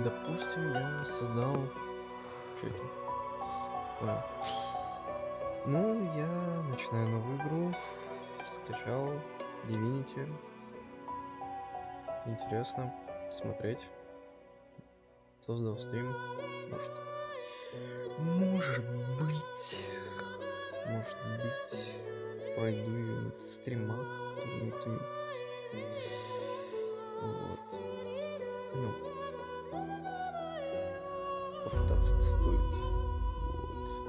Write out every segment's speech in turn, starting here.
допустим, я создал... Что это? Понял. Ну, я начинаю новую игру. Скачал Divinity. Интересно смотреть. Создал стрим. Может быть, пройду ее в стримах, которые никто не видит. Вот. Ну, попытаться-то стоит. Вот.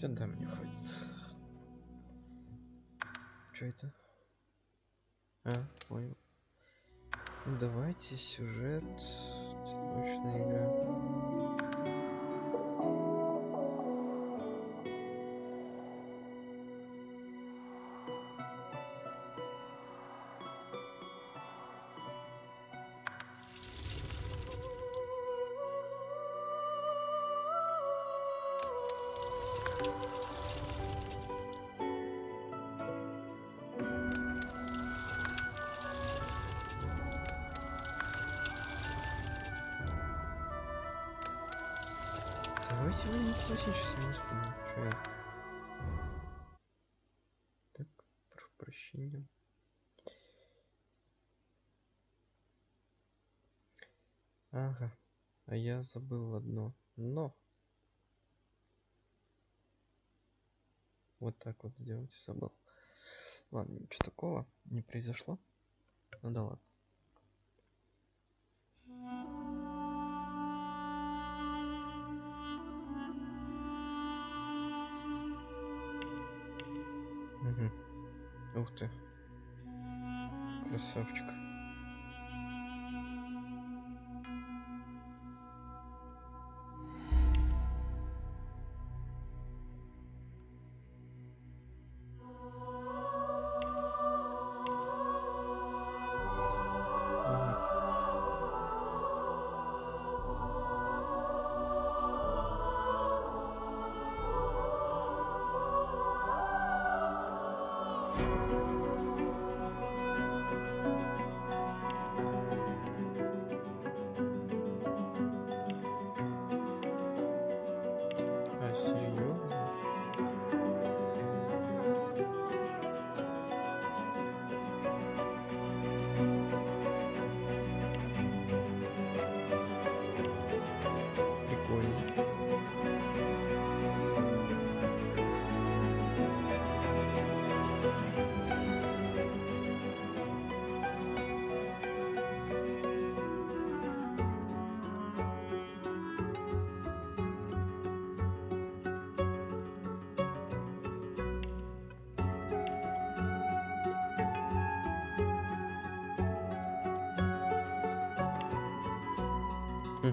Хотя да, мне хватит. Что это? А, понял. Ну давайте сюжет. Одиночная игра. Давайте вы не классический, господи. Что я? Так, прошу прощения. Ага. А я забыл одно. Но. Вот так вот сделать забыл. Ладно, ничего такого не произошло. Ну да ладно. Угу. Ух ты. Красавчик. А, серьезно? Прикольно. Хм.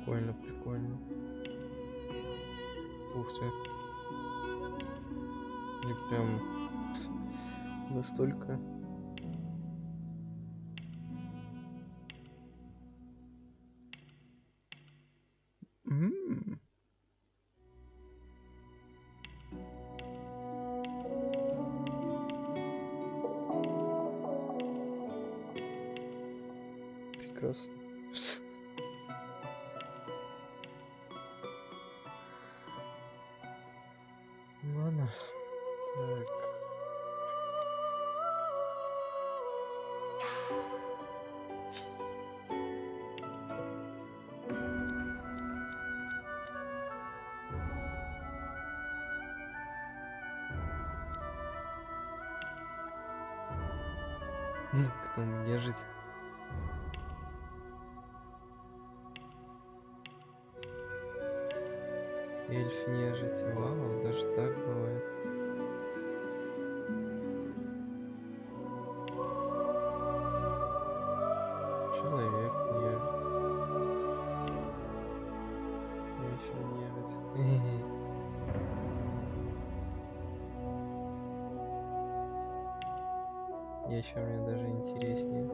Прикольно, прикольно. Ух ты. И прям настолько... Прекрасно. Ладно. Так. Кто мне жить? Эльф нежить. Вау, даже так бывает. Человек нежить. Еще нежить. Еще мне даже интереснее.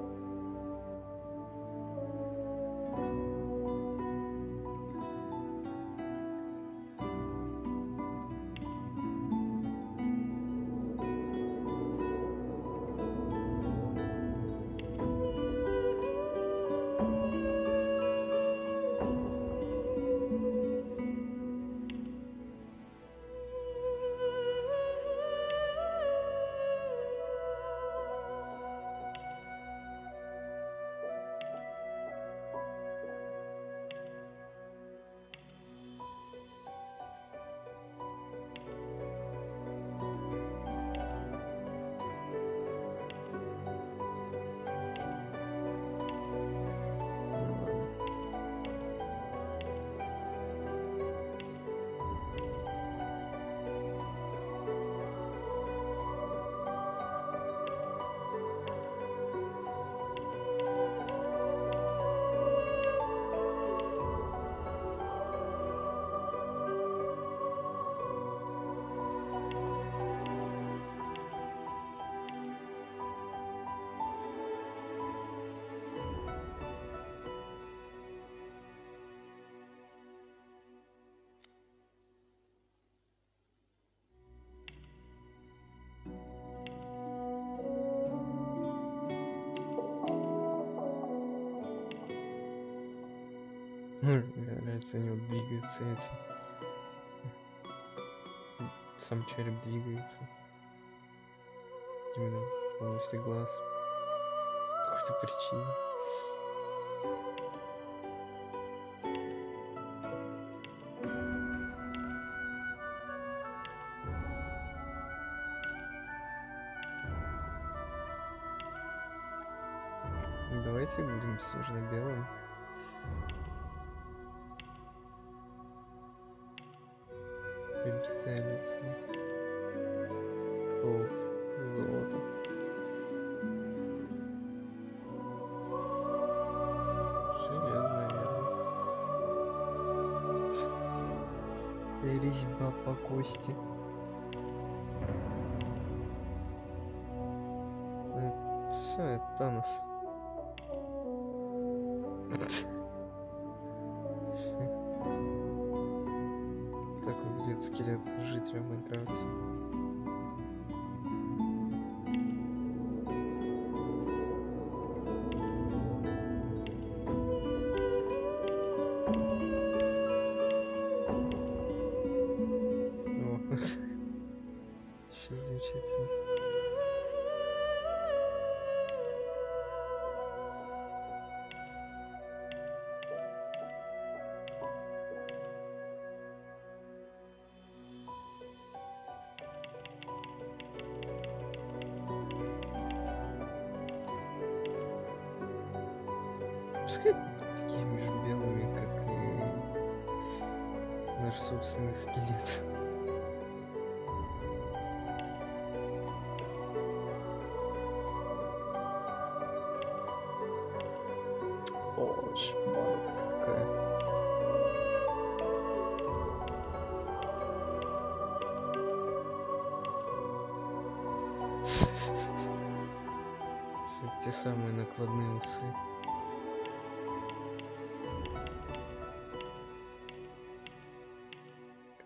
Мне нравится, у него двигается эти. Сам череп двигается. Именно в области глаз. По какой-то причине. Давайте будем снежно-белым. Побитое лицо. О, золото. Железо, наверное. Резьба по кости. Все, это Танос. Так выглядит скелет жителя в Майнкрафте. О, сейчас замечательно. Пускай будут такими же белыми, как и наш собственный скелет. О, шмарка какая. Те самые накладные усы.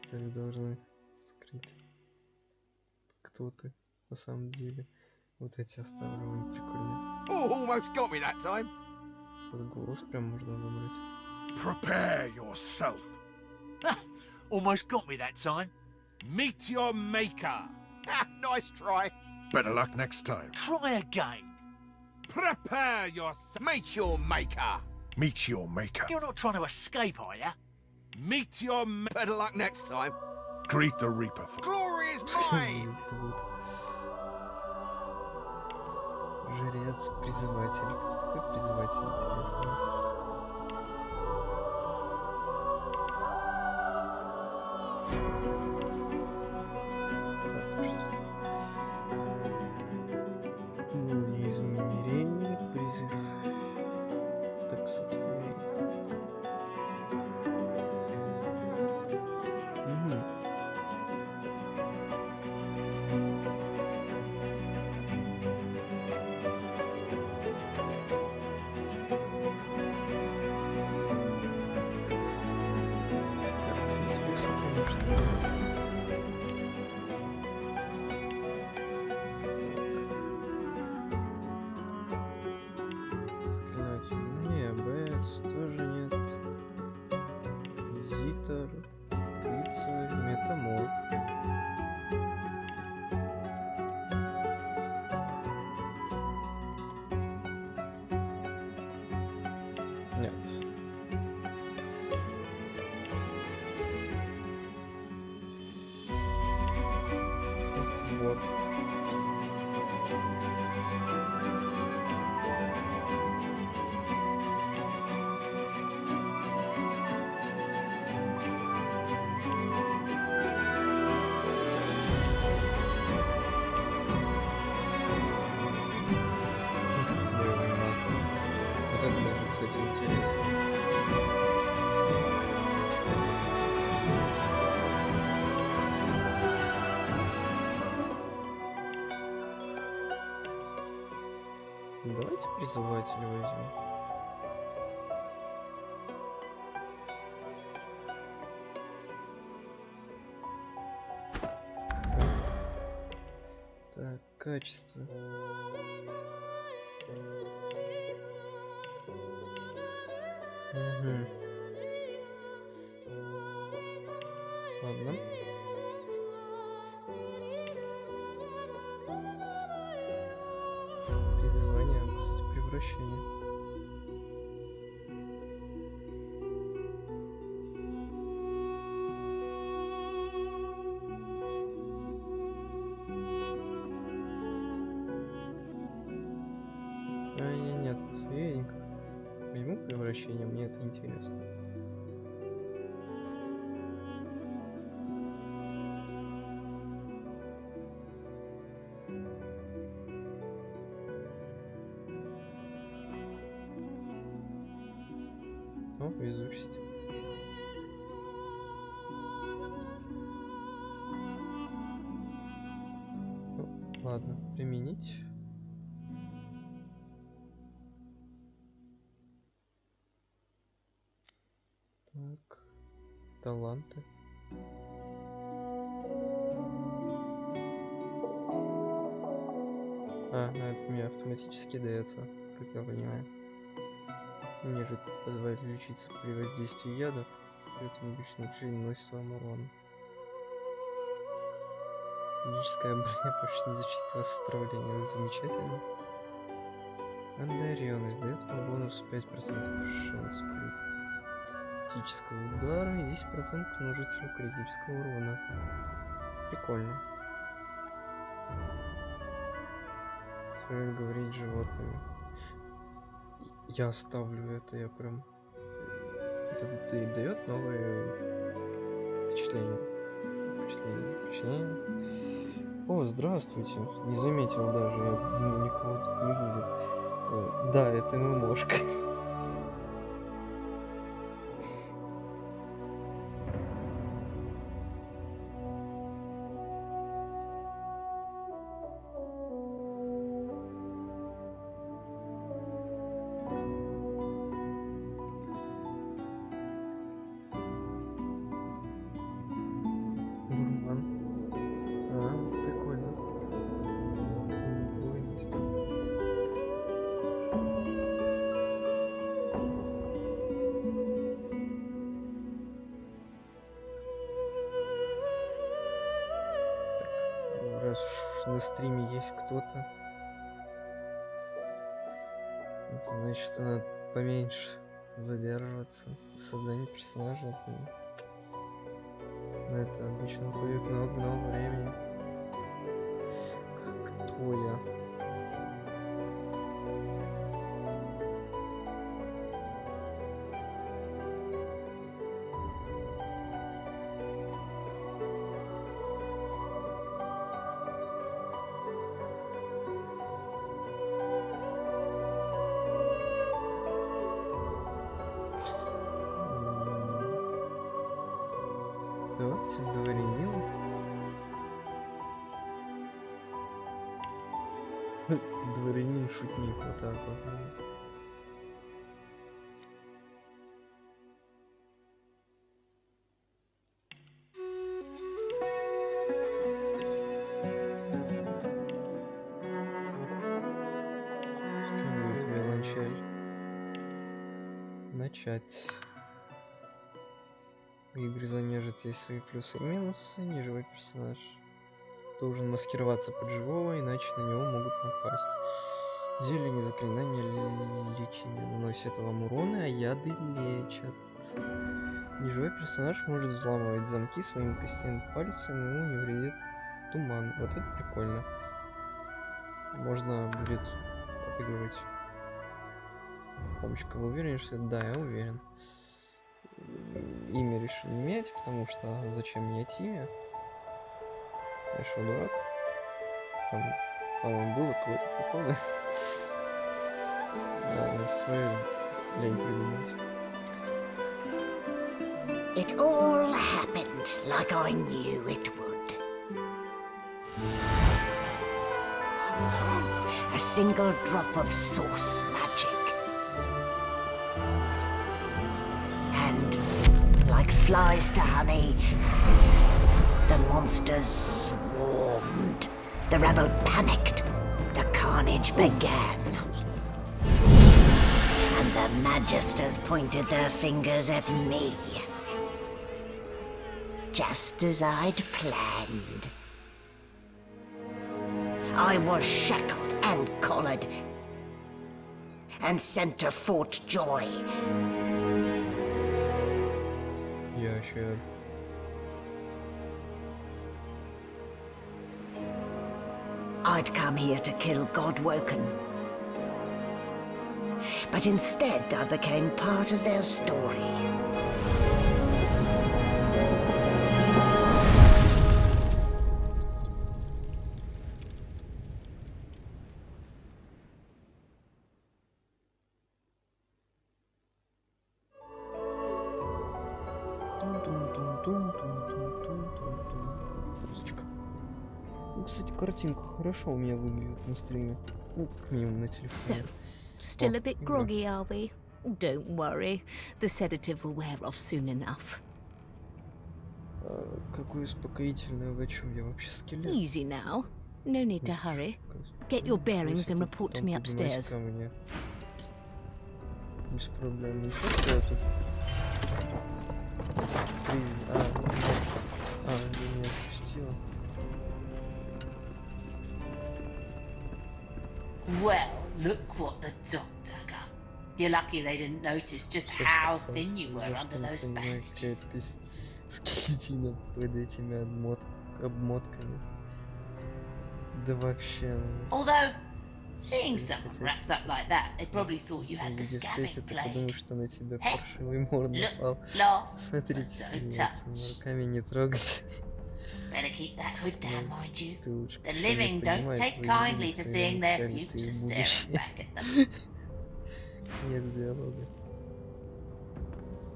Которые должны скрыть, кто ты на самом деле. Вот эти оставлю, они прикольные. Almost got me that time. Этот голос прям можно выбрать. Prepare yourself. Almost got me that time. Meet your maker. Nice try. Better luck next time. Try again. Prepare yourself. Meet your maker. Meet your maker. You're not trying to escape, are you? Meet your better luck next time. Greet the Reaper. Glory is mine. Жрец-призыватель. Кто такой призыватель, интересно? Измерение, призыв. Так, сотворение. Так, интересно, конечно. Не, БС тоже нет. Визитор, рыцарь, метаморф. Нет. Вот. Вот это даже, кстати, интересно. Давайте призывателя возьмем. Так, качество. Угу. Ладно. Призывание, кстати, превращение. Нет, средненько. Возьму превращение, мне это интересно. О, везучесть. Ну, ладно, применить. Так, таланты. Это мне автоматически дается, как я понимаю. Мне же позволяет лечиться при воздействии ядов, при этом обычно жизнь наносит вам урон. Магическая броня почти не защитит вас от отравления. Замечательно. Одаренность дает вам бонус 5% шанс критического удара и 10% к множителю критического урона. Прикольно. Позволяет говорить с животными. Я оставлю это, я прям... Это дает новые впечатления. Впечатления. О, здравствуйте. Не заметил даже, я думаю, никого тут не будет. Да, это ММОшка. на стриме есть кто-то, это значит, надо поменьше задерживаться. Создание персонажа на это обычно уходит много времени. Кто я? Давайте дворянин. Дворянин шутник, вот так вот. Пускай будет виолончель. Начать. В игре занежить есть свои плюсы и минусы. Неживой персонаж должен маскироваться под живого, иначе на него могут напасть. Зелье не заклинание лечения наносит вам урон, а яды лечат. Неживой персонаж может взламывать замки своим костяным пальцем, ему не вредит туман. Вот это прикольно. Можно будет отыгрывать. Хомчика, вы уверены, что это? Да, я уверен. Имя решил не менять, потому что зачем менять имя? Я что, дурак? Там, по-моему, было какое-то прикольное. Свою лень придумать. It all happened like I knew it would. A single drop of source magic. And like flies to honey, the monsters swarmed. The rebel panicked. The carnage began. And the magisters pointed their fingers at me. Just as I'd planned. I was shackled and collared and sent to Fort Joy. Yeah, sure. I'd come here to kill Godwoken. But instead I became part of their story. Ну, кстати, картинка хорошо у меня выглядит на стриме. Ну, как минимум на телефоне. Still a bit groggy, are we? Don't worry. The sedative will wear off soon enough. Какое успокоительное, вы о чем? Я вообще скелет. Easy now. No need to hurry. Get your bearings and report to me upstairs. Без проблем. Ничего, что я тут... меня отпустила. Well, look what the doc dug up. You're lucky they didn't notice just how thin you were under those bandages. Скелетина под этими обмотками. Да вообще. Although, seeing someone wrapped up like that, they probably thought you had the scabbing plague. Подумаю, что на тебя паршивый мор напал. Смотрите, смеется, руками не трогать. Better keep that hood down, mind you. The living don't take kindly to seeing their future staring back at them. Нет диалога.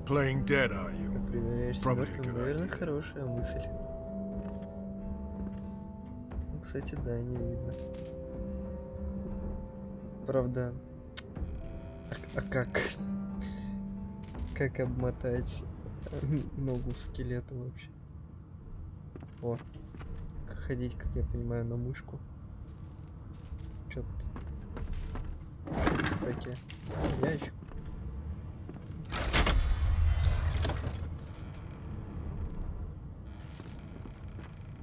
Playing dead, are you? Проверяешься Probably a мертвым, good наверное, idea. хорошая мысль. Ну, кстати, да, не видно. Правда. А как? Как обмотать ногу скелета вообще? О, ходить, как я понимаю, на мышку. Чё-то. Кстати, ящик.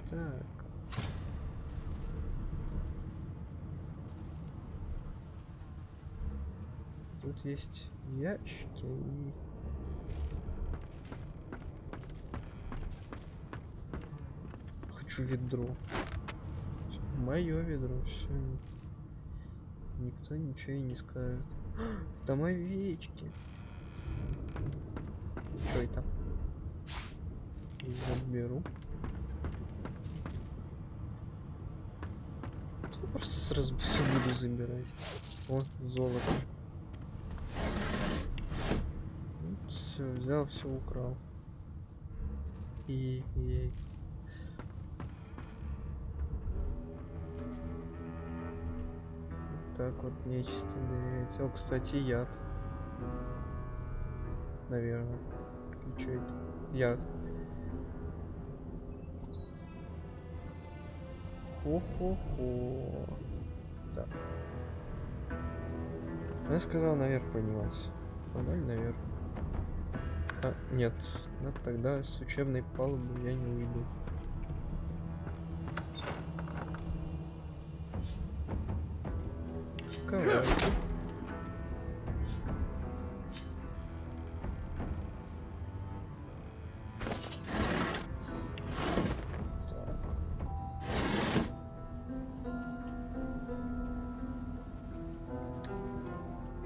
Так. тут есть ящики и... Хочу ведро. Мое ведро, все. Никто ничего и не скажет. Там овечки. Что это? Заберу. Просто сразу все буду забирать. О, золото. Все, взял, все украл. И... Так вот нечисто доверять. О, кстати, яд. Наверное. Или что это? Яд. Хо-хо-хо. Так. Я сказал наверх подниматься. Погнали наверх. А, нет. Ну, тогда с учебной палубы я не уйду. Кого?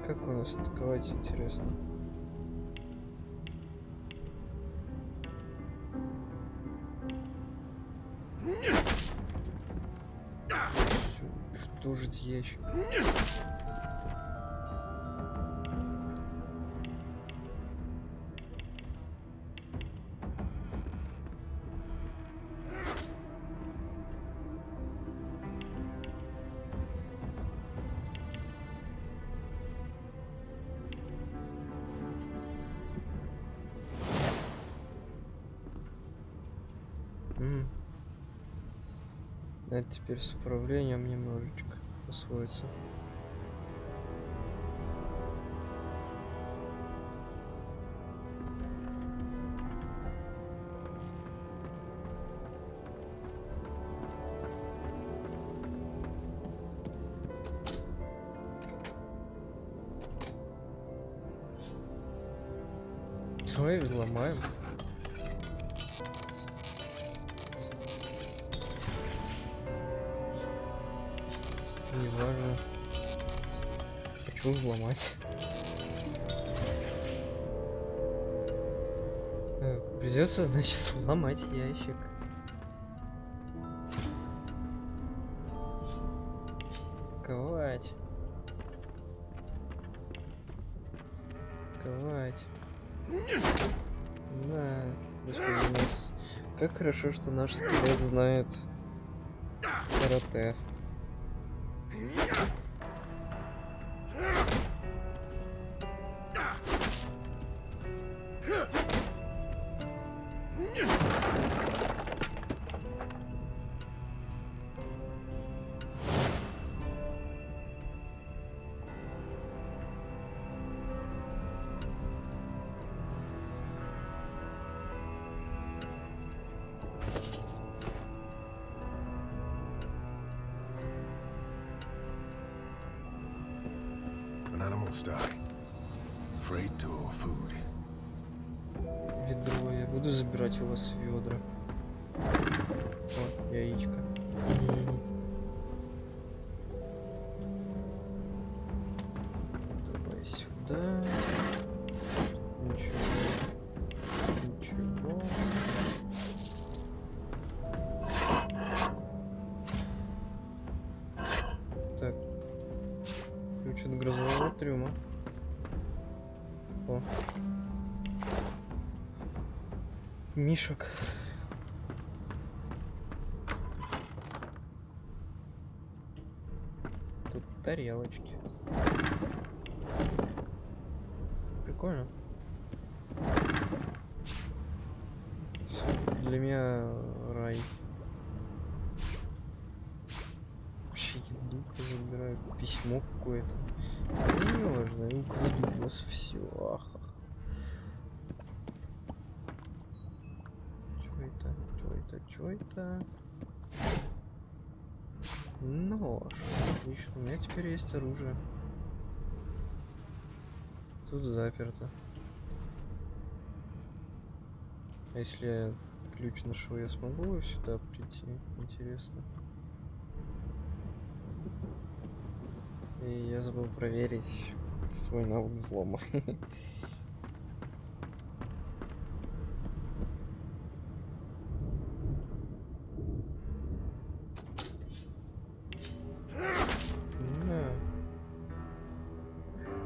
Как у нас атаковать, интересно? Что же это ящик? Это теперь с управлением немножечко освоится. Давай взломаем. Не важно. Хочу взломать. Придется, значит, сломать ящик. Ковать. Ковать. Да, господи, у нас... Как хорошо, что наш скелет знает карате. Ведро, я буду забирать у вас ведра. О, яичко. Давай сюда. Ничего. Ничего. Так. Ключ от грозового трюма. О. Мишек. Тут тарелочки. Прикольно. Всё, для меня рай. Вообще еду забираю, письмо какое-то. Не важно, я украду у вас все. Аха. Чё это? Нож. Отлично, у меня теперь есть оружие. Тут заперто. А если я ключ нашел, я смогу сюда прийти? Интересно. И я забыл проверить свой навык взлома.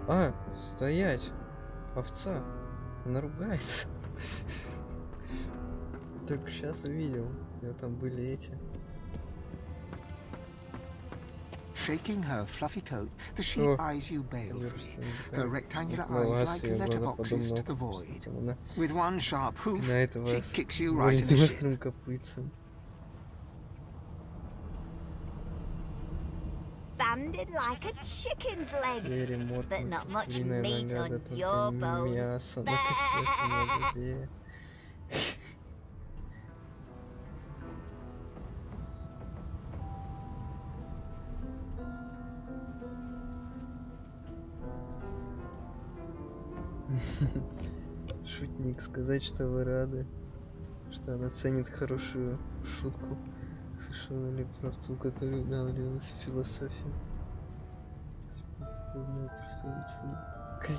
А, стоять! Овца! Она ругается. Только сейчас увидел. У там были эти. Shaking her fluffy coat, the sheep eyes you balefully, her rectangular eyes like letterboxes to the void. With one sharp hoof, she kicks you right in the shin. Banded like a chicken's leg, but not much meat on your bones. Шутник, сказать, что вы рады, что она ценит хорошую шутку. Совершенно ли правцу, который ударился в философию?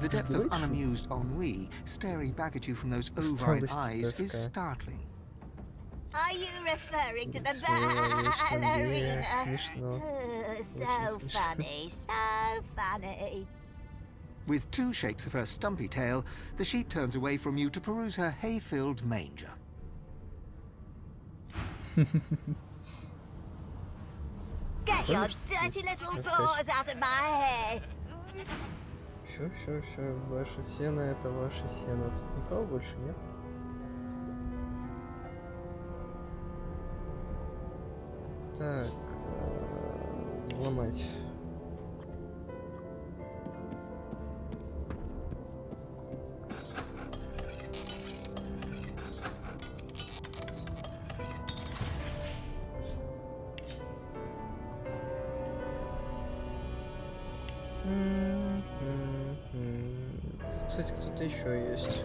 The depth of unamused ennui staring back at you from those ovine eyes is startling. Are you referring to the ballerina? So funny, so funny. With two shakes of her stumpy tail, the sheep turns away from you to peruse her hay-filled manger. Get your dirty little paws out of my hair. Все, ваше сено, это ваше сено. Тут никого больше нет. Так, взломать. Кстати, кто-то еще есть.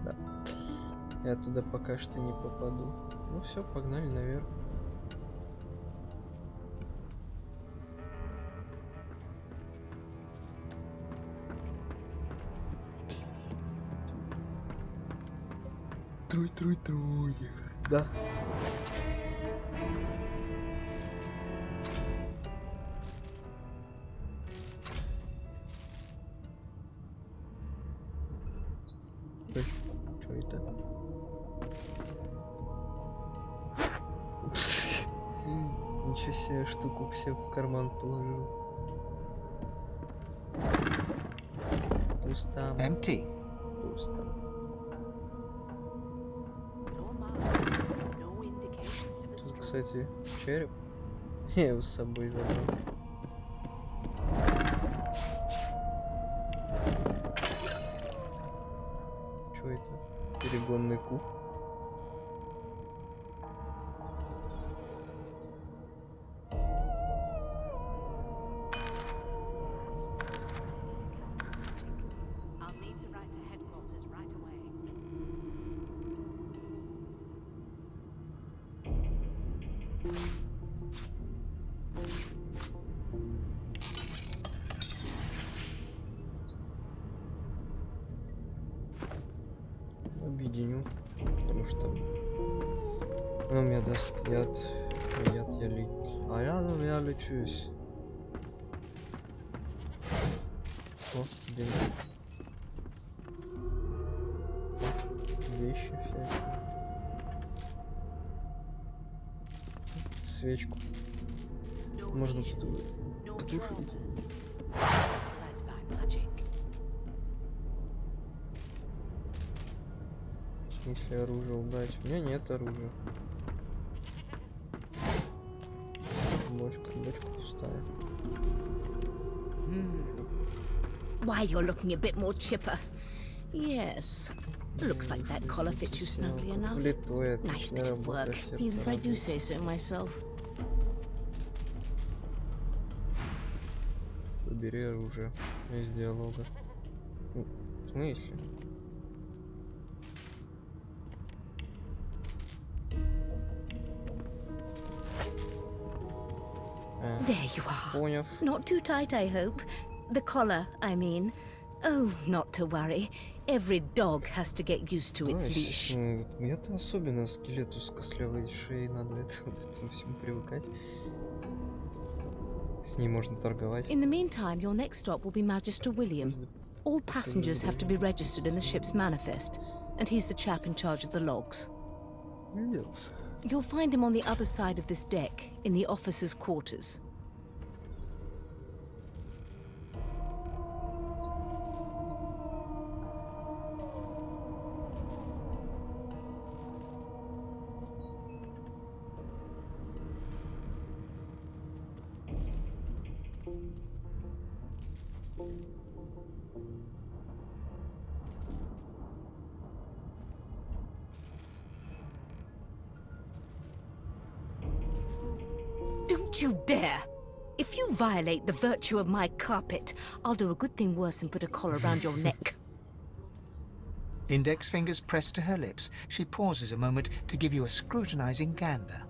Да. Я туда пока что не попаду. Ну все, погнали наверх. Труй. Да. Ой, что это? Ничего себе, штуку к себе в карман положил. Пусто. Empty. Пусто. Тут, кстати, череп. Я его с собой забрал. Что это? Перегонный куб. Объединю, потому что он мне даст яд, а я лечусь. О, блин. Вещи всякие. Свечку. Можно потушить. Если оружие убрать, у меня нет оружия. Бочка пустая. Why, you're looking a bit more chipper. Yes. Looks like that collar fits you snugly enough. Nice bit of work, even if I do say so myself. бери оружие. Из диалога. В смысле? There you are. Понял. Not too tight, I hope. The collar, I mean. Oh, not to worry. Every dog has to get used to its leash. Мне-то особенно скелету с костлявой шеей надо этому всему привыкать. С ней можно торговать. In the meantime, your next stop will be Magister William. All passengers have to be registered in the ship's manifest, and he's the chap in charge of the logs. Yes. You'll find him on the other side of this deck, in the officers' quarters. Don't you dare! If you violate the virtue of my carpet, I'll do a good thing worse and put a collar around your neck. Index fingers pressed to her lips, she pauses a moment to give you a scrutinizing gander.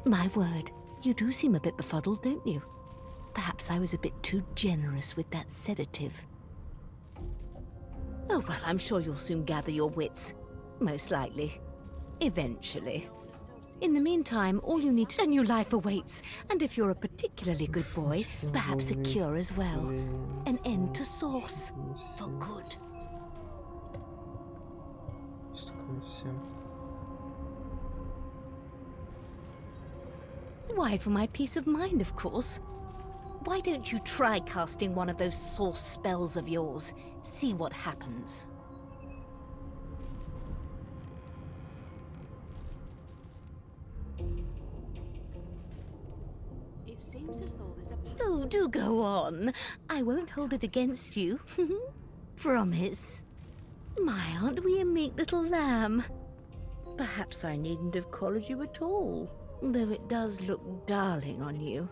My word, you do seem a bit befuddled, don't you? Perhaps I was a bit too generous with that sedative. Oh, well, I'm sure you'll soon gather your wits. Most likely. Eventually. In the meantime, all you need to... A new life awaits. And if you're a particularly good boy, perhaps a cure as well. An end to sauce. For good. Why, for my peace of mind, of course. Why don't you try casting one of those sauce spells of yours? See what happens. It seems as though there's a... Oh, do go on. I won't hold it against you. Promise. My, aren't we a meek little lamb? Perhaps I needn't have collared you at all, though it does look darling on you.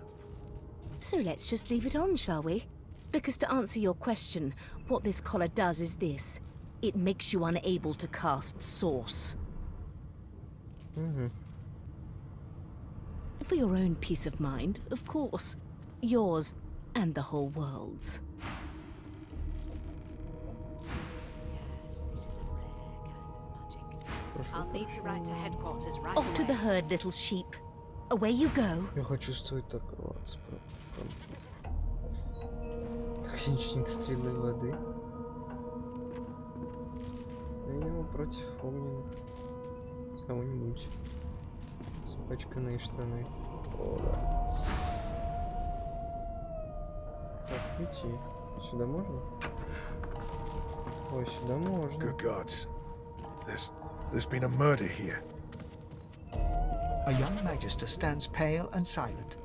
So let's just leave it on, shall we? Because to answer your question, what this collar does is this. It makes you unable to cast sauce. For your own peace of mind, of course. Yours and the whole world's. Yes, this is a rare kind of magic. I'll need to write to headquarters right Off away. to the herd, little sheep. Away you go. Я хочу стоит торговаться. Хищник стрелы воды. Видимо, против огненных. Кого-нибудь. Запачканные штаны. О, да. Так, идти. Сюда можно? Ой, сюда можно. Good gods. There's been a murder here. A young magister stands pale and silent.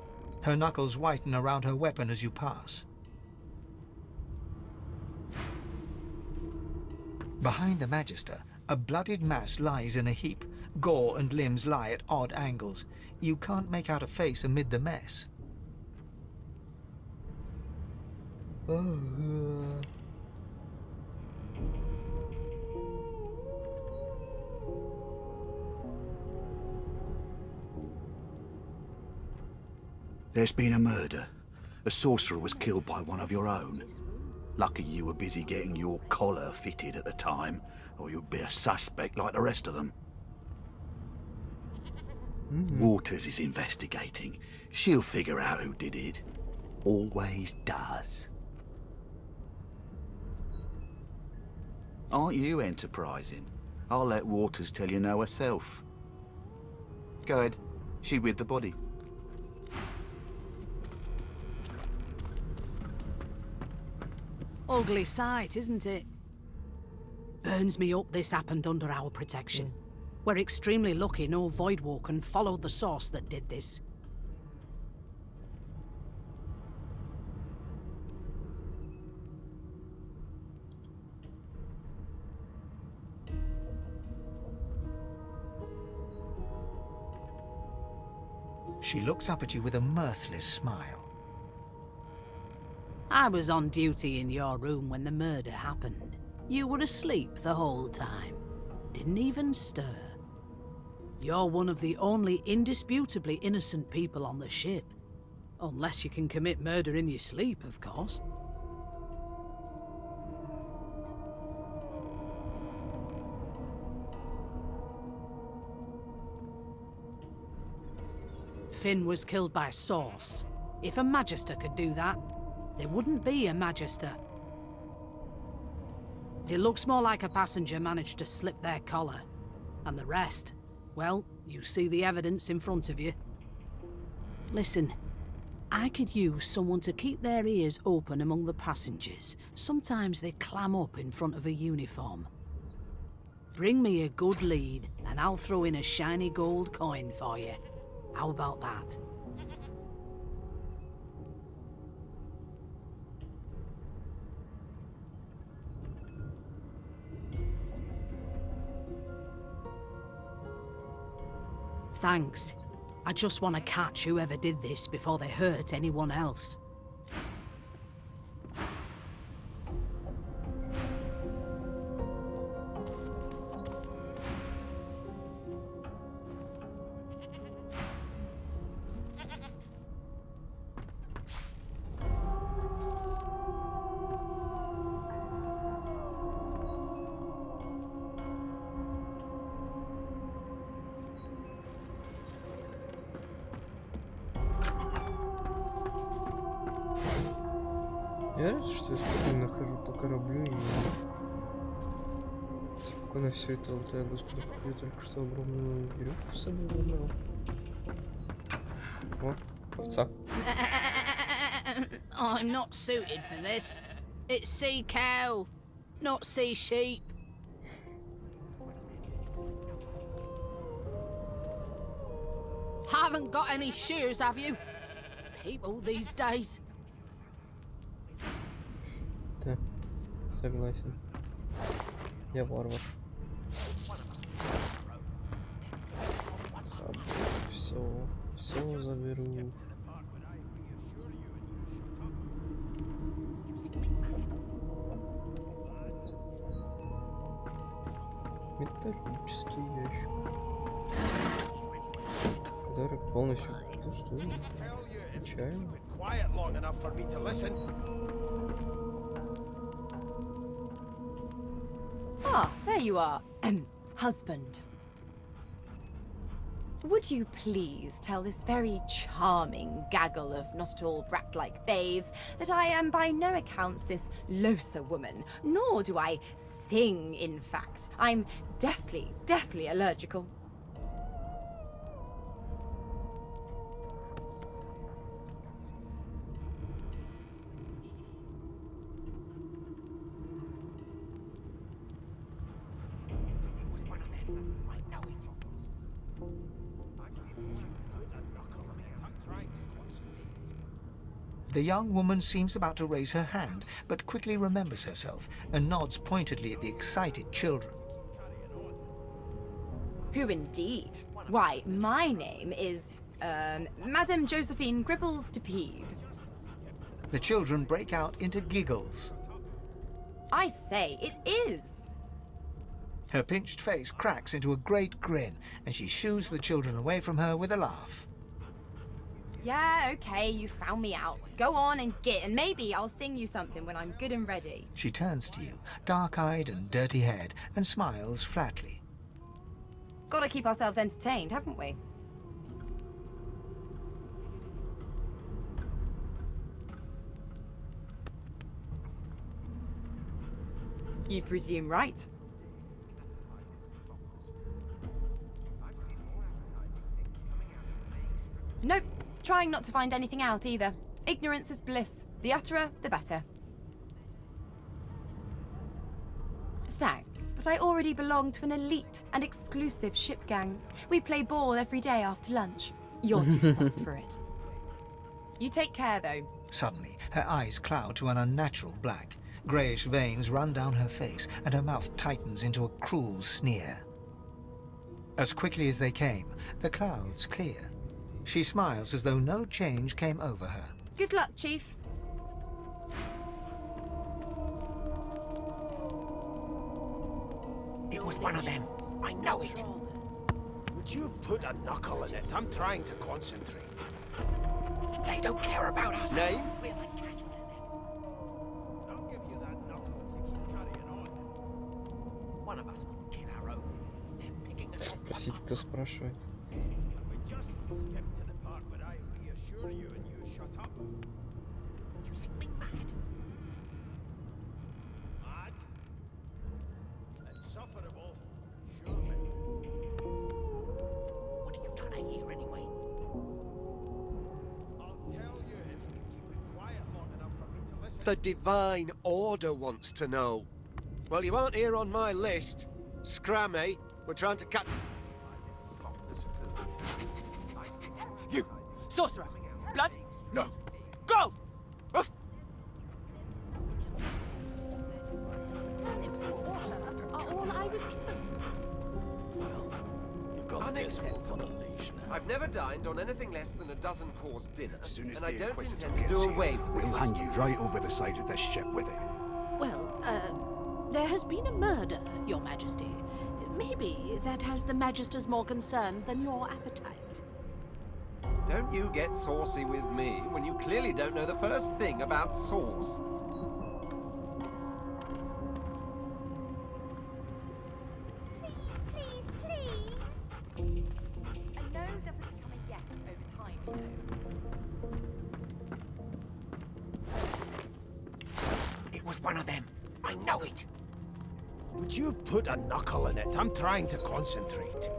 Her knuckles whiten around her weapon as you pass. Behind the magister, a bloodied mass lies in a heap. Gore and limbs lie at odd angles. You can't make out a face amid the mess. There's been a murder. A sorcerer was killed by one of your own. Lucky you were busy getting your collar fitted at the time, or you'd be a suspect like the rest of them. Waters is investigating. She'll figure out who did it. Always does. Aren't you enterprising? I'll let Waters tell you no herself. Go ahead. She with the body. Ugly sight, isn't it? Burns me up this happened under our protection. We're extremely lucky no Voidwalker followed the source that did this. She looks up at you with a mirthless smile. I was on duty in your room when the murder happened. You were asleep the whole time. Didn't even stir. You're one of the only indisputably innocent people on the ship. Unless you can commit murder in your sleep, of course. Finn was killed by Source. If a Magister could do that, there wouldn't be a Magister. It looks more like a passenger managed to slip their collar. And the rest, well, you see the evidence in front of you. Listen, I could use someone to keep their ears open among the passengers. Sometimes they clam up in front of a uniform. Bring me a good lead, and I'll throw in a shiny gold coin for you. How about that? Thanks. I just want to catch whoever did this before they hurt anyone else. Я рад, что я спокойно хожу по кораблю и спокойно все это лутаю, господи, я только что огромную веревку с собой забрал. О, овца. I'm not suited for this. It's sea cow, not sea sheep. Haven't got any shears, have you? People these days. Да, согласен. Я варвар. Все заберу. Металлический ящик, который полностью пустой. Печально. Ah, there you are. Husband. Would you please tell this very charming gaggle of not-at-all brat-like babes that I am by no accounts this Losa woman, nor do I sing, in fact. I'm deathly allergical. The young woman seems about to raise her hand, but quickly remembers herself and nods pointedly at the excited children. Who indeed? Why, my name is, Madame Josephine Gribbles de Peeb. The children break out into giggles. I say, it is. Her pinched face cracks into a great grin, and she shoos the children away from her with a laugh. Yeah, okay, you found me out. Go on and git, and maybe I'll sing you something when I'm good and ready. She turns to you, dark-eyed and dirty-haired, and smiles flatly. Gotta keep ourselves entertained, haven't we? You presume right. Nope. Trying not to find anything out either. Ignorance is bliss. The utterer, the better. Thanks, but I already belong to an elite and exclusive ship gang. We play ball every day after lunch. You're too soft for it. You take care, though. Suddenly, her eyes cloud to an unnatural black. Greyish veins run down her face, and her mouth tightens into a cruel sneer. As quickly as they came, the clouds clear. She smiles as though no change came over her. Good luck, Chief. It was one of them. I know it. Would you put a knuckle in it? I'm trying to concentrate. They don't care about us. Name? We're like cattle to them. I'll give you that knuckle if you keep carrying on. One of us wouldn't kill our own. They're picking us off. Спросить, кто спрашивает. We just skip to the part where I reassure you and you shut up. You think me mad? Mad? Insufferable? Surely. What are you trying to hear anyway? I'll tell you if you can keep it quiet long enough for me to listen. The Divine Order wants to know. Well, you aren't here on my list. Scrammy, we're trying to cut... You! Sorcerer! Blood? No! Go! Ruff! Are all I was given. You've got this one on a leash now. I've never dined on anything less than a dozen-course dinner, As soon as and I the don't Inquisitor intend to gets do here, away with we'll it. hand you right over the side of this ship with it. Well, there has been a murder, Your Majesty. Maybe that has the Magisters more concerned than your appetite. Don't you get saucy with me when you clearly don't know the first thing about sauce. Please. A no doesn't become a yes over time, you know. It was one of them. I know it. Would you put a knuckle in it? I'm trying to concentrate.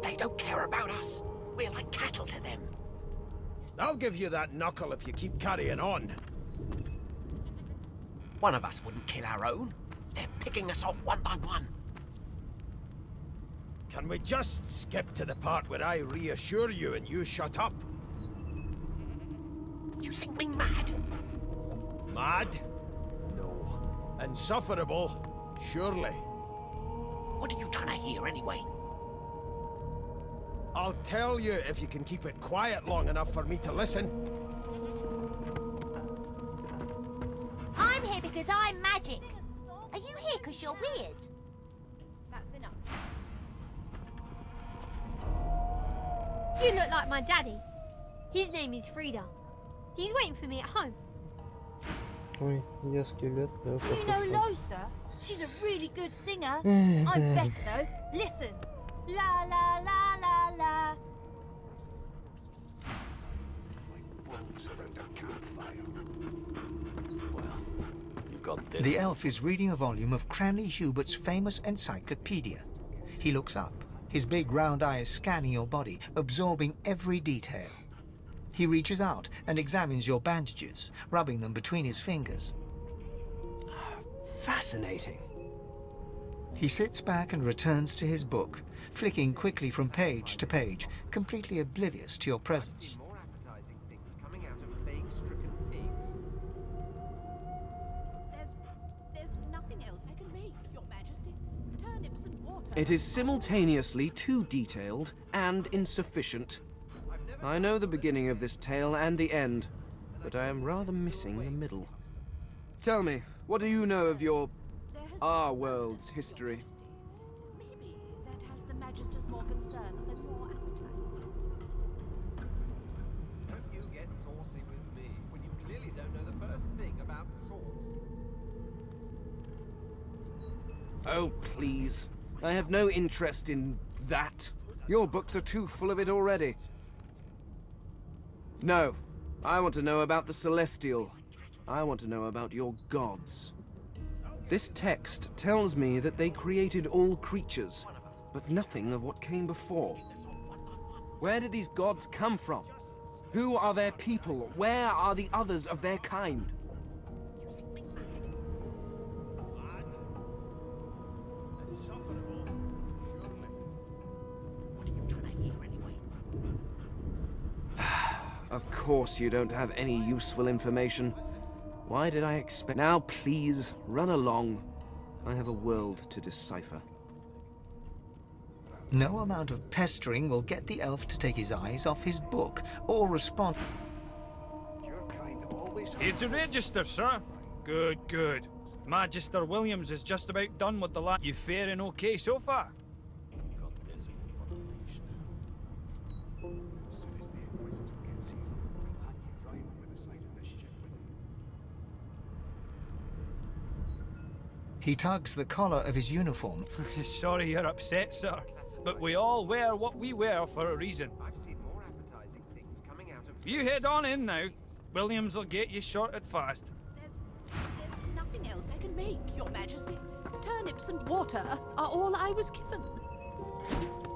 They don't care about us. We're like cattle to them. I'll give you that knuckle if you keep carrying on. One of us wouldn't kill our own. They're picking us off one by one. Can we just skip to the part where I reassure you and you shut up? You think me mad? Mad? No. Insufferable? Surely. What are you trying to hear anyway? I'll tell you if you can keep it quiet long enough for me to listen. I'm here because I'm magic. Are you here because you're weird? That's enough. You look like my daddy. His name is Frida. He's waiting for me at home. Ой, я скелет, да, Do you know Losa? She's a really good singer. I'm better though. Listen. La la la la la. You've got this. The elf is reading a volume of Cranley Hubert's famous encyclopedia. He looks up, his big round eyes scanning your body, absorbing every detail. He reaches out and examines your bandages, rubbing them between his fingers. Fascinating. He sits back and returns to his book, flicking quickly from page to page, completely oblivious to your presence. More appetizing things coming out of plague-stricken pigs. There's nothing else I can make, Your Majesty. Turnips and water. It is simultaneously too detailed and insufficient. I know the beginning of this tale and the end, but I am rather missing the middle. Tell me, what do you know of our world's history? Maybe that has the Magisters more concerned than your appetite. Don't you get saucy with me when you clearly don't know the first thing about sauce. Oh, please. I have no interest in that. Your books are too full of it already. No, I want to know about the Celestial. I want to know about your gods. This text tells me that they created all creatures, but nothing of what came before. Where did these gods come from? Who are their people? Where are the others of their kind? Of course you don't have any useful information. Why did I expect... Now please, run along. I have a world to decipher. No amount of pestering will get the elf to take his eyes off his book or respond. It's a register, sir. Good, good. Magister Williams is just about done with the You faring okay so far? He tugs the collar of his uniform. Sorry you're upset, sir. But we all wear what we wear for a reason. You head on in now. Williams will get you sorted fast. There's nothing else I can make, Your Majesty. Turnips and water are all I was given.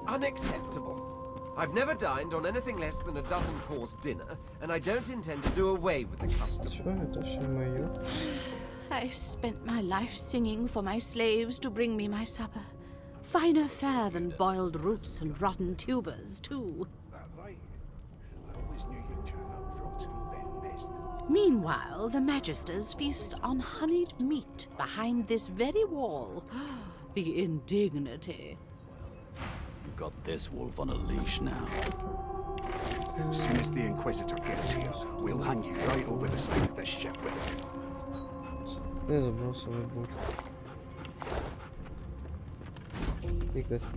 Unacceptable. I've never dined on anything less than a dozen-course dinner, and I don't intend to do away with the custom. I spent my life singing for my slaves to bring me my supper. Finer fare than boiled roots and rotten tubers, too. Meanwhile, the Magisters feast on honeyed meat behind this very wall. The indignity. You've got this wolf on a leash now. As soon as the Inquisitor gets here, we'll hang you right over the side of this ship with him.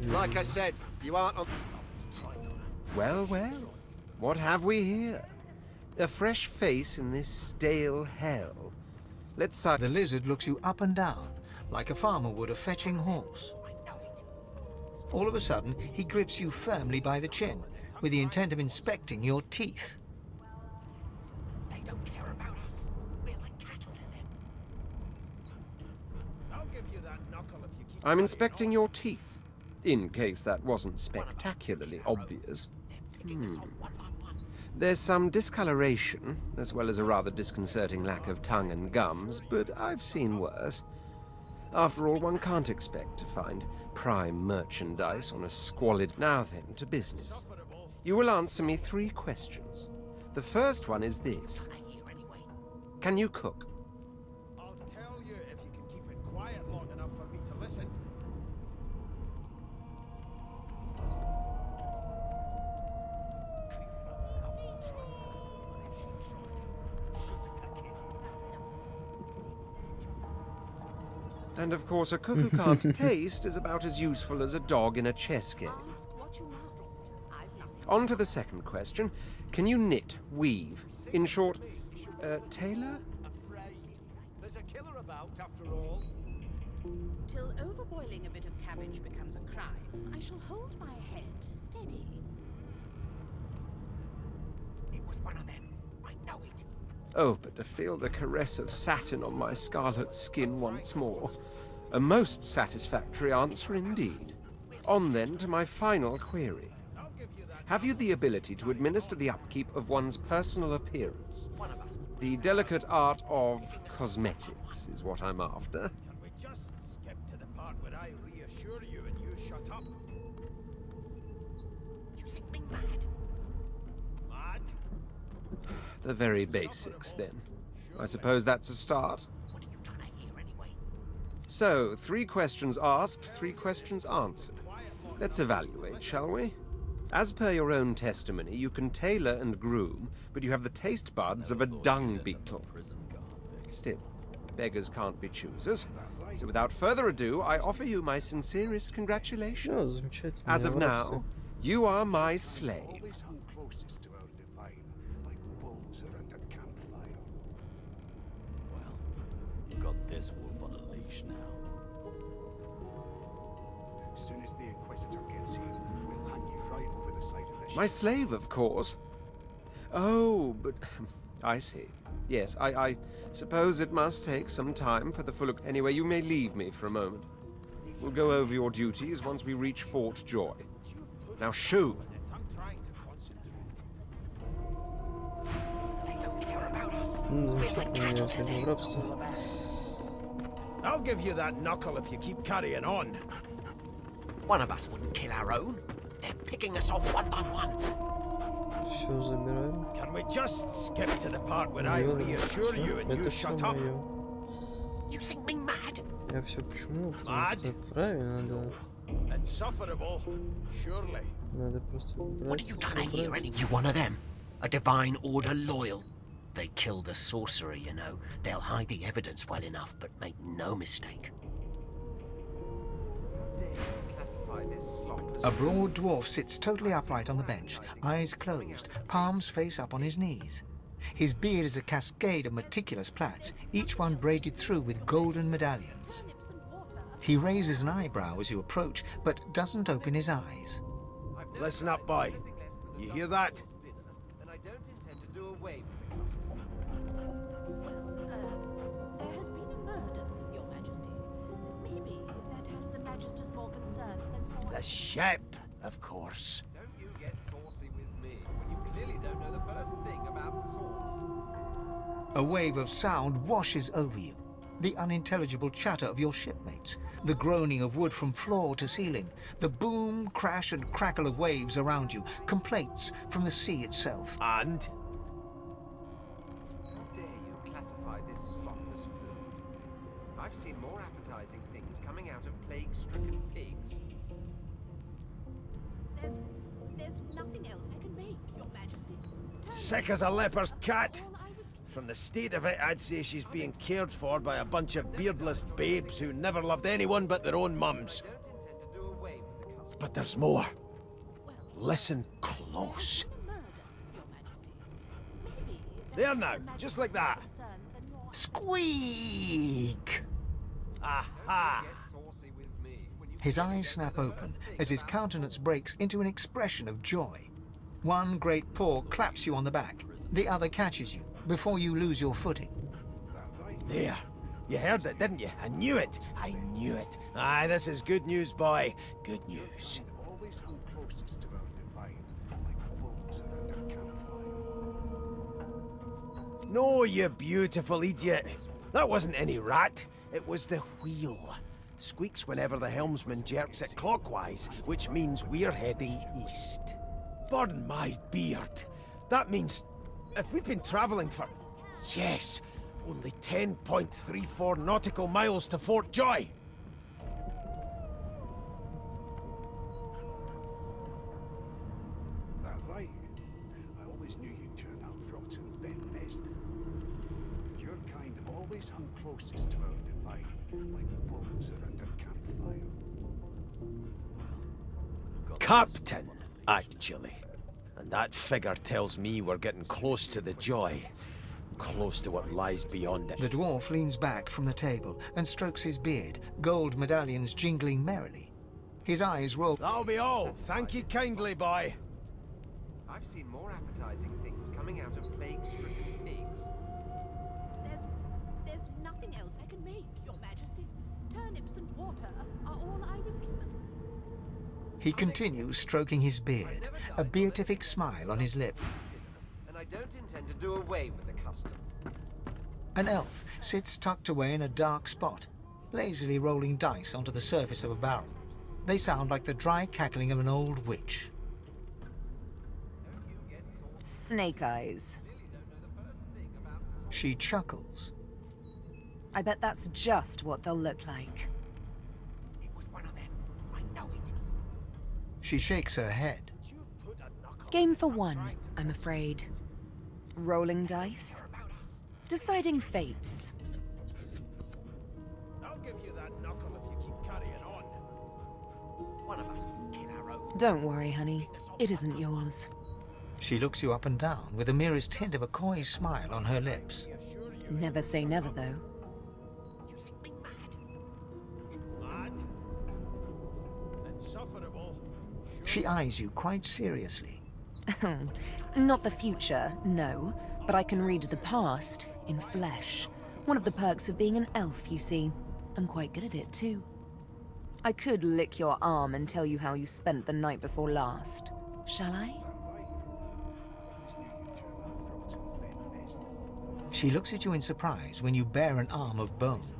Like I said, you aren't on... Well, well. What have we here? A fresh face in this stale hell. Let's say... The lizard looks you up and down, like a farmer would a fetching horse. All of a sudden, he grips you firmly by the chin, with the intent of inspecting your teeth. They don't care about us. We're like cattle to them. I'll give you that knuckle if you keep... I'm inspecting your teeth, in case that wasn't spectacularly obvious. There's some discoloration, as well as a rather disconcerting lack of tongue and gums, but I've seen worse. After all, one can't expect to find prime merchandise on a squalid... Now then, to business. You will answer me 3 questions. The first one is this. Can you cook? I'll tell you if you can keep it quiet long enough for me to listen. And of course, a cook who can't taste is about as useful as a dog in a chess game. On to the second question. Can you knit, weave? In short, tailor? There's a killer about, after all. Till overboiling a bit of cabbage becomes a crime, I shall hold my head steady. It was one of them. I know it. Oh, but to feel the caress of satin on my scarlet skin once more. A most satisfactory answer indeed. On then to my final query. Have you the ability to administer the upkeep of one's personal appearance? The delicate art of cosmetics is what I'm after. Can we just skip to the part where I reassure you and you shut up? You think me mad? Mad? The very basics, then. I suppose that's a start. What are you trying to hear anyway? So, 3 questions asked, 3 questions answered. Let's evaluate, shall we? As per your own testimony, you can tailor and groom, but you have the taste buds of a dung beetle. Still, beggars can't be choosers. So without further ado, I offer you my sincerest congratulations. As of now, you are my slave. Well, you've got this wolf on a leash now. As soon as the Inquisitor gets here, we'll hang you right over the side of this ship. My slave, of course. Oh, but I see. Yes, I suppose it must take some time for the full... Anyway, you may leave me for a moment. We'll go over your duties once we reach Fort Joy. Now, shoo! I'm trying to concentrate. They don't care about us. We're like cattle to them. I'll give you that knuckle if you keep carrying on. One of us wouldn't kill our own. They're picking us off one by one. Can we just skip to the part where I reassure you and you shut up? You think me mad? Я все почему? Потому что правильно, да. Insufferable, surely. Надо просто What are you trying to hear? убрать. You one of them? A divine order loyal? They killed a sorcerer, you know. They'll hide the evidence well enough, but make no mistake. A broad dwarf sits totally upright on the bench, eyes closed, palms face up on his knees. His beard is a cascade of meticulous plaits, each one braided through with golden medallions. He raises an eyebrow as you approach, but doesn't open his eyes. Listen up, boy. You hear that? And I don't intend to do away with There has been a murder, Your Majesty. Maybe that has the Magister's more concern than more... The ship, of course. Don't you get saucy with me when you clearly don't know the first thing about swords. A wave of sound washes over you. The unintelligible chatter of your shipmates, the groaning of wood from floor to ceiling, the boom, crash and crackle of waves around you, complaints from the sea itself. And? How dare you classify this slop as food? I've seen more appetizing things coming out of plague-stricken pigs. There's nothing else I can make, Your Majesty. Sick as a leper's cat. From the state of it, I'd say she's being cared for by a bunch of beardless babes who never loved anyone but their own mums. But there's more. Listen close. There now, just like that. Squeak! Aha! His eyes snap open as his countenance breaks into an expression of joy. One great paw claps you on the back, the other catches you before you lose your footing. There. You heard it, didn't you? I knew it. I knew it. Aye, this is good news, boy. Good news. No, you beautiful idiot. That wasn't any rat. It was the wheel. Squeaks whenever the helmsman jerks it clockwise, which means we're heading east. Pardon my beard. That means if we've been traveling for, yes, only 10.34 nautical miles to Fort Joy. That right? I always knew you'd turn out rotten, Ben Nest. Your kind have always hung closest to our divine, like wolves around a campfire. Captain, actually. And that figure tells me we're getting close to the Joy. Close to what lies beyond it. The dwarf leans back from the table and strokes his beard, gold medallions jingling merrily. His eyes roll. That'll be all. Thank you kindly, boy. I've seen more appetizing things coming out of plague-stricken pigs. There's nothing else I can make, Your Majesty. Turnips and water are all I was given. He continues stroking his beard, a beatific smile on his lip. And I don't intend to do away with the custom. An elf sits tucked away in a dark spot, lazily rolling dice onto the surface of a barrel. They sound like the dry cackling of an old witch. Snake eyes. She chuckles. I bet that's just what they'll look like. She shakes her head. Game for one, I'm afraid. Rolling dice. Deciding fates. I'll give you that knuckle if you keep carrying on. One of us will kill our own. Don't worry, honey. It isn't yours. She looks you up and down with the merest hint of a coy smile on her lips. Never say never, though. Mad? Insufferable? She eyes you quite seriously. Not the future, no. But I can read the past in flesh. One of the perks of being an elf, you see. I'm quite good at it, too. I could lick your arm and tell you how you spent the night before last. Shall I? She looks at you in surprise when you bare an arm of bone.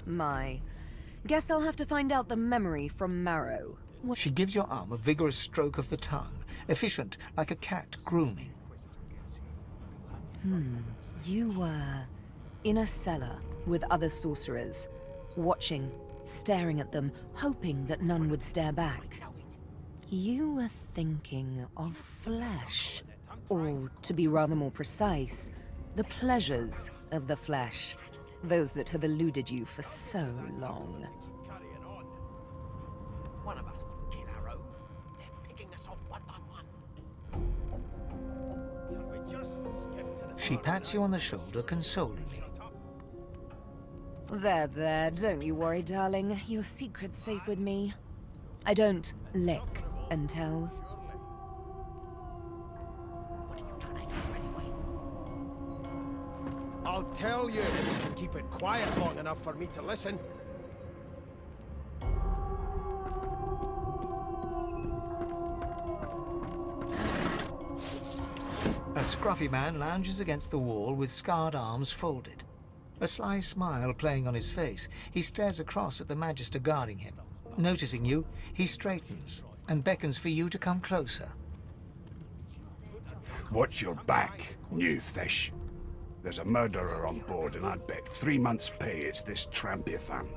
My. Guess I'll have to find out the memory from Marrow. She gives your arm a vigorous stroke of the tongue, efficient like a cat grooming. You were in a cellar with other sorcerers, watching staring at them, hoping that none would stare back. You were thinking of flesh. Or, to be rather more precise, the pleasures of the flesh. Those that have eluded you for so long. One of us wouldn't kill our own. They're picking us off one by one. She pats you on the shoulder consolingly. There, don't you worry, darling. Your secret's safe with me. I don't lick and tell. What are you trying to do anyway? I'll tell you if you can keep it quiet long enough for me to listen. A scruffy man lounges against the wall with scarred arms folded. A sly smile playing on his face, he stares across at the Magister guarding him. Noticing you, he straightens and beckons for you to come closer. Watch your back, new fish. There's a murderer on board, and I'd bet 3 months' pay it's this tramp Ifan.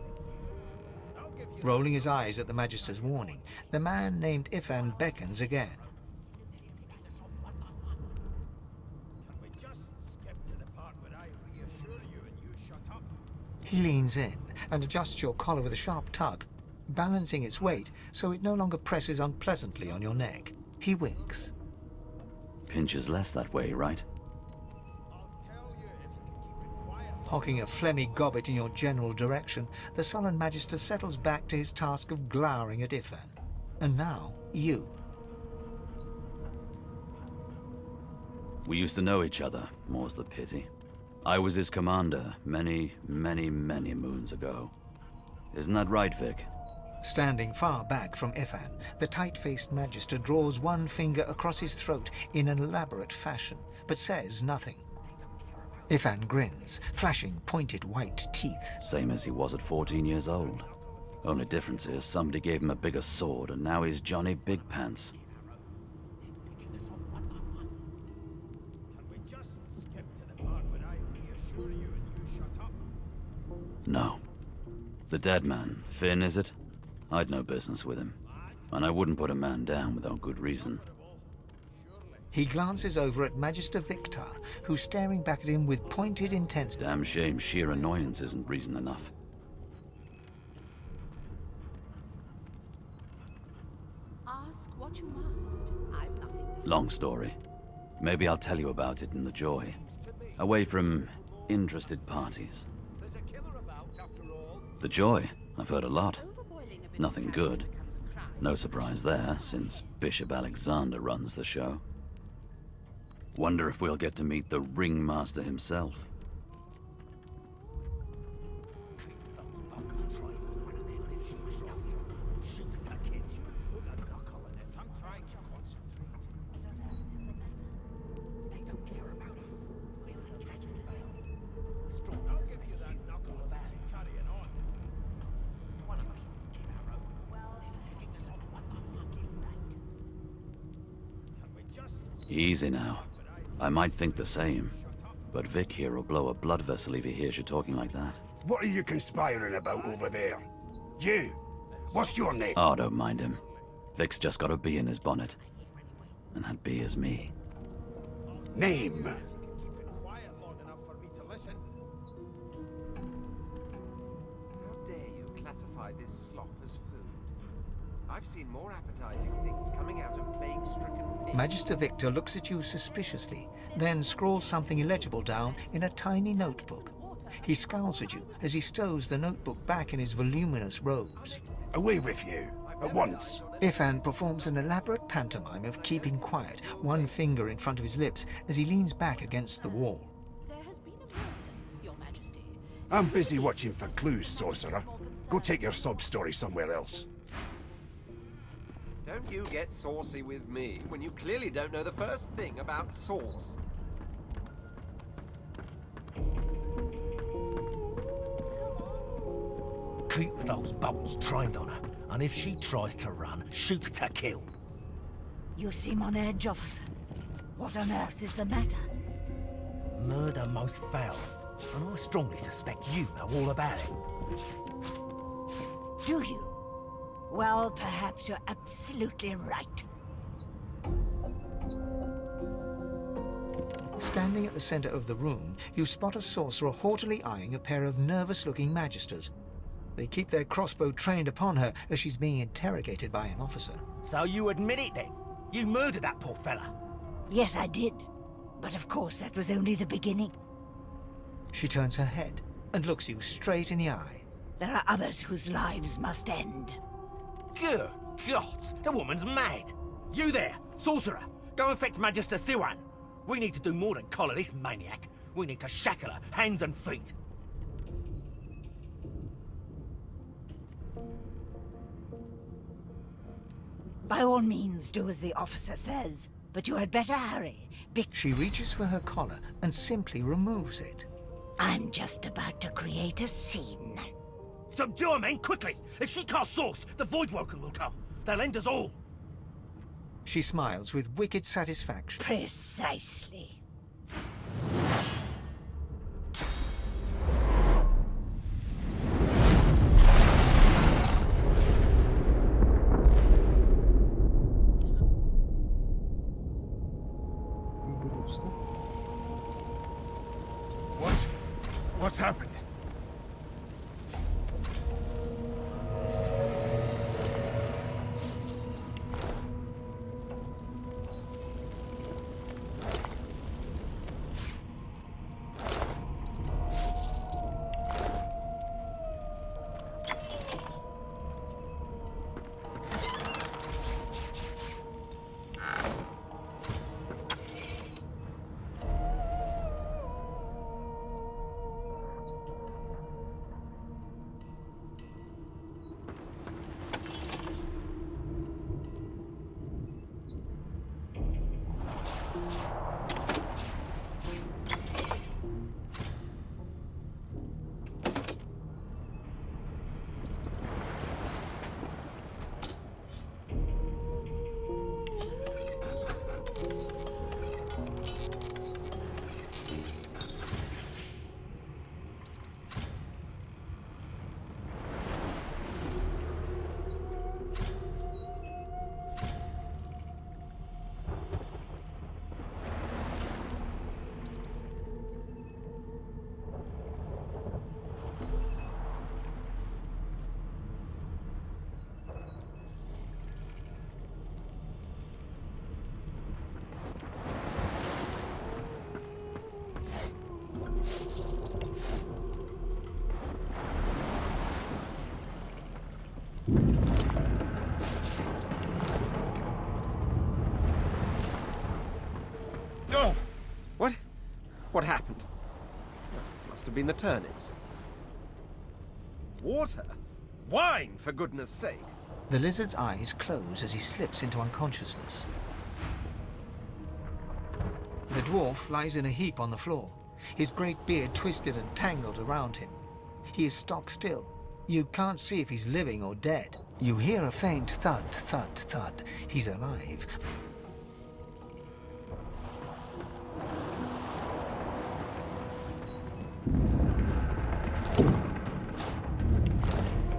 Rolling his eyes at the Magister's warning, the man named Ifan beckons again. He leans in and adjusts your collar with a sharp tug, balancing its weight so it no longer presses unpleasantly on your neck. He winks. Pinches less that way, right? Hocking a phlegmy gobbet in your general direction, the sullen Magister settles back to his task of glowering at Ifan. And now, you. We used to know each other, more's the pity. I was his commander many, many, many moons ago. Isn't that right, Vic? Standing far back from Ifan, the tight-faced Magister draws one finger across his throat in an elaborate fashion, but says nothing. Ifan grins, flashing pointed white teeth. Same as he was at 14 years old. Only difference is somebody gave him a bigger sword and now he's Johnny Big Pants. No. The dead man, Finn, is it? I'd no business with him. And I wouldn't put a man down without good reason. He glances over at Magister Victor, who's staring back at him with pointed intensity. Damn shame sheer annoyance isn't reason enough. Ask what you must. I've nothing to... Long story. Maybe I'll tell you about it in the Joy. Away from interested parties. The Joy, I've heard a lot. Nothing good. No surprise there, since Bishop Alexander runs the show. Wonder if we'll get to meet the ringmaster himself. Easy now. I might think the same, but Vic here will blow a blood vessel if he hears you talking like that. What are you conspiring about over there? You! What's your name? Oh, don't mind him. Vic's just got a bee in his bonnet. And that bee is me. Name? How dare you classify this slop as food? I've seen more appetizing things coming out of plague-stricken pigs. Magister Victor looks at you suspiciously, then scrawls something illegible down in a tiny notebook. He scowls at you as he stows the notebook back in his voluminous robes. Away with you, at once. Ifan performs an elaborate pantomime of keeping quiet, one finger in front of his lips as he leans back against the wall. There has been a murder, Your Majesty. I'm busy watching for clues, sorcerer. Go take your sub-story somewhere else. Don't you get saucy with me when you clearly don't know the first thing about sauce. Keep those bolts trained on her, and if she tries to run, shoot to kill. You seem on edge, officer. What on earth is the matter? Murder most foul, and I strongly suspect you know all about it. do you? Well, perhaps you're absolutely right. Standing at the center of the room, you spot a sorcerer haughtily eyeing a pair of nervous-looking magisters. They keep their crossbow trained upon her as she's being interrogated by an officer. So you admit it then? You murdered that poor fella? Yes, I did. But of course, that was only the beginning. She turns her head and looks you straight in the eye. There are others whose lives must end. Good God, the woman's mad. You there, sorcerer, go and fetch Magister Siwan. We need to do more than collar this maniac. We need to shackle her, hands and feet. By all means, do as the officer says, but you had better hurry. She reaches for her collar and simply removes it. I'm just about to create a scene. Subdue her, men, quickly! If she casts Source, the Voidwoken will come. They'll end us all. She smiles with wicked satisfaction. Precisely. What's happened? What happened? Must have been the turnips. Water? Wine, for goodness sake! The lizard's eyes close as he slips into unconsciousness. The dwarf lies in a heap on the floor, his great beard twisted and tangled around him. He is stock still. You can't see if he's living or dead. You hear a faint thud, thud, thud. He's alive.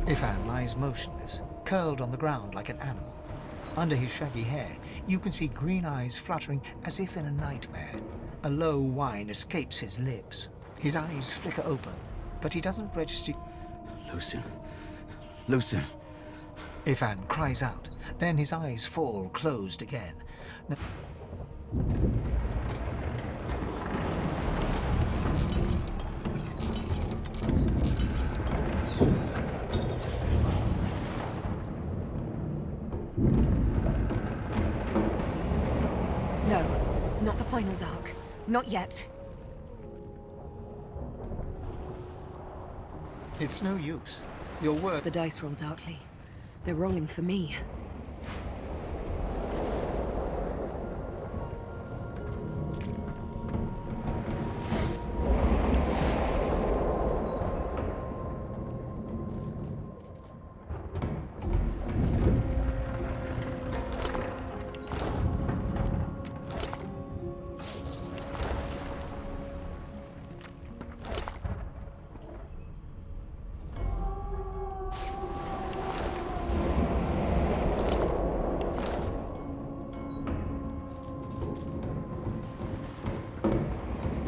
Ifan lies motionless, curled on the ground like an animal. Under his shaggy hair, you can see green eyes fluttering as if in a nightmare. A low whine escapes his lips. His eyes flicker open, but he doesn't register. Lucien. Lucien. Ifan cries out, then his eyes fall closed again. No, not the final dark. Not yet. It's no use. Your word. The dice roll darkly. They're rolling for me.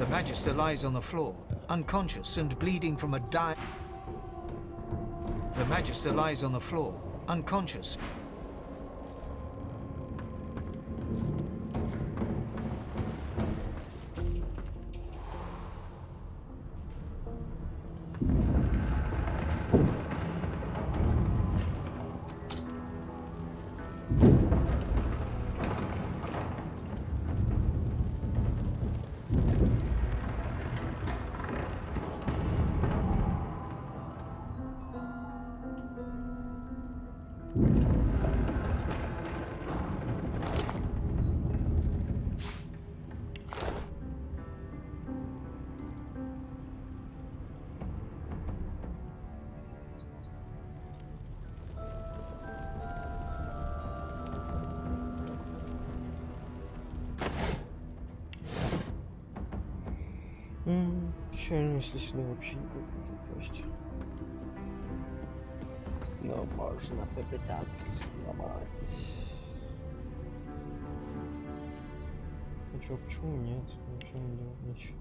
Magister lies on the floor, unconscious and bleeding from a The Magister lies on the floor, unconscious. Печально, если сюда вообще никак не попасть. Но можно попытаться сломать. Ну чё, почему нет? Ничего не делать, ничего.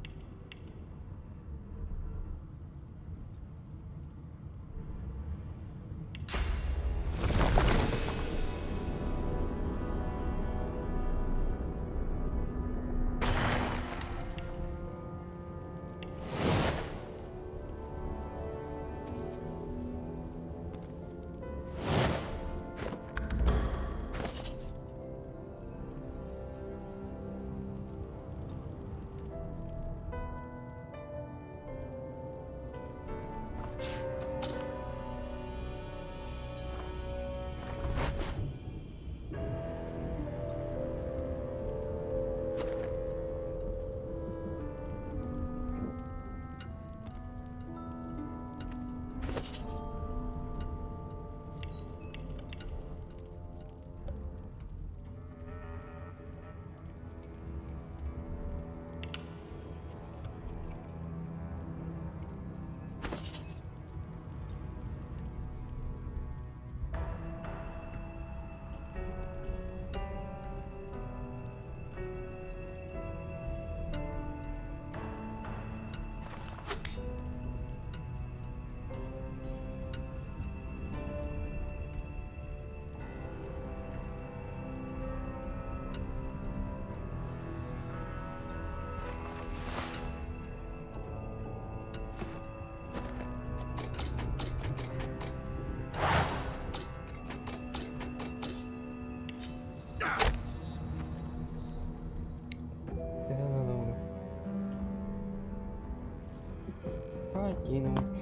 Покинуть.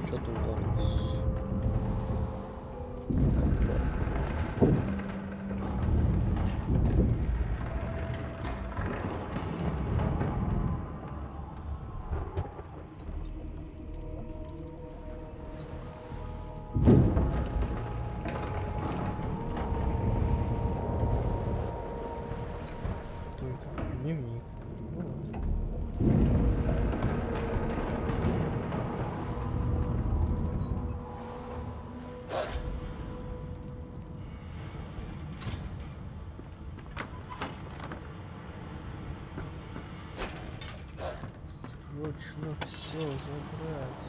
Что-то ударилось. Дневник. Срочно все забрать.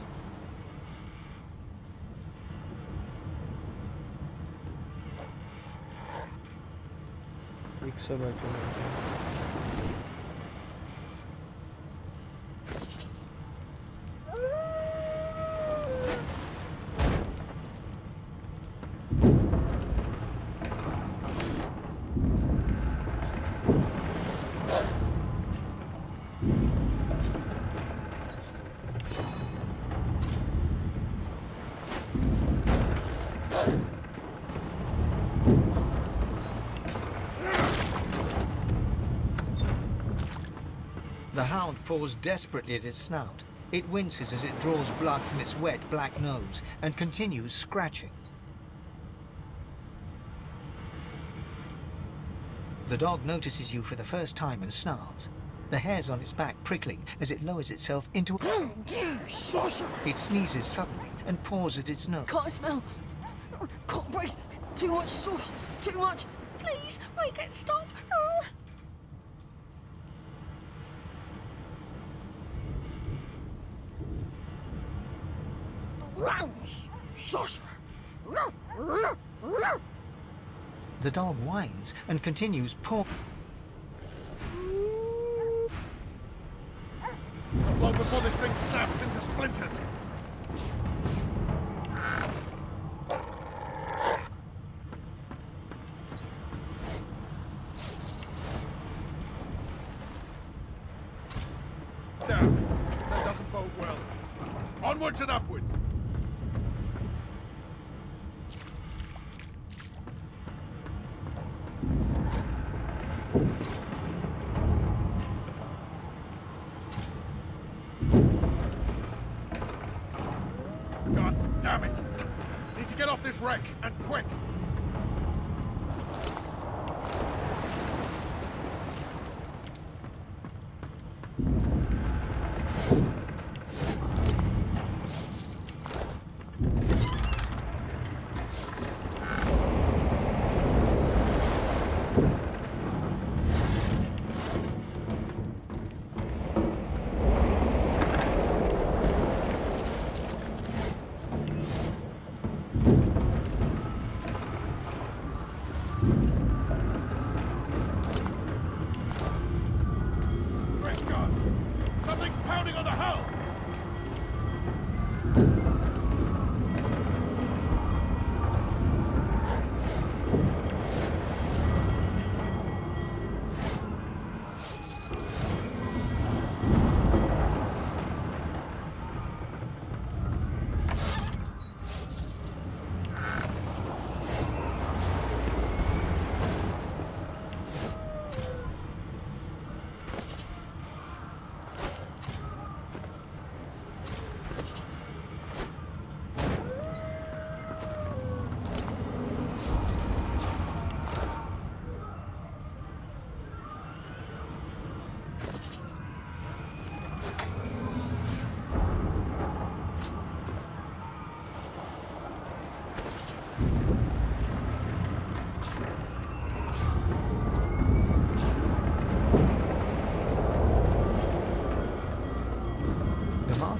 И к собаке надо. The hound paws desperately at its snout. It winces as it draws blood from its wet black nose and continues scratching. The dog notices you for the first time and snarls, the hairs on its back prickling as it lowers itself into a... It sneezes suddenly and paws at its nose. Can't smell. Can't breathe. Too much sauce. Too much. Please, make it stop. The dog whines and continues paw. Long before this thing snaps into splinters. Damn, that doesn't bode well. Onwards and upwards. God damn it! Need to get off this wreck, and quick! Something's pounding on the hull!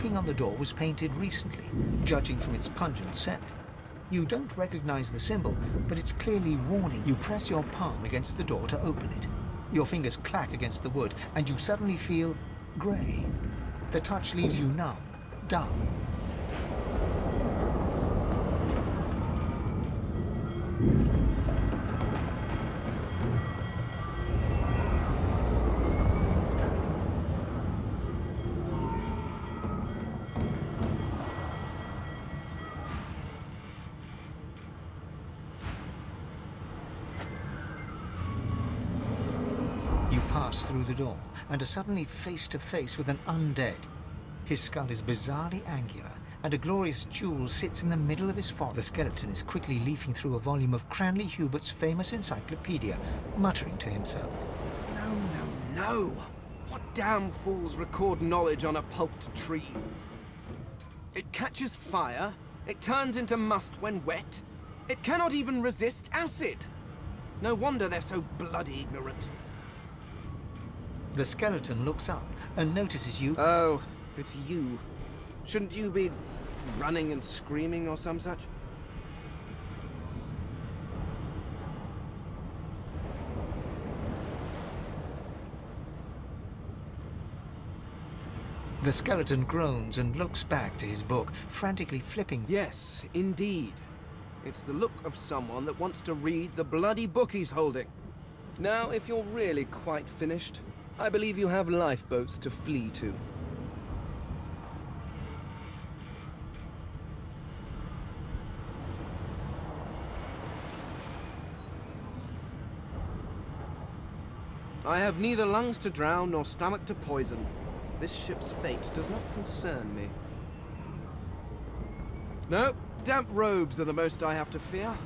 On the door was painted recently, judging from its pungent scent. You don't recognize the symbol, but it's clearly warning. You press your palm against the door to open it. Your fingers clack against the wood, and you suddenly feel grey. The touch leaves you numb, dull. Through the door and are suddenly face to face with an undead. His skull is bizarrely angular, and a glorious jewel sits in the middle of his forehead. The skeleton is quickly leafing through a volume of Cranley Hubert's famous encyclopedia, muttering to himself. No! What damn fools record knowledge on a pulped tree? It catches fire, it turns into must when wet, it cannot even resist acid. No wonder they're so bloody ignorant. The skeleton looks up and notices you. Oh, it's you. Shouldn't you be running and screaming or some such? The skeleton groans and looks back to his book, frantically flipping. Yes, indeed. It's the look of someone that wants to read the bloody book he's holding. Now, if you're really quite finished, I believe you have lifeboats to flee to. I have neither lungs to drown nor stomach to poison. This ship's fate does not concern me. No, damp robes are the most I have to fear.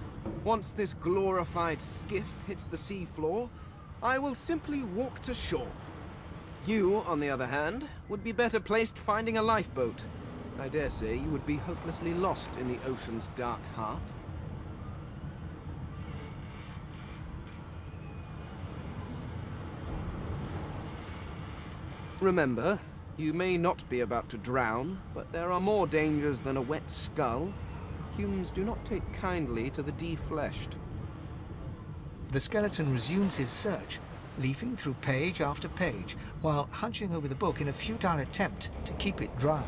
Once this glorified skiff hits the sea floor, I will simply walk to shore. You, on the other hand, would be better placed finding a lifeboat. I dare say you would be hopelessly lost in the ocean's dark heart. Remember, you may not be about to drown, but there are more dangers than a wet skull. Humans do not take kindly to the defleshed. The skeleton resumes his search, leafing through page after page, while hunching over the book in a futile attempt to keep it dry.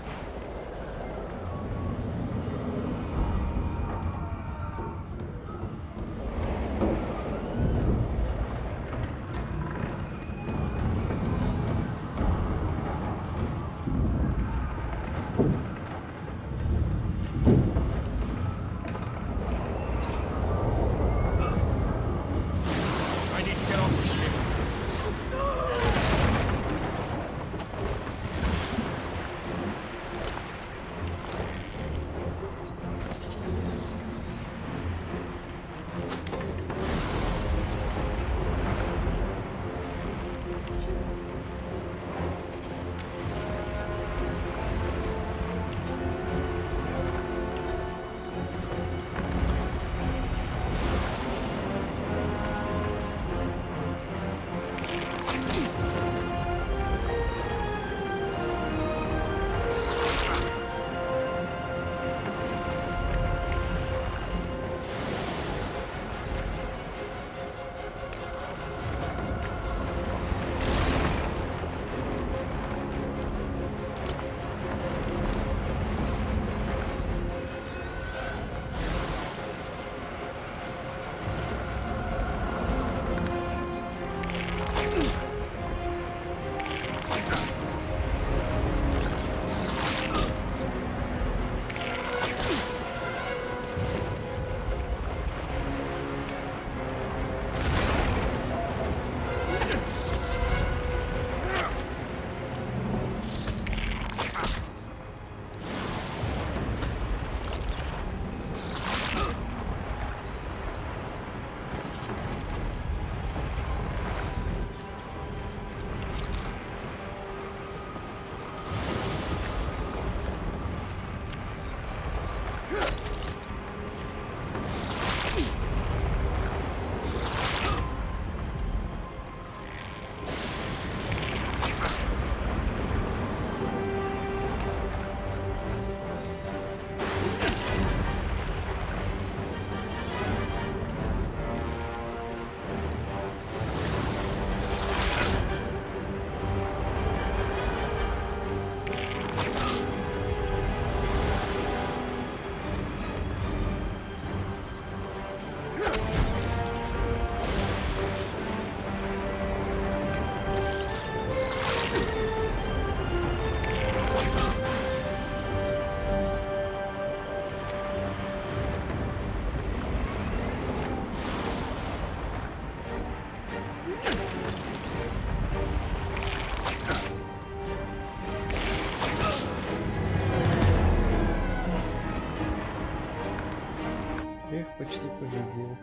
Я их почти победил.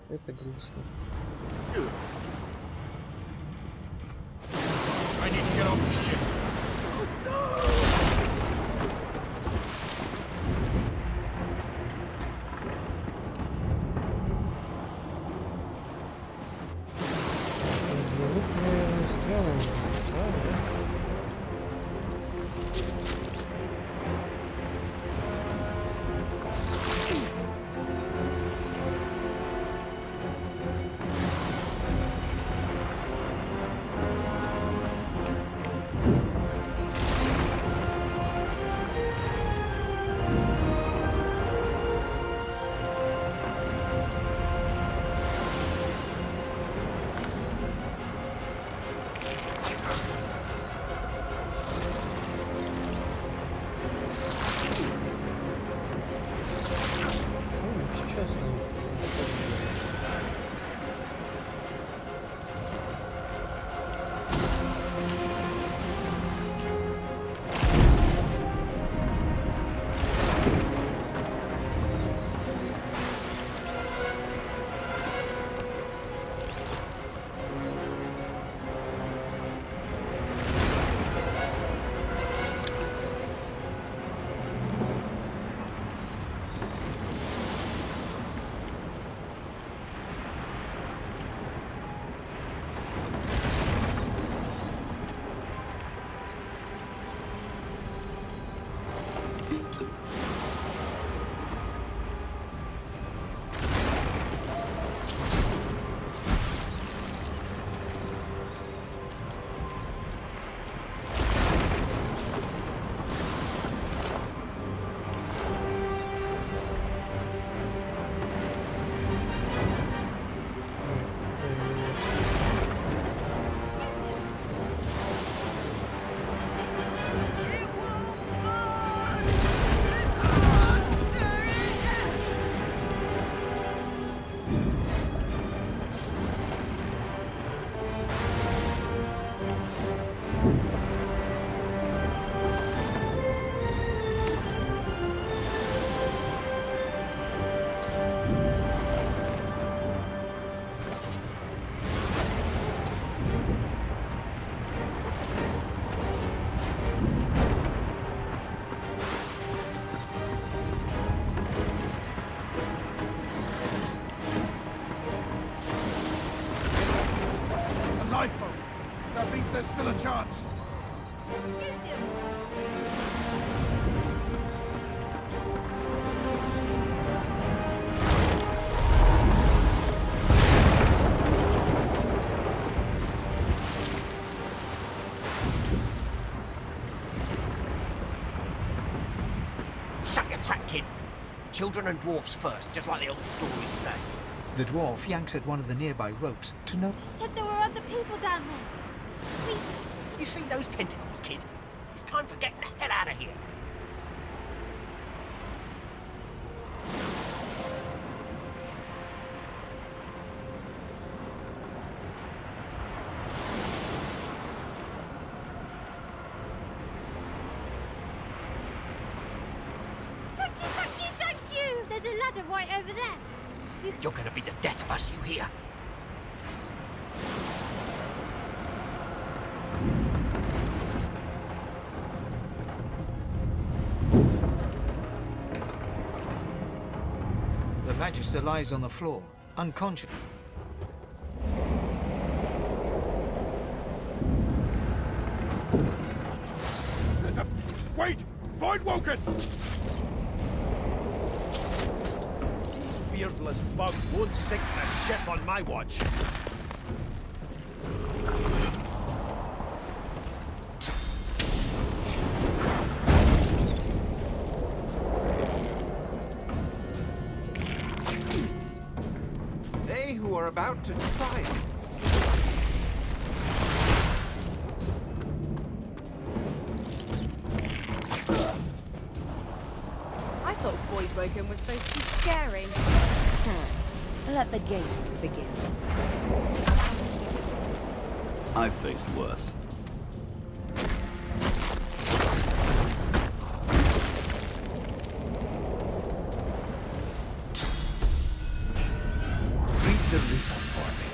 Это грустно. Звук, наверное, странный. Да. kid. Children and dwarfs first, just like the old stories say. The dwarf yanks at one of the nearby ropes to know. You said there were other people down there. You see those tentacles, kid? It's time for getting the hell out of here. Thank you! There's a ladder right over there. You're gonna be the death of us, you hear? The Magister lies on the floor, unconscious. There's a... Wait! Voidwoken! Beardless bug won't sink the ship on my watch. They who are about to triumph. I thought Voidwoken was supposed to be scary. Let the games begin. I've faced worse. Read the Reaper for me.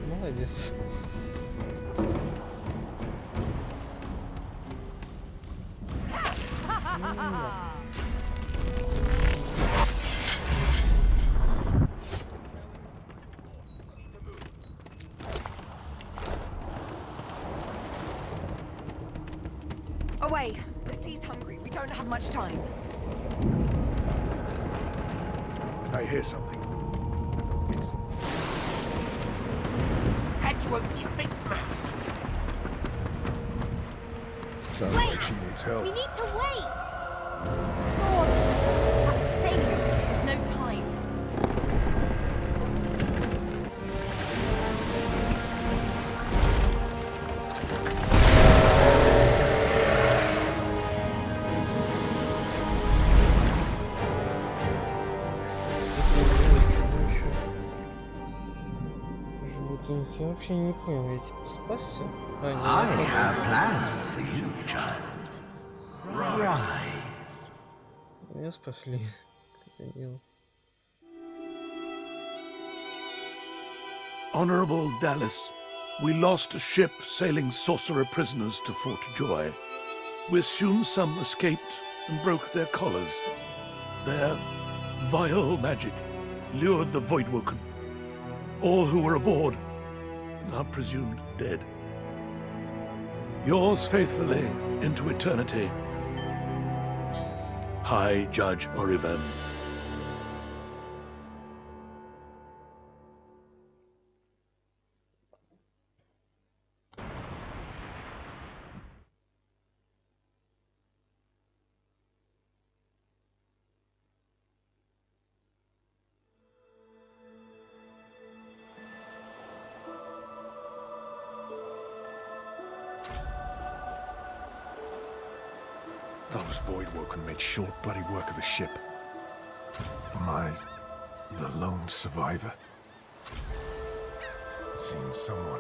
Молодец. Away! The sea's hungry. We don't have much time. I hear something. It's... Had you open your big mouth, didn't you? Sounds like she needs help. We need to wait. That thing! There's no time. Я вообще не понял, я типа спасся? I have plans for you, child. Rise. Меня спасли. Как это дело? Honorable Dallas, we lost a ship sailing sorcerer prisoners to Fort Joy. We assume some escaped and broke their collars. Their vile magic lured the Voidwoken. All who were aboard are presumed dead. Yours faithfully into eternity, High Judge Oriven. Those Voidwoken made short bloody work of the ship. Am I the lone survivor? It seems someone,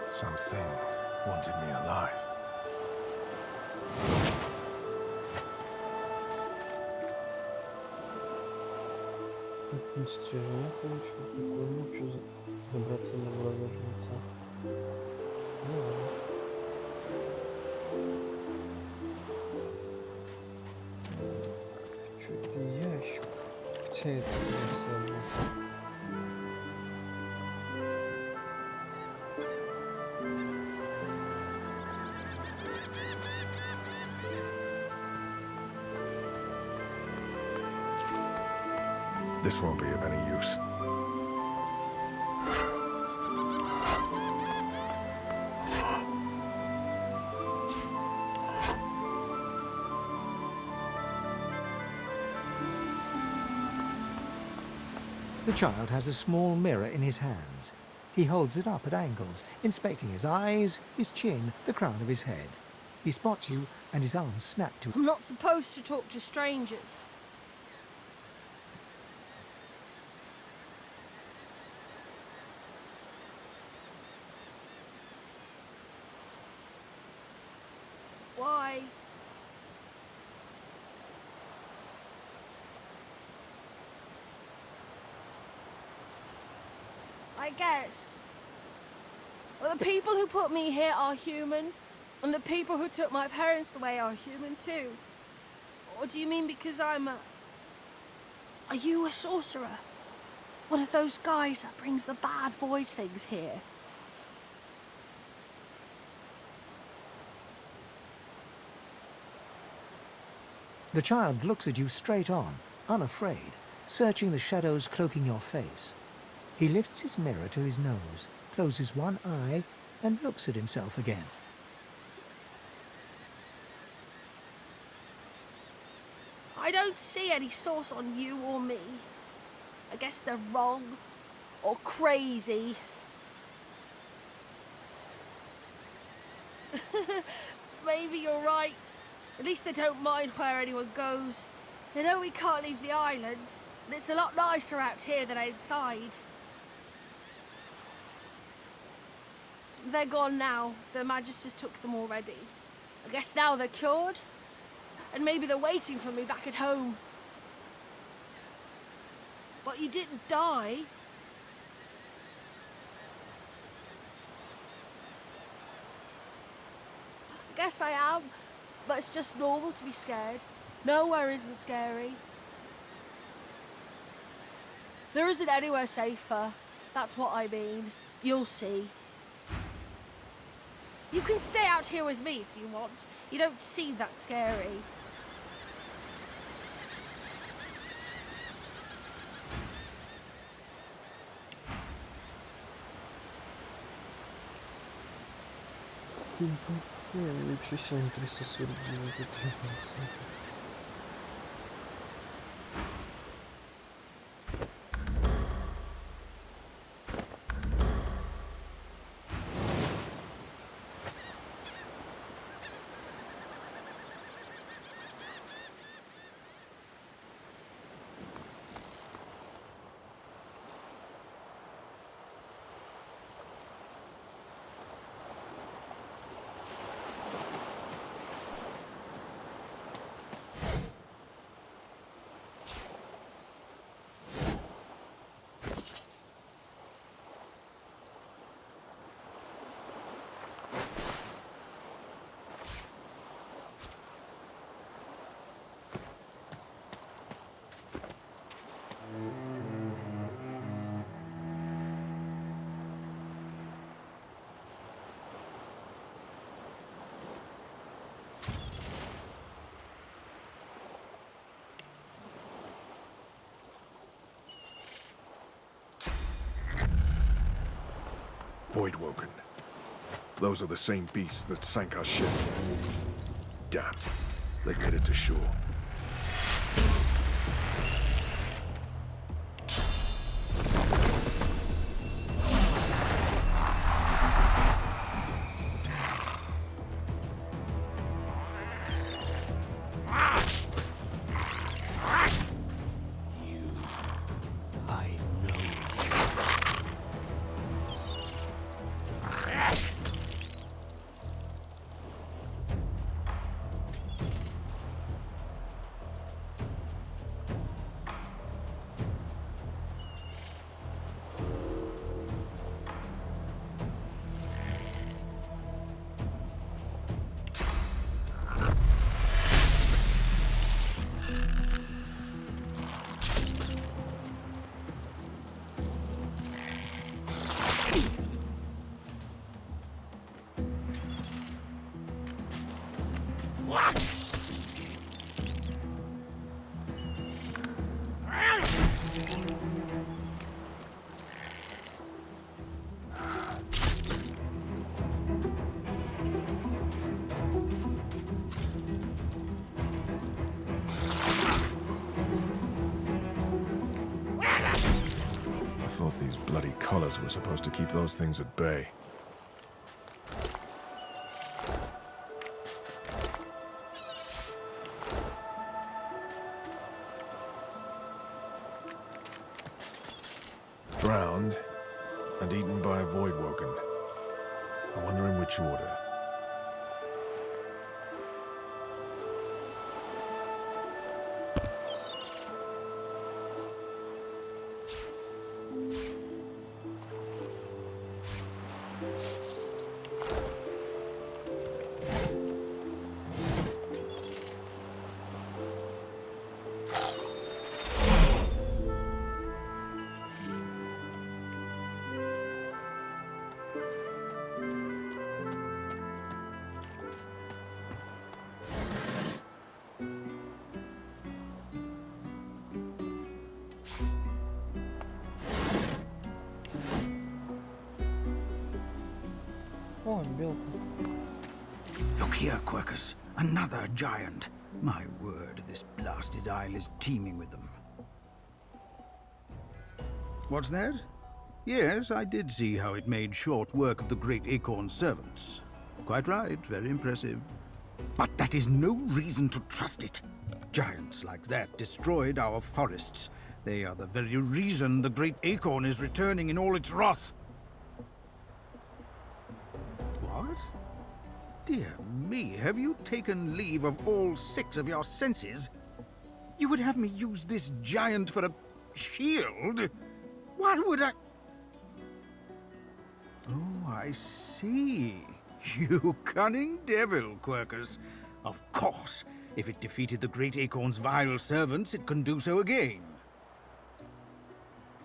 something, wanted me alive. Достижение получил. Прикольно, что за... Добраться на глаза жнеца. Ну ладно. Что это ящик? Хотя это не самое. This won't be of any use. The child has a small mirror in his hands. He holds it up at angles, inspecting his eyes, his chin, the crown of his head. He spots you, and his arms snap to... I'm not supposed to talk to strangers. Why? I guess. Well, the people who put me here are human, and the people who took my parents away are human too. Or do you mean because I'm a... Are you a sorcerer? One of those guys that brings the bad void things here? The child looks at you straight on, unafraid, searching the shadows cloaking your face. He lifts his mirror to his nose, closes one eye, and looks at himself again. I don't see any source on you or me. I guess they're wrong or crazy. Maybe you're right. At least they don't mind where anyone goes. They know we can't leave the island, and it's a lot nicer out here than outside. They're gone now. The Magisters took them already. I guess now they're cured. And maybe they're waiting for me back at home. But you didn't die. I guess I am, but it's just normal to be scared. Nowhere isn't scary. There isn't anywhere safer. That's what I mean. You'll see. You can stay out here with me if you want. You don't seem that scary. Лучше сегодня 349 требуется. Voidwoken. Those are the same beasts that sank our ship. Damn. They made it to shore. thought these bloody collars were supposed to keep those things at bay. Drowned and eaten by a Voidwoken. I wonder in which order. Look here, Quercus. Another giant. My word, this blasted isle is teeming with them. What's that? Yes, I did see how it made short work of the great Acorn's servants. Quite right, very impressive. But that is no reason to trust it. Giants like that destroyed our forests. They are the very reason the great Acorn is returning in all its wrath. What? Dear me, have you taken leave of all 6 of your senses? You would have me use this giant for a shield? Why would I... Oh, I see. You cunning devil, Quercus. Of course, if it defeated the great Acorn's vile servants, it can do so again.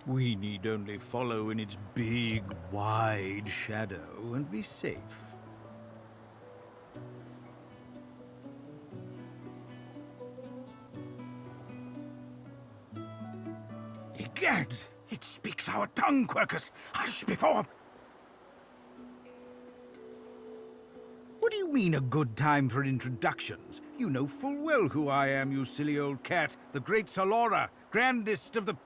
We need only follow in its big, wide shadow and be safe. Egads! It speaks our tongue, Quercus! Hush before... What do you mean, a good time for introductions? You know full well who I am, you silly old cat. The great Solora, grandest of the...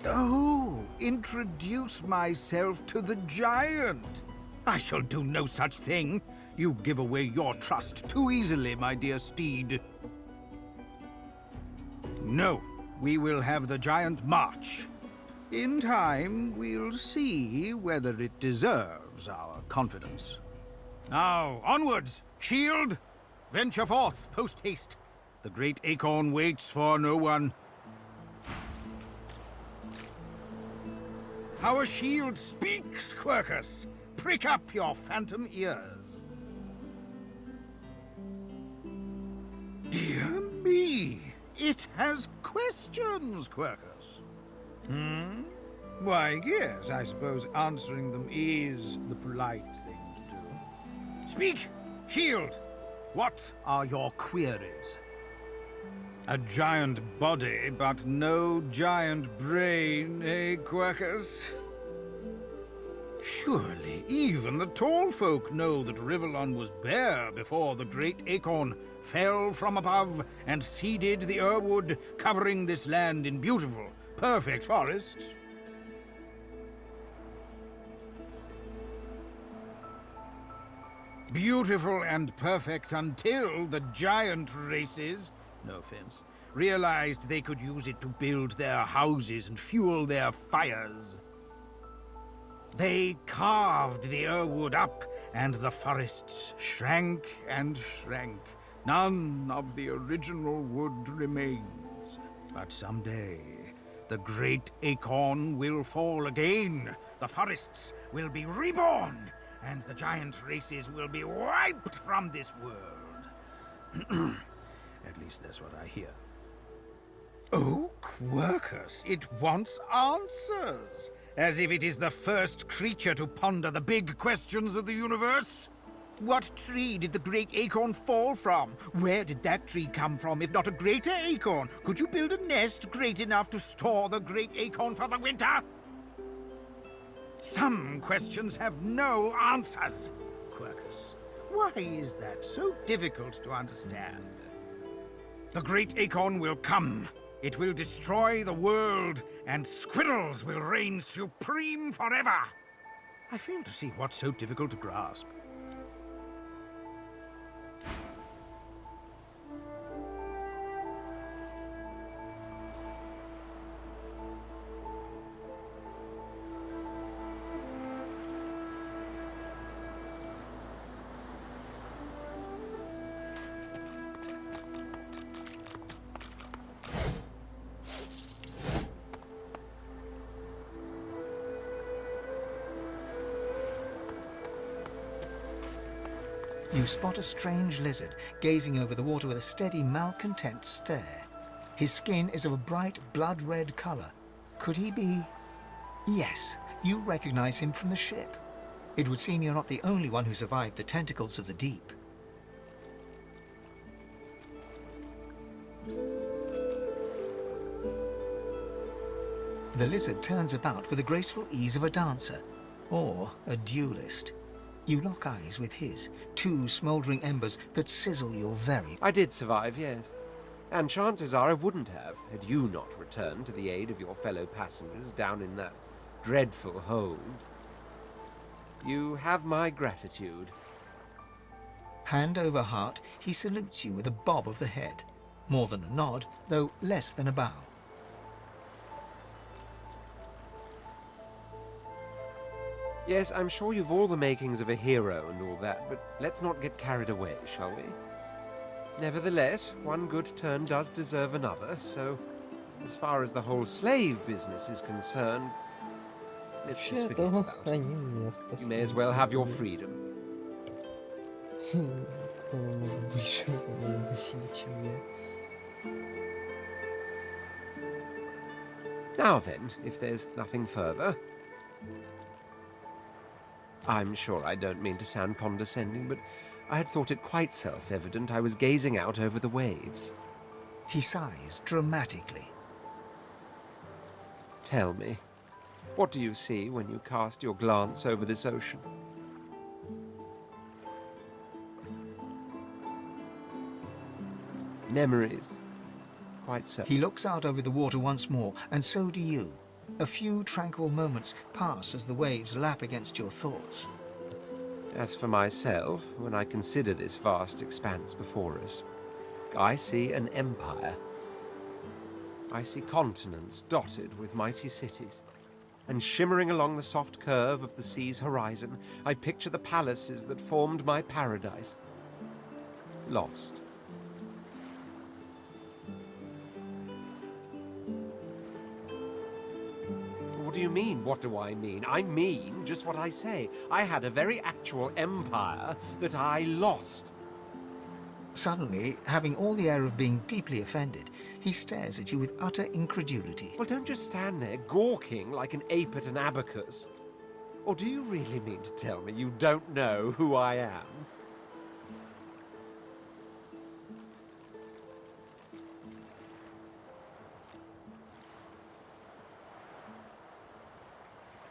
Oh, introduce myself to the giant. I shall do no such thing. You give away your trust too easily, my dear steed. No, we will have the giant march. In time, we'll see whether it deserves our confidence. Now, onwards! Shield! Venture forth, post-haste. The great Acorn waits for no one. Our shield speaks, Quercus! Prick up your phantom ears. Dear me! It has questions, Quercus. Hmm? Why, yes, I suppose answering them is the polite thing to do. Speak, shield! What are your queries? A giant body, but no giant brain, eh, Quercus? Surely even the tall folk know that Rivellon was bare before the great Acorn fell from above and seeded the Irwood, covering this land in beautiful, perfect forests. Beautiful and perfect until the giant races, no offense, realized they could use it to build their houses and fuel their fires. They carved the Irwood up, and the forests shrank and shrank. None of the original wood remains. But someday, the great Acorn will fall again. The forests will be reborn, and the giant races will be wiped from this world. At least that's what I hear. Oh, Quercus, it wants answers. As if it is the first creature to ponder the big questions of the universe. What tree did the great Acorn fall from? Where did that tree come from, if not a greater acorn? Could you build a nest great enough to store the great Acorn for the winter? Some questions have no answers. Quercus, why is that so difficult to understand? The great Acorn will come. It will destroy the world, and squirrels will reign supreme forever. I fail to see what's so difficult to grasp. You spot a strange lizard gazing over the water with a steady, malcontent stare. His skin is of a bright, blood-red color. Could he be... Yes, you recognize him from the ship. It would seem you're not the only one who survived the tentacles of the deep. The lizard turns about with the graceful ease of a dancer, or a duelist. You lock eyes with his, two smouldering embers that sizzle your very... I did survive, yes. And chances are I wouldn't have, had you not returned to the aid of your fellow passengers down in that dreadful hold. You have my gratitude. Hand over heart, he salutes you with a bob of the head. More than a nod, though less than a bow. Yes, I'm sure you've all the makings of a hero and all that, but let's not get carried away, shall we? Nevertheless, one good turn does deserve another, so as far as the whole slave business is concerned, let's just forget about it. You may as well have your freedom. Now then, if there's nothing further... I'm sure I don't mean to sound condescending, but I had thought it quite self-evident I was gazing out over the waves. He sighs dramatically. Tell me, what do you see when you cast your glance over this ocean? Memories. Quite so. He looks out over the water once more, and so do you. A few tranquil moments pass as the waves lap against your thoughts. As for myself, when I consider this vast expanse before us, I see an empire. I see continents dotted with mighty cities. And shimmering along the soft curve of the sea's horizon, I picture the palaces that formed my paradise. Lost. What do you mean, what do I mean? I mean just what I say. I had a very actual empire that I lost. Suddenly, having all the air of being deeply offended, he stares at you with utter incredulity. Well, don't just stand there gawking like an ape at an abacus. Or do you really mean to tell me you don't know who I am?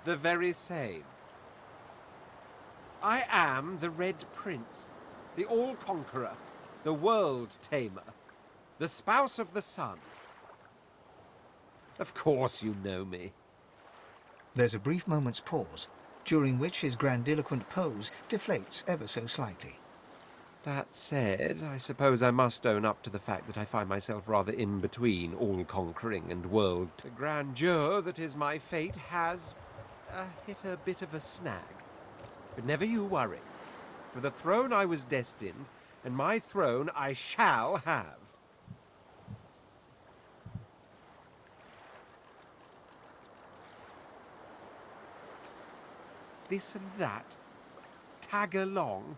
The very same. I am the Red Prince, the All-Conqueror, the World-Tamer, the Spouse of the Sun. Of course you know me. There's a brief moment's pause, during which his grandiloquent pose deflates ever so slightly. That said, I suppose I must own up to the fact that I find myself rather in between all-conquering and world. The grandeur that is my fate has hit a bit of a snag. But never you worry. For the throne I was destined, and my throne I shall have. This and that. Tag along.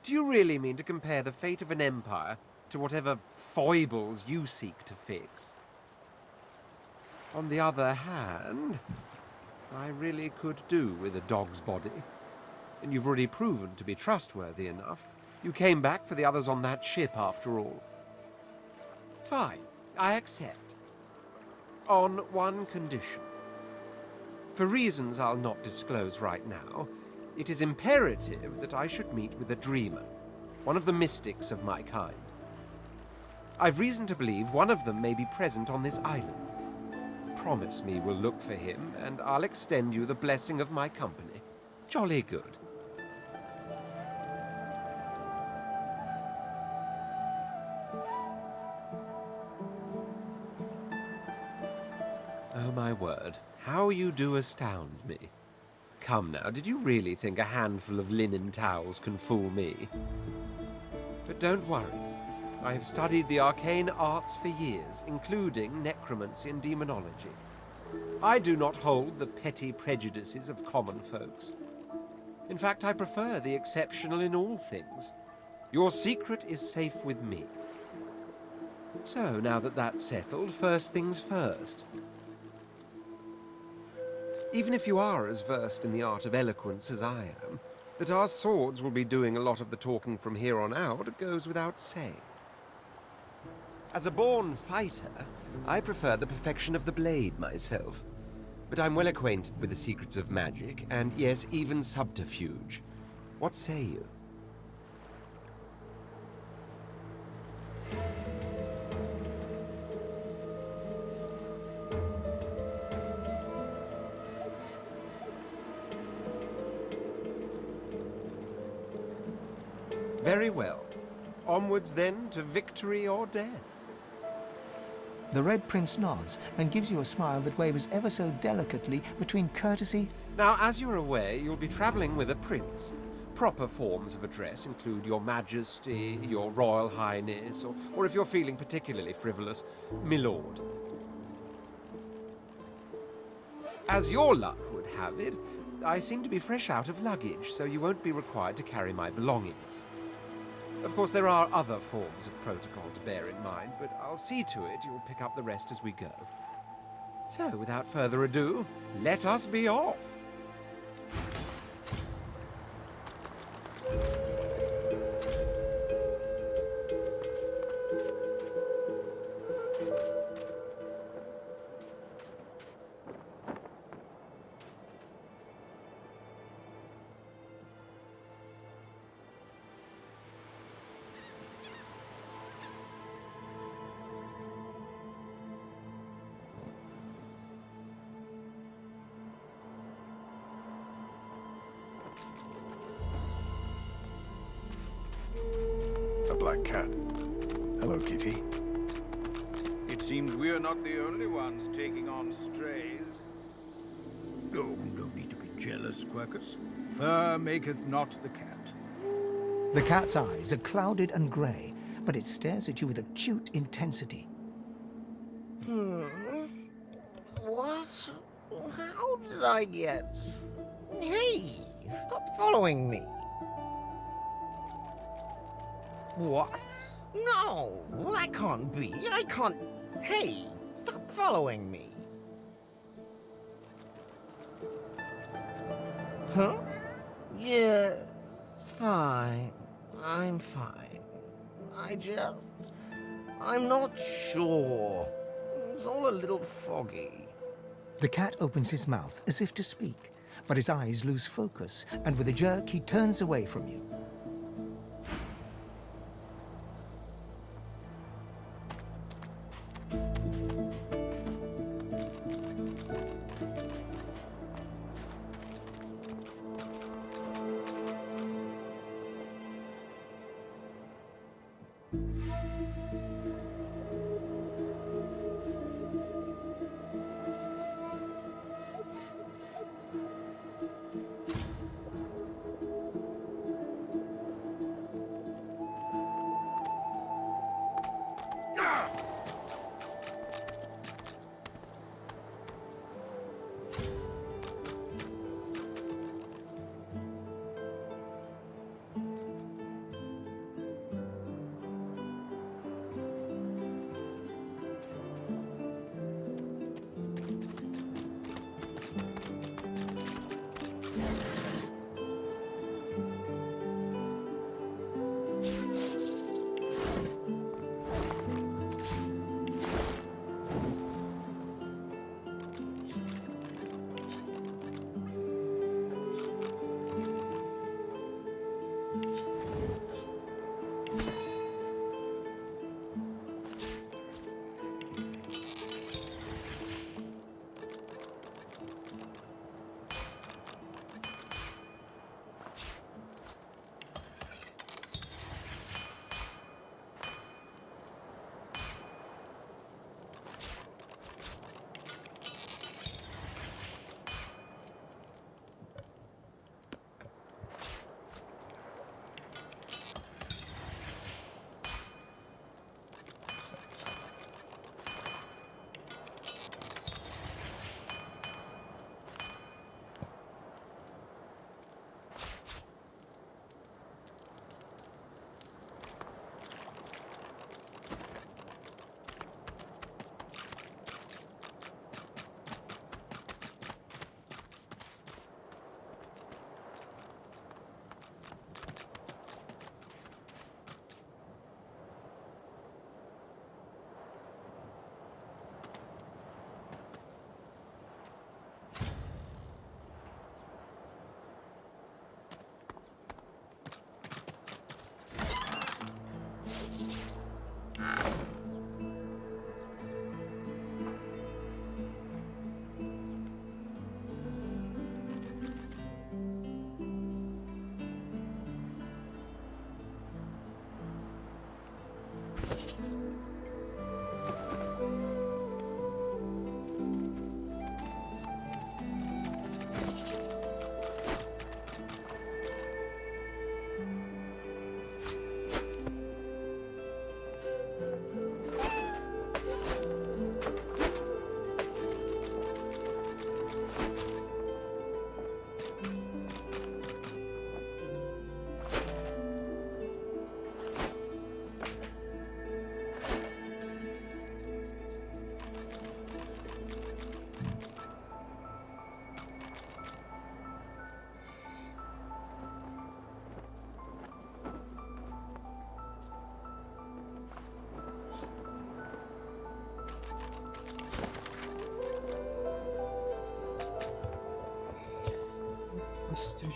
Do you really mean to compare the fate of an empire to whatever foibles you seek to fix? On the other hand, I really could do with a dog's body. And you've already proven to be trustworthy enough. You came back for the others on that ship, after all. Fine, I accept. On one condition. For reasons I'll not disclose right now, it is imperative that I should meet with a dreamer, one of the mystics of my kind. I've reason to believe one of them may be present on this island. Promise me we'll look for him, and I'll extend you the blessing of my company. Jolly good. Oh, my word. How you do astound me. Come now, did you really think a handful of linen towels can fool me? But don't worry. I have studied the arcane arts for years, including necromancy and demonology. I do not hold the petty prejudices of common folks. In fact, I prefer the exceptional in all things. Your secret is safe with me. So, now that that's settled, first things first. Even if you are as versed in the art of eloquence as I am, that our swords will be doing a lot of the talking from here on out goes without saying. As a born fighter, I prefer the perfection of the blade myself. But I'm well acquainted with the secrets of magic, and yes, even subterfuge. What say you? Very well. Onwards then to victory or death. The Red Prince nods and gives you a smile that wavers ever so delicately between courtesy. Now, as you're aware, you'll be traveling with a prince. Proper forms of address include Your Majesty, Your Royal Highness, or if you're feeling particularly frivolous, Milord. As your luck would have it, I seem to be fresh out of luggage, so you won't be required to carry my belongings. Of course, there are other forms of protocol to bear in mind, but I'll see to it you'll pick up the rest as we go. So, without further ado, let us be off. Black cat. Hello, kitty. It seems we're not the only ones taking on strays. Oh, no need to be jealous, Quercus. Fur maketh not the cat. The cat's eyes are clouded and grey, but it stares at you with acute intensity. What? How did I get... Hey, stop following me. What? No, that can't be. I can't... Hey, stop following me. Huh? Yeah, fine. I'm fine. I'm not sure. It's all a little foggy. The cat opens his mouth as if to speak, but his eyes lose focus, and with a jerk he turns away from you.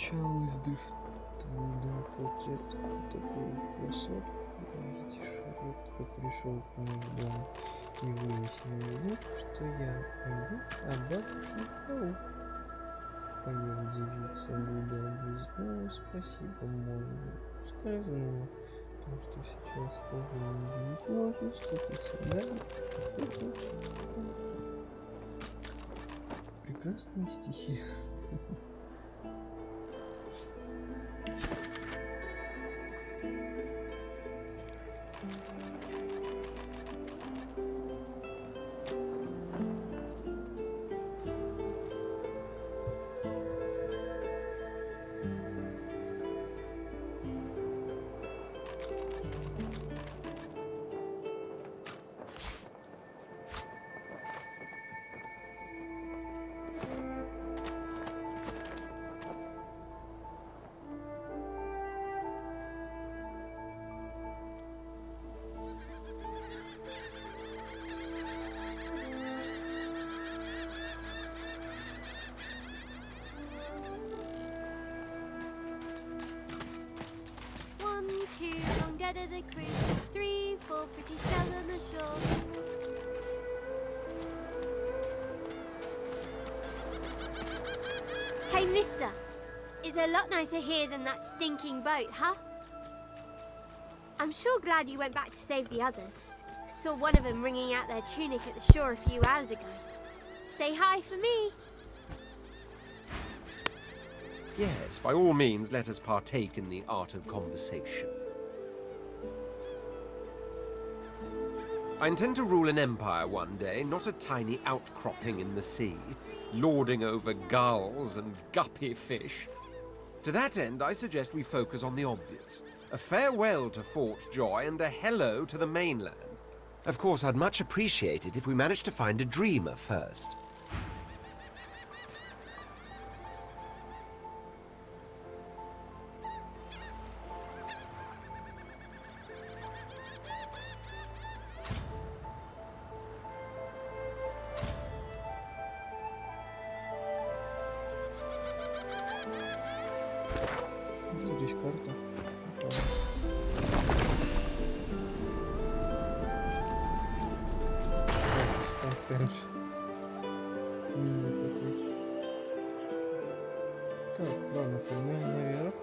Сначала из дрифтвуда кокет, такой красот. Видишь, вот пришел к мне в дом и выяснил, что я а бабушка паук. Поел девица, Люда облизнула, спасибо, можно скользнула. Потому что сейчас тоже не платить таких солдат. Прекрасные стихи. Dead of the crew, 3, 4 pretty shells on the shore. Hey, mister, it's a lot nicer here than that stinking boat, huh? I'm sure glad you went back to save the others. Saw one of them wringing out their tunic at the shore a few hours ago. Say hi for me. Yes, by all means, let us partake in the art of conversation. I intend to rule an empire one day, not a tiny outcropping in the sea, lording over gulls and guppy fish. To that end, I suggest we focus on the obvious. A farewell to Fort Joy and a hello to the mainland. Of course, I'd much appreciate it if we managed to find a dreamer first. Здесь карта. Мини такой. Так, ладно, пойдем наверх.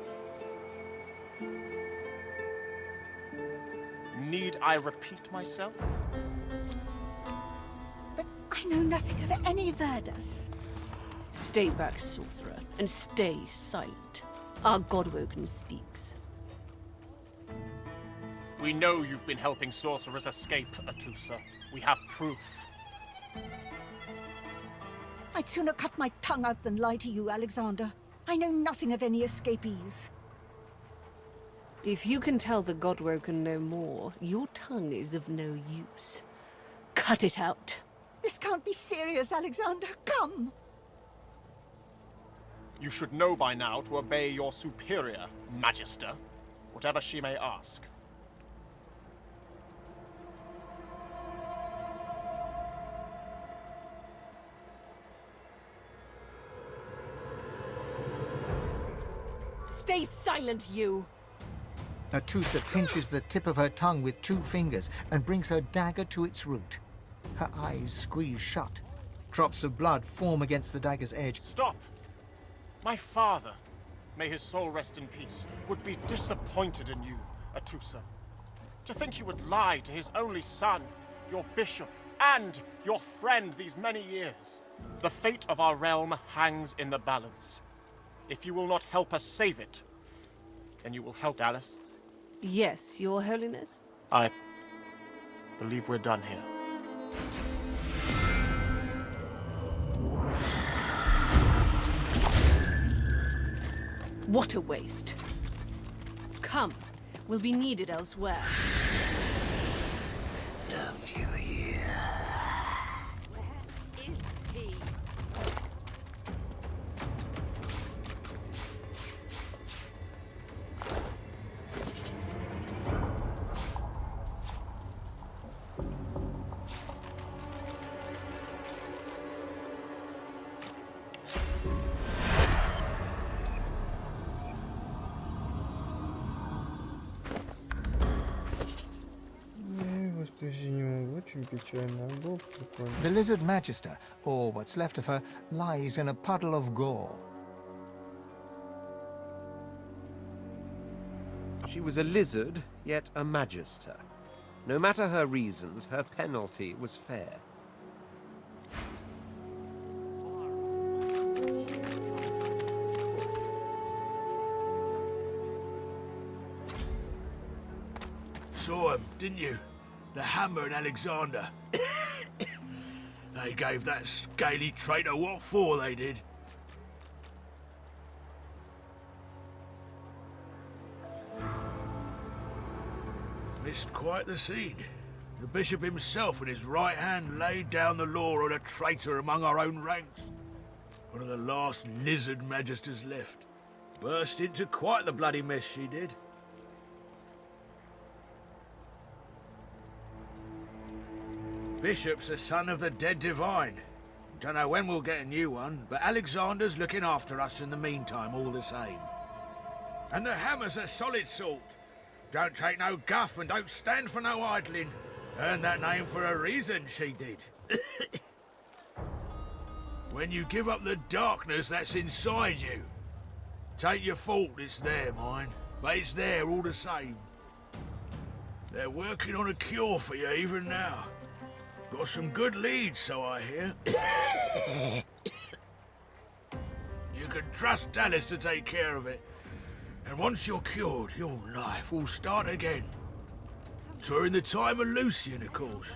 Need I repeat myself? But I know nothing of any Verdus. Stay back, sorcerer, and stay silent. Our Godwoken speaks. We know you've been helping sorcerers escape, Atusa. We have proof. I'd sooner cut my tongue out than lie to you, Alexander. I know nothing of any escapees. If you can tell the Godwoken no more, your tongue is of no use. Cut it out. This can't be serious, Alexander. Come! You should know by now to obey your superior, Magister, whatever she may ask. Stay silent, you! Atusa pinches the tip of her tongue with 2 fingers and brings her dagger to its root. Her eyes squeeze shut. Drops of blood form against the dagger's edge. Stop! My father, may his soul rest in peace, would be disappointed in you, Atusa. To think you would lie to his only son, your bishop, and your friend these many years. The fate of our realm hangs in the balance. If you will not help us save it, then you will help Alice. Yes, Your Holiness. I believe we're done here. What a waste. Come, we'll be needed elsewhere. Don't you hear? Where is he? The lizard magister, or what's left of her, lies in a puddle of gore. She was a lizard, yet a magister. No matter her reasons, her penalty was fair. Saw him, didn't you? The Hammer and Alexander. They gave that scaly traitor what for, they did. Missed quite the scene. The bishop himself with his right hand laid down the law on a traitor among our own ranks. One of the last lizard magisters left. Burst into quite the bloody mess she did. Bishop's a son of the dead divine. Don't know when we'll get a new one, but Alexander's looking after us in the meantime all the same. And the Hammer's a solid sort. Don't take no guff and don't stand for no idling. Earned that name for a reason, she did. When you give up the darkness that's inside you. Take your fault, it's there, mine. But it's there all the same. They're working on a cure for you even now. Got some good leads, so I hear. You can trust Dallas to take care of it. And once you're cured, your life will start again. During the time of Lucian, of course.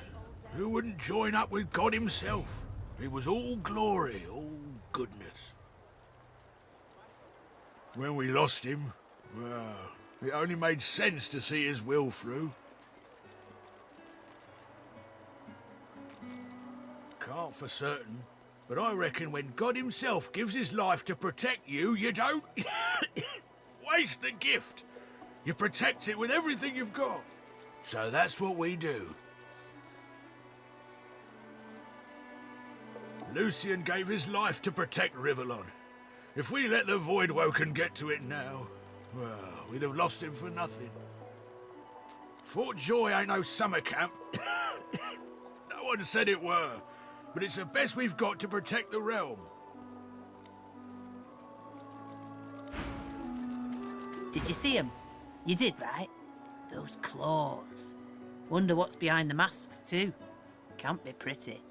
Who wouldn't join up with God himself? He was all glory, all goodness. When we lost him, well, it only made sense to see his will through. Can't for certain, but I reckon when God himself gives his life to protect you, you don't waste the gift. You protect it with everything you've got. So that's what we do. Lucian gave his life to protect Rivellon. If we let the Voidwoken get to it now, well, we'd have lost him for nothing. Fort Joy ain't no summer camp. No one said it were. But it's the best we've got to protect the realm. Did you see him? You did, right? Those claws. Wonder what's behind the masks, too. Can't be pretty.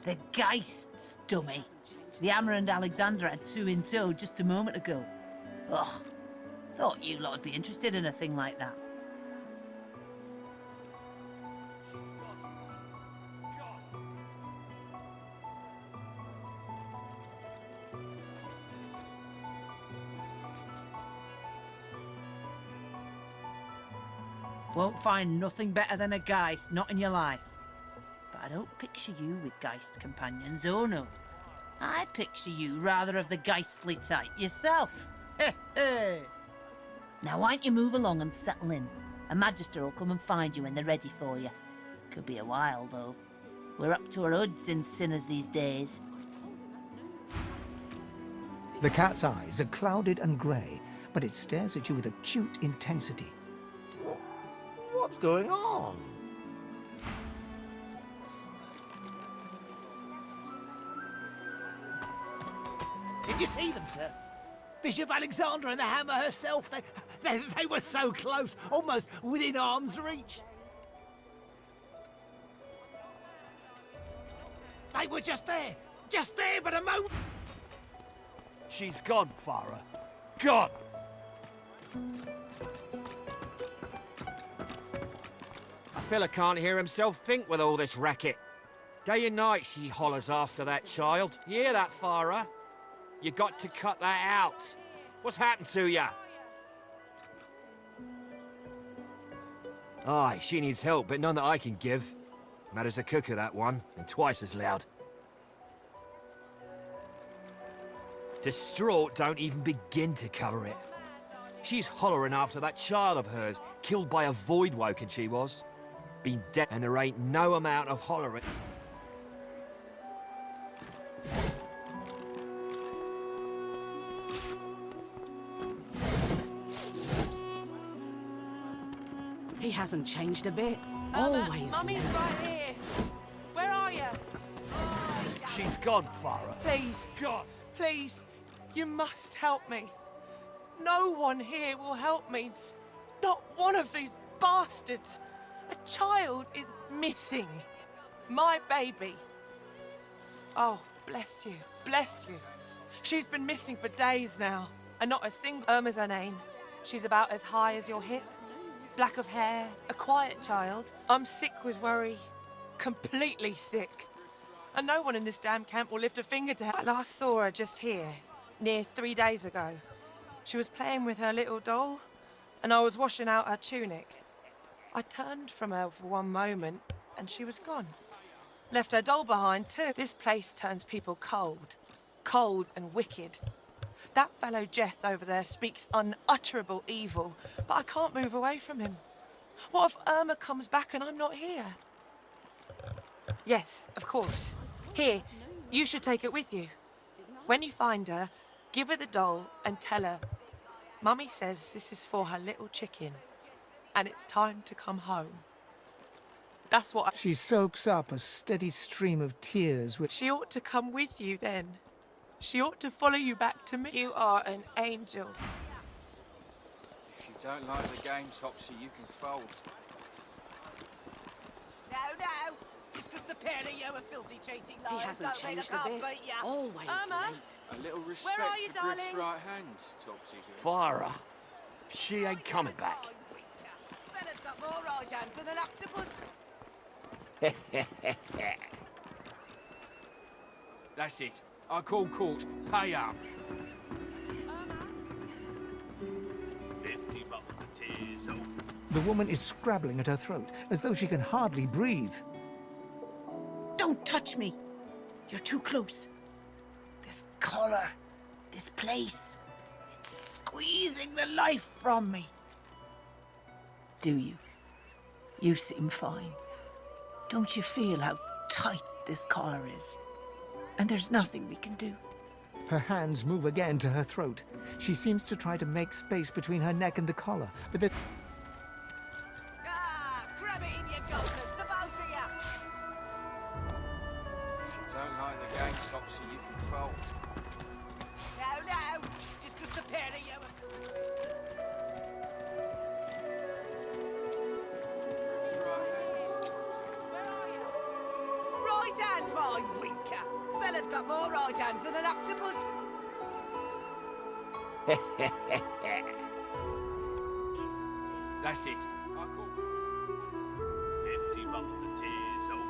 The Geists, dummy. The Hammer and Alexander had two in tow just a moment ago. Ugh. Thought you lot would be interested in a thing like that. Won't find nothing better than a Geist, not in your life. But I don't picture you with Geist companions, oh no. I picture you rather of the Geistly type yourself. Now why don't you move along and settle in? A Magister will come and find you when they're ready for you. Could be a while, though. We're up to our hoods in sinners these days. The cat's eyes are clouded and grey, but it stares at you with acute intensity. What's going on? Did you see them, sir? Bishop Alexander and the Hammer herself, they were so close, almost within arm's reach. They were just there but a moment. She's gone, Farah. Gone! A fella can't hear himself think with all this racket. Day and night she hollers after that child. You hear that, Farah? You got to cut that out. What's happened to ya? Aye, she needs help, but none that I can give. Mad as a cooker, that one, and twice as loud. Distraught don't even begin to cover it. She's hollering after that child of hers, killed by a Voidwoken she was. Been dead, and there ain't no amount of hollering. He hasn't changed a bit. Always Mummy's late. right here. Where are you? She's gone, Farah. Please, Gone. please, you must help me. No one here will help me. Not one of these bastards. A child is missing. My baby. Oh, bless you, bless you. She's been missing for days now, and not a single... Irma's her name. She's about as high as your hip. Black of hair, a quiet child. I'm sick with worry. Completely sick. And no one in this damn camp will lift a finger to help. I last saw her just here, near 3 days ago. She was playing with her little doll, and I was washing out her tunic. I turned from her for one moment, and she was gone. Left her doll behind, too. This place turns people cold. Cold and wicked. That fellow Jeth over there speaks unutterable evil, but I can't move away from him. What if Irma comes back and I'm not here? Yes, of course. Here, you should take it with you. When you find her, give her the doll and tell her, Mummy says this is for her little chicken, and it's time to come home. That's what She soaks up a steady stream of tears which... She ought to come with you then. She ought to follow you back to me. You are an angel. If you don't like the game, Topsy, you can fold. No, no. Just because the pair of you are filthy cheating liars hasn't don't mean I changed a can't bit. beat ya. Always Irma? late. A little respect Where are you, for Griff's darling? right hand, Topsy. Farah. She ain't coming back. Fella's got more right hands than an octopus. That's it. I call court. Pay up. 50 bottles of tears. Oh. The woman is scrabbling at her throat, as though she can hardly breathe. Don't touch me. You're too close. This collar, this place, it's squeezing the life from me. Do you? You seem fine. Don't you feel how tight this collar is? And there's nothing we can do. Her hands move again to her throat. She seems to try to make space between her neck and the collar, but the... Grab it in your goblins, the both of ya. If you don't like the game, Topsy, you can fold. No, no. Just because the pair of you are... Right hand, my winker. Fella's got more right hands than an octopus. That's it. I call 50 bottles of tears. Oh.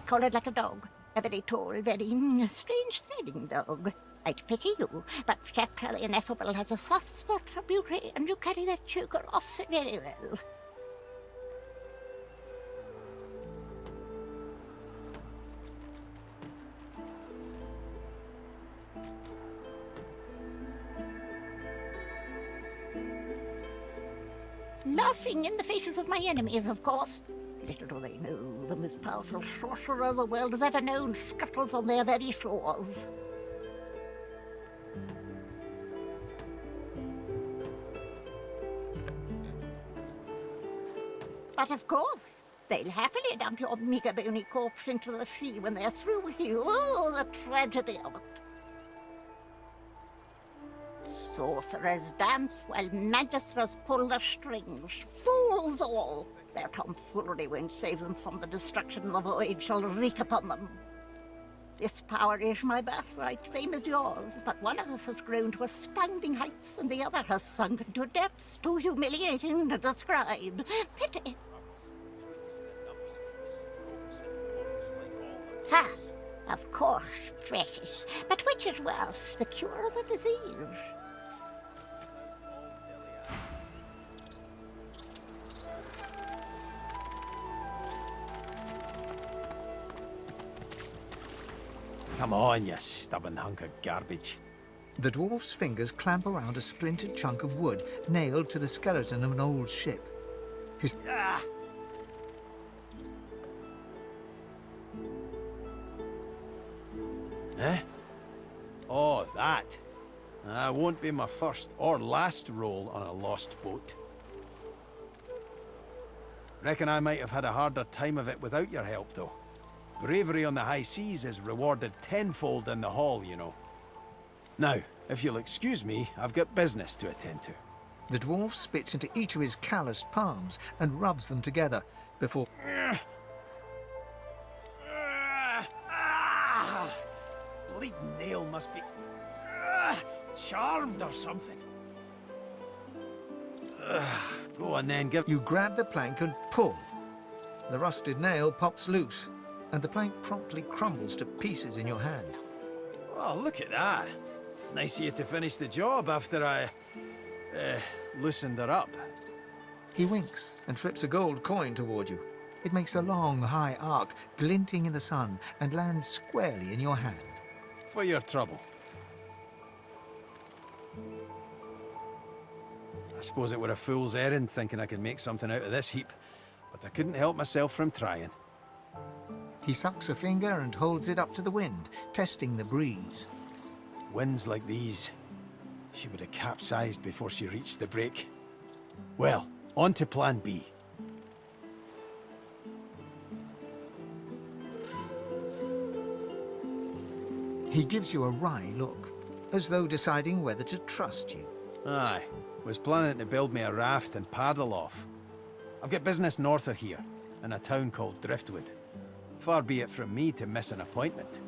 Collared like a dog. A very tall, very strange-smelling dog. I'd pity you, but Chapter the Ineffable has a soft spot for beauty, and you carry that choker off so very well. Laughing in the faces of my enemies, of course. Little do they know, the most powerful sorcerer the world has ever known scuttles on their very shores. But of course, they'll happily dump your meager bony corpse into the sea when they're through with you. Oh, the tragedy of it. Sorcerers dance while magisters pull the strings. Fools all! Their tomfoolery won't save them from the destruction the void shall wreak upon them. This power is my birthright, same as yours, but one of us has grown to astounding heights and the other has sunk into depths too humiliating to describe. Pity. Ha! Of course, precious. But which is worse, the cure or the disease? Come on, you stubborn hunk of garbage. The dwarf's fingers clamp around a splintered chunk of wood nailed to the skeleton of an old ship. His... Ah! Eh? Oh, that. Won't be my first or last roll on a lost boat. Reckon I might have had a harder time of it without your help, though. Bravery on the high seas is rewarded tenfold in the hall, you know. Now, if you'll excuse me, I've got business to attend to. The dwarf spits into each of his calloused palms and rubs them together before... Bleeding nail must be... charmed or something. Go on then, give... You grab the plank and pull. The rusted nail pops loose, and the plank promptly crumbles to pieces in your hand. Oh, look at that. Nice of you to finish the job after I... loosened her up. He winks and flips a gold coin toward you. It makes a long, high arc, glinting in the sun, and lands squarely in your hand. For your trouble. I suppose it were a fool's errand thinking I could make something out of this heap, but I couldn't help myself from trying. He sucks a finger and holds it up to the wind, testing the breeze. Winds like these, she would have capsized before she reached the break. Well, on to plan B. He gives you a wry look, as though deciding whether to trust you. Aye, was planning to build me a raft and paddle off. I've got business north of here, in a town called Driftwood. Far be it from me to miss an appointment.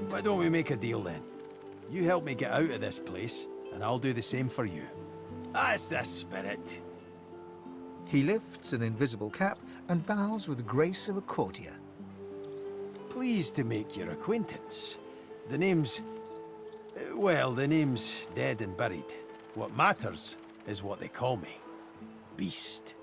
Why don't we make a deal then? You help me get out of this place, and I'll do the same for you. That's the spirit. He lifts an invisible cap and bows with the grace of a courtier. Pleased to make your acquaintance. The name's... well, the name's dead and buried. What matters is what they call me. Beast.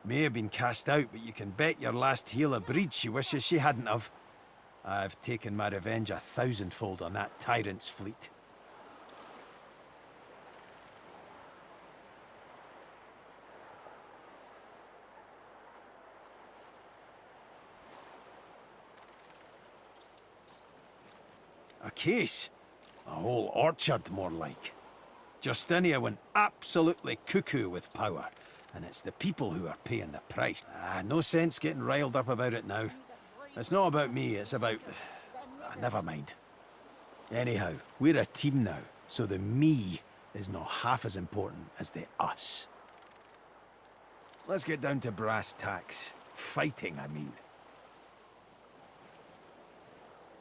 May have been cast out, but you can bet your last heel of breed she wishes she hadn't have. I've taken my revenge 1,000-fold on that tyrant's fleet. A case? A whole orchard, more like. Justinia went absolutely cuckoo with power. And it's the people who are paying the price. No sense getting riled up about it now. It's not about me, it's about... never mind. Anyhow, we're a team now, so the me is not half as important as the us. Let's get down to brass tacks. Fighting, I mean.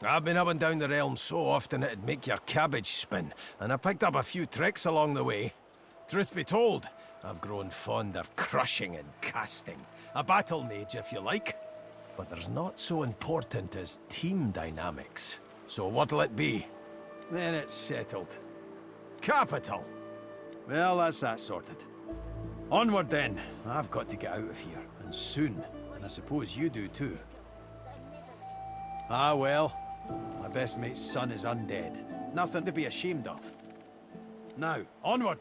I've been up and down the realm so often it'd make your cabbage spin, and I picked up a few tricks along the way. Truth be told, I've grown fond of crushing and casting. A battle mage, if you like. But there's not so important as team dynamics. So what'll it be? Then it's settled. Capital! Well, that's that sorted. Onward then. I've got to get out of here, and soon. And I suppose you do too. Ah well, my best mate's son is undead. Nothing to be ashamed of. Now, onward!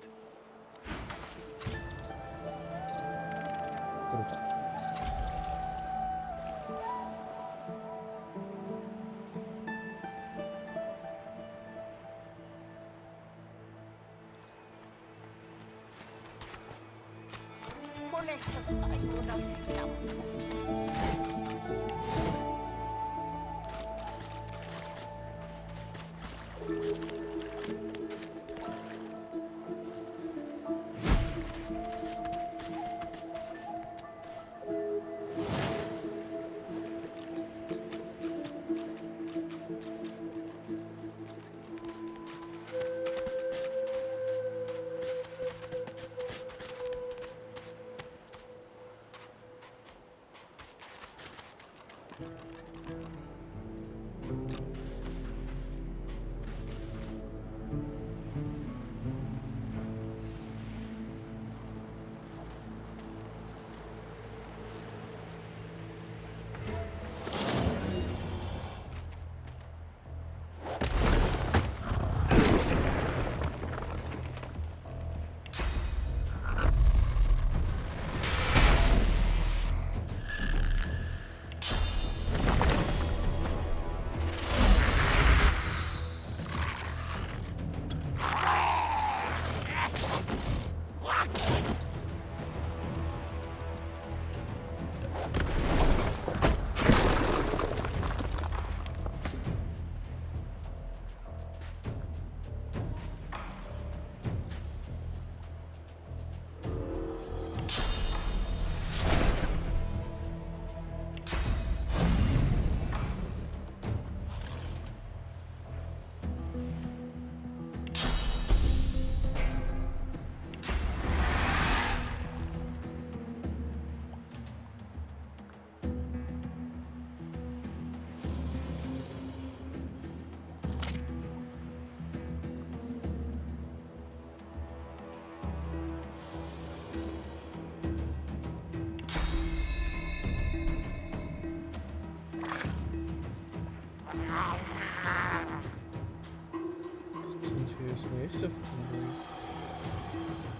Тут интересно, есть автомобиль?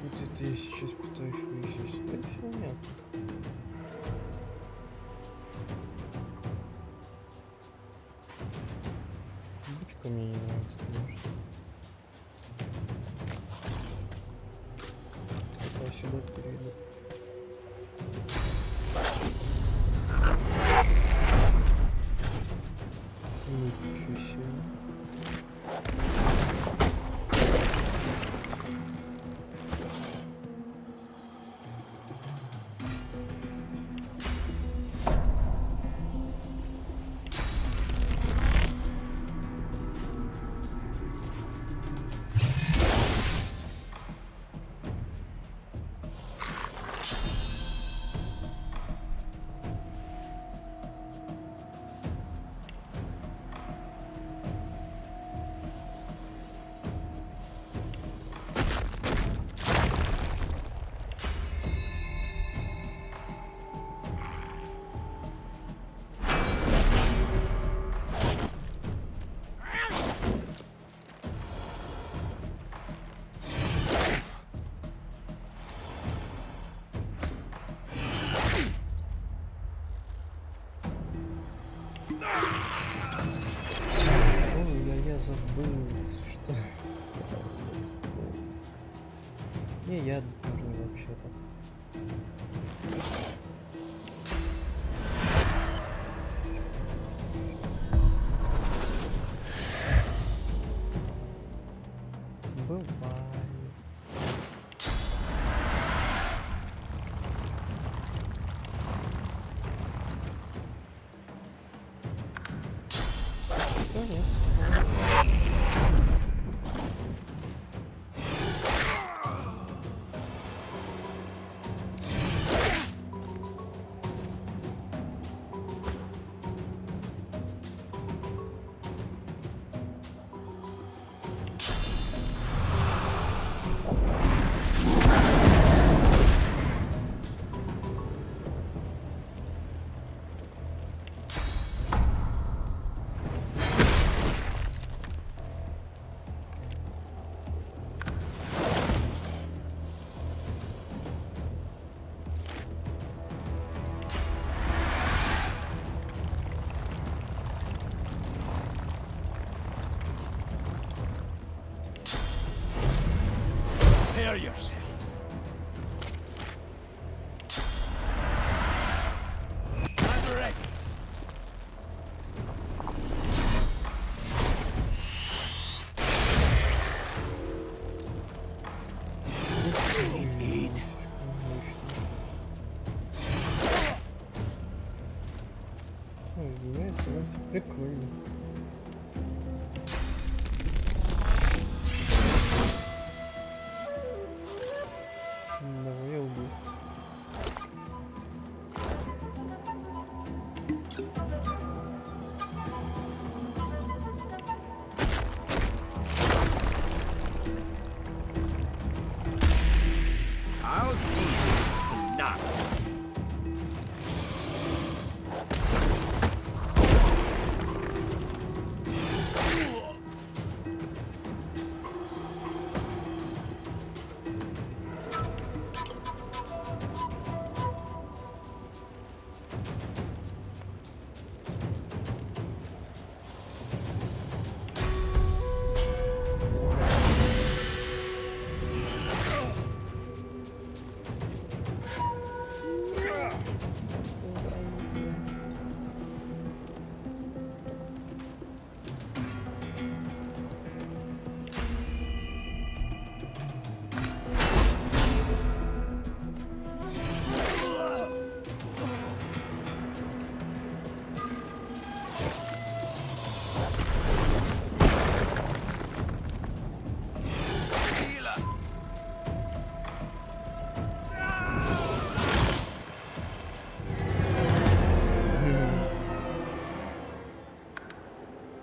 Вот это я сейчас пытаюсь выяснить. Да все понятно. Бучка мне не нравится, конечно. Я сюда перейду. Ничего себе. Я забыл, что... Не, я нужен вообще-то. Бывает. Prepare yourself. I'm ready. Прикольно. Давай я убью. I'll do this tonight.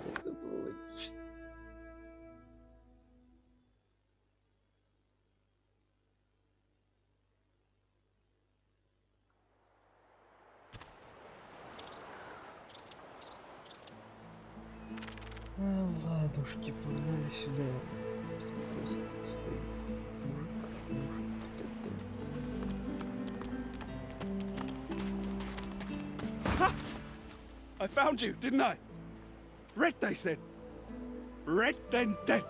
Это было логично. Ладушки, погнали сюда. Сколько раз тут стоит? Мужик. Ha! I found you, didn't I? Red, they said. Red, then dead.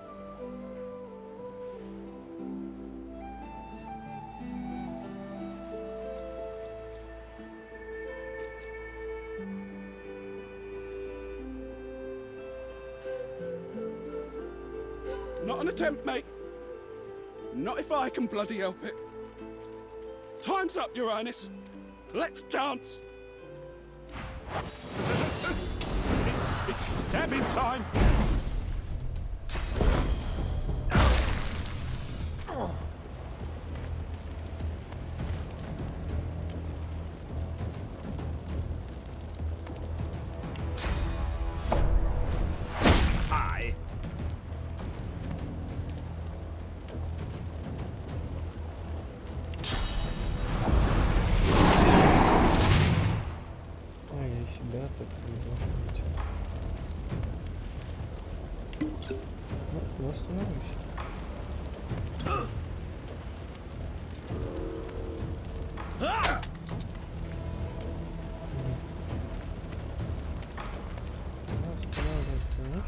Not an attempt, mate. Not if I can bloody help it. Time's up, Your Highness. Let's dance. It's stabbing time. Aye. Я себя так не должен быть. Ну, восстановлюсь. Восстанавливаться, да?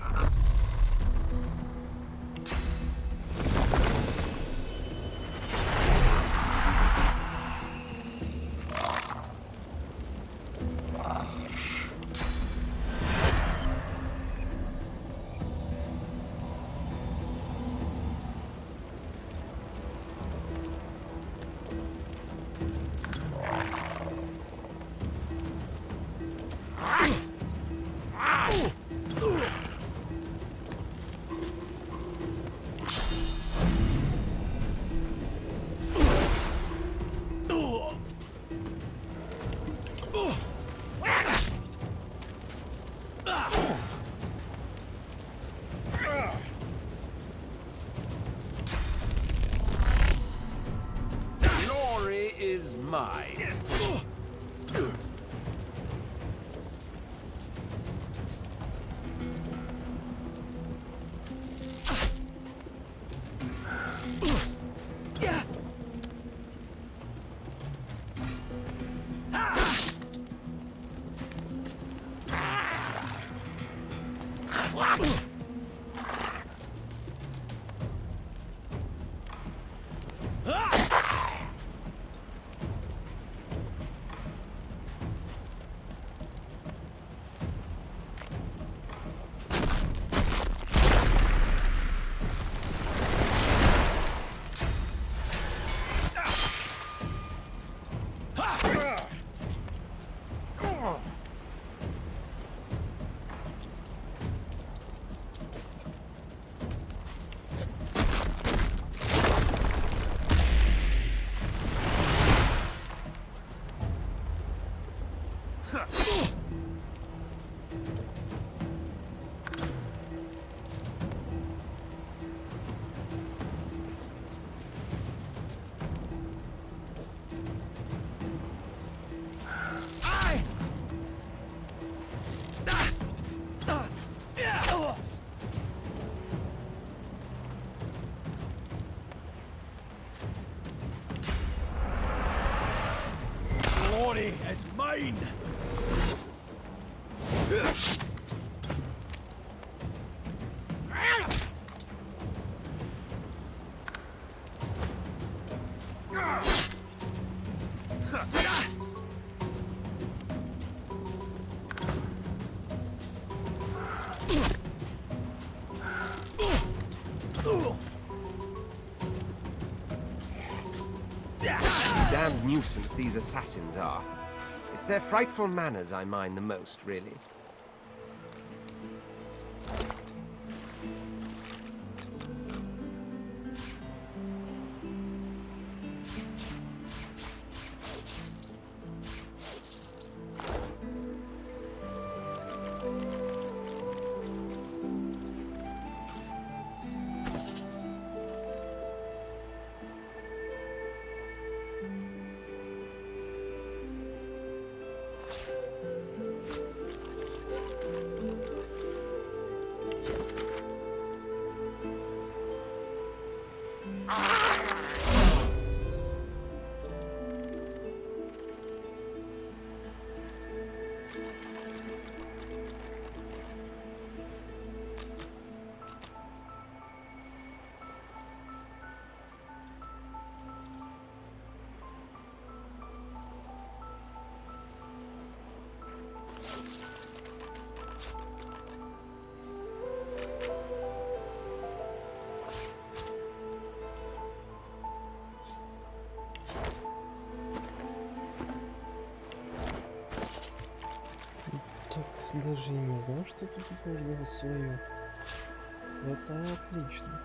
Glory is mine. Glory is mine. Damned nuisance these assassins are. It's their frightful manners I mind the most, really. Даже и не знал, что тут у каждого свое. Это отлично.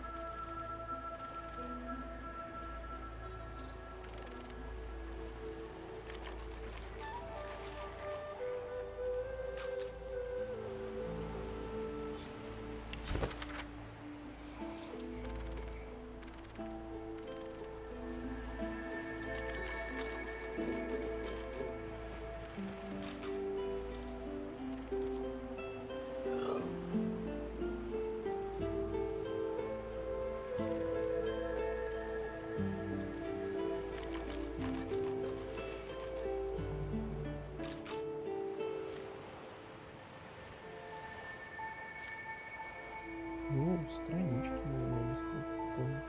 Ну, странички надо ставить, помню.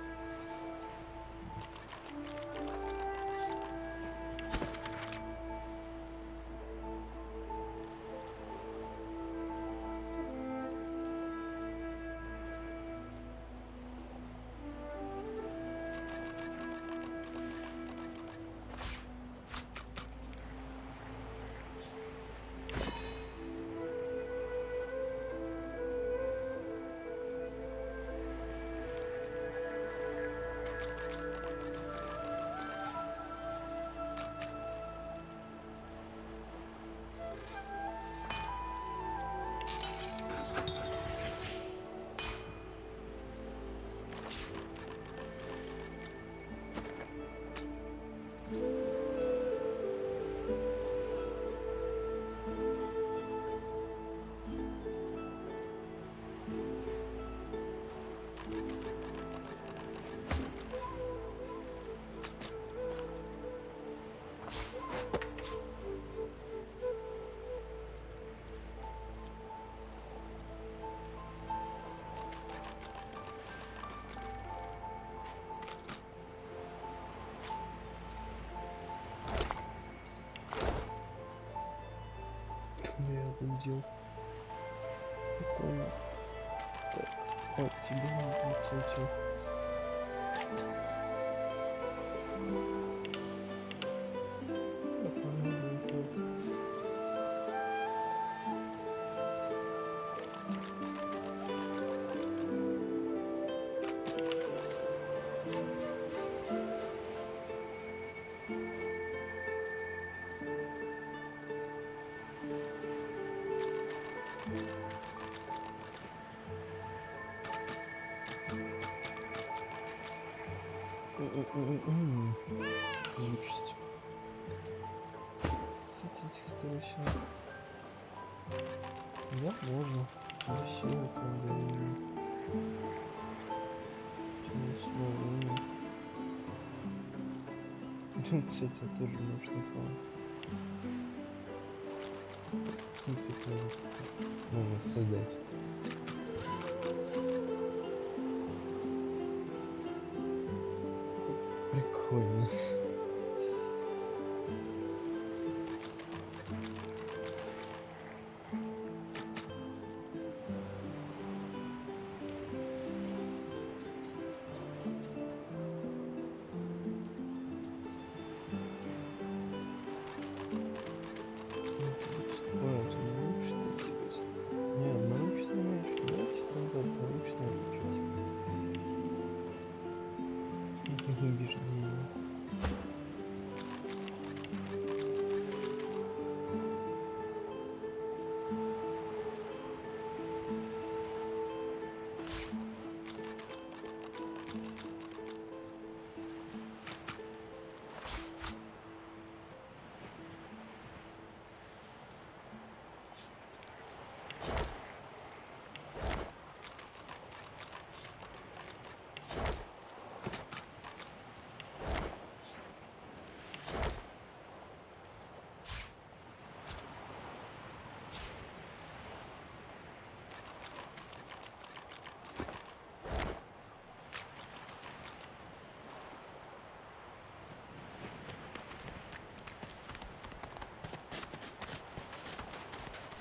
Я обалдел. Прикольно. Так, о, тебе надо, кстати. Изучить. Кстати, скорее всего. Да, можно. Красиво, как бы. Кстати, тоже можно аккаунт. Смотри, как можно создать. Прикольно. Убеждение.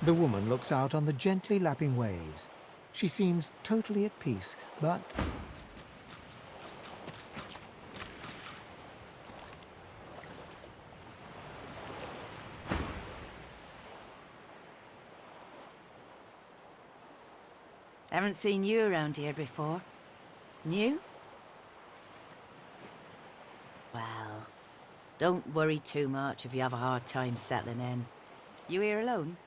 The woman looks out on the gently lapping waves. She seems totally at peace, but... Haven't seen you around here before. New? Well, don't worry too much if you have a hard time settling in. You here alone?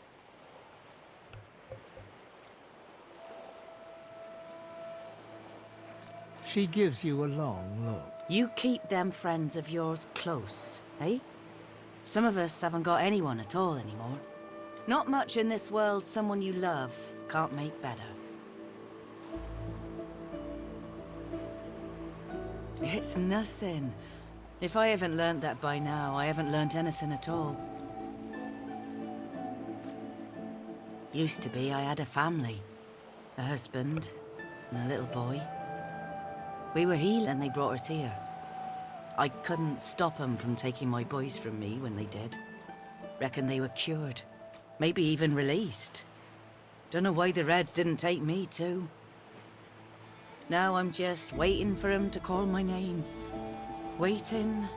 She gives you a long look. You keep them friends of yours close, eh? Some of us haven't got anyone at all anymore. Not much in this world someone you love can't make better. It's nothing. If I haven't learnt that by now, I haven't learnt anything at all. Used to be I had a family. A husband and a little boy. We were healed and they brought us here. I couldn't stop them from taking my boys from me when they did. Reckon they were cured. Maybe even released. Don't know why the Reds didn't take me too. Now I'm just waiting for him to call my name. Waiting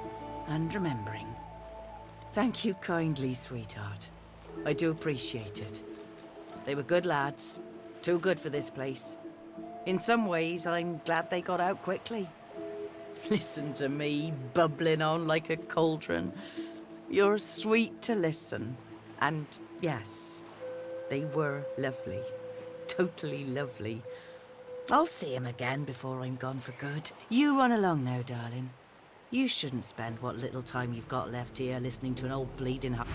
and remembering. Thank you kindly, sweetheart. I do appreciate it. They were good lads. Too good for this place. In some ways, I'm glad they got out quickly. Listen to me, bubbling on like a cauldron. You're sweet to listen. And yes, they were lovely. Totally lovely. I'll see him again before I'm gone for good. You run along now, darling. You shouldn't spend what little time you've got left here listening to an old bleeding heart.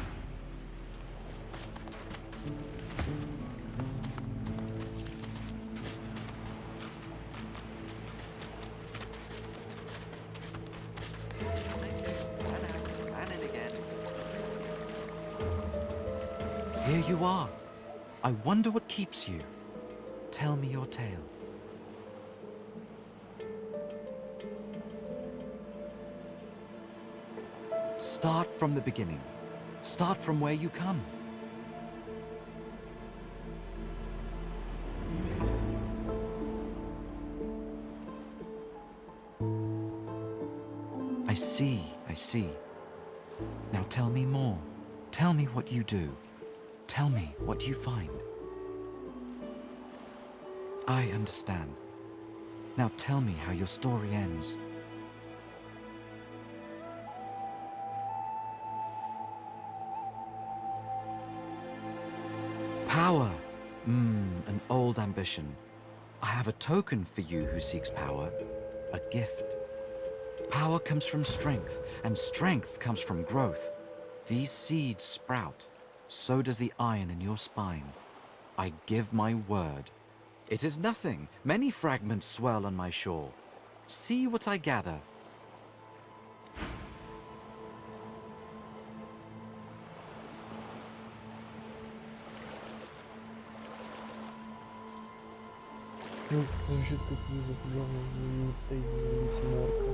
Here you are. I wonder what keeps you. Tell me your tale. Start from the beginning. Start from where you come. I see, I see. Now tell me more. Tell me what you do. Tell me what you find. I understand. Now tell me how your story ends. Power. An old ambition. I have a token for you who seeks power. A gift. Power comes from strength, and strength comes from growth. These seeds sprout. So does the iron in your spine. I give my word. It is nothing. Many fragments swirl on my shore. See what I gather. Ну, звучит как вызов, главное, не пытайтесь забить морка.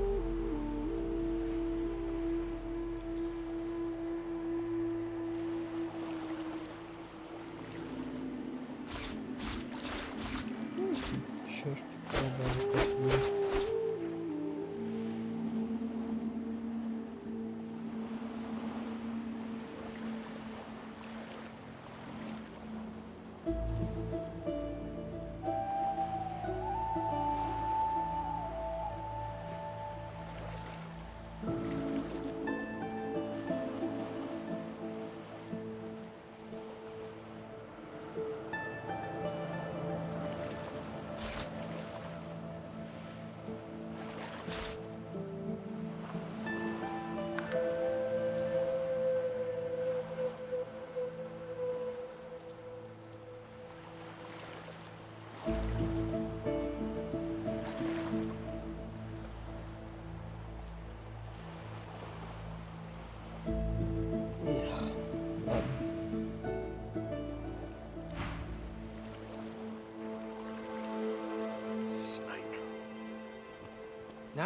Чашки пробуем.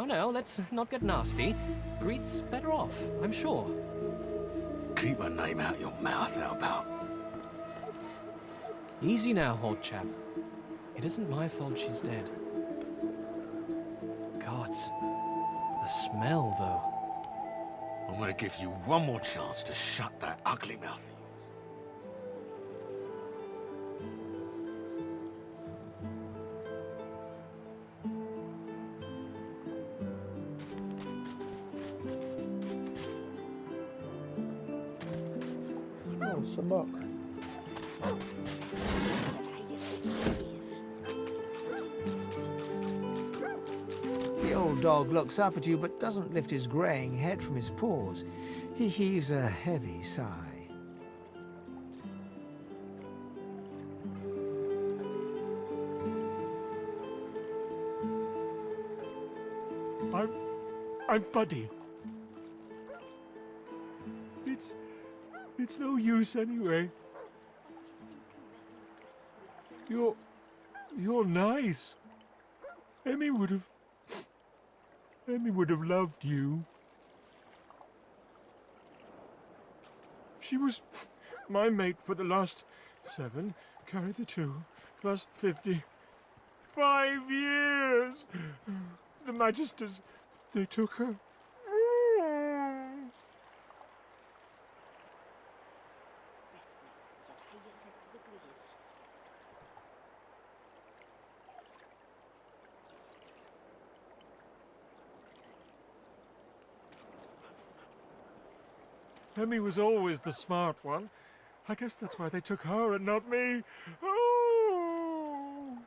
Now, let's not get nasty. Greet's better off, I'm sure. Keep her name out your mouth, how about? Easy now, old chap. It isn't my fault she's dead. Gods, the smell, though. I'm gonna give you one more chance to shut that ugly mouth of yours. собак. The old dog looks up at you but doesn't lift his greying head from his paws. He heaves a heavy sigh. I'm Buddy. It's no use anyway. You're nice. Emmy would have loved you. She was my mate for the last 7, carry the 2, plus 50. 5 years! The Magisters, they took her. Emmy was always the smart one. I guess that's why they took her and not me. Oh.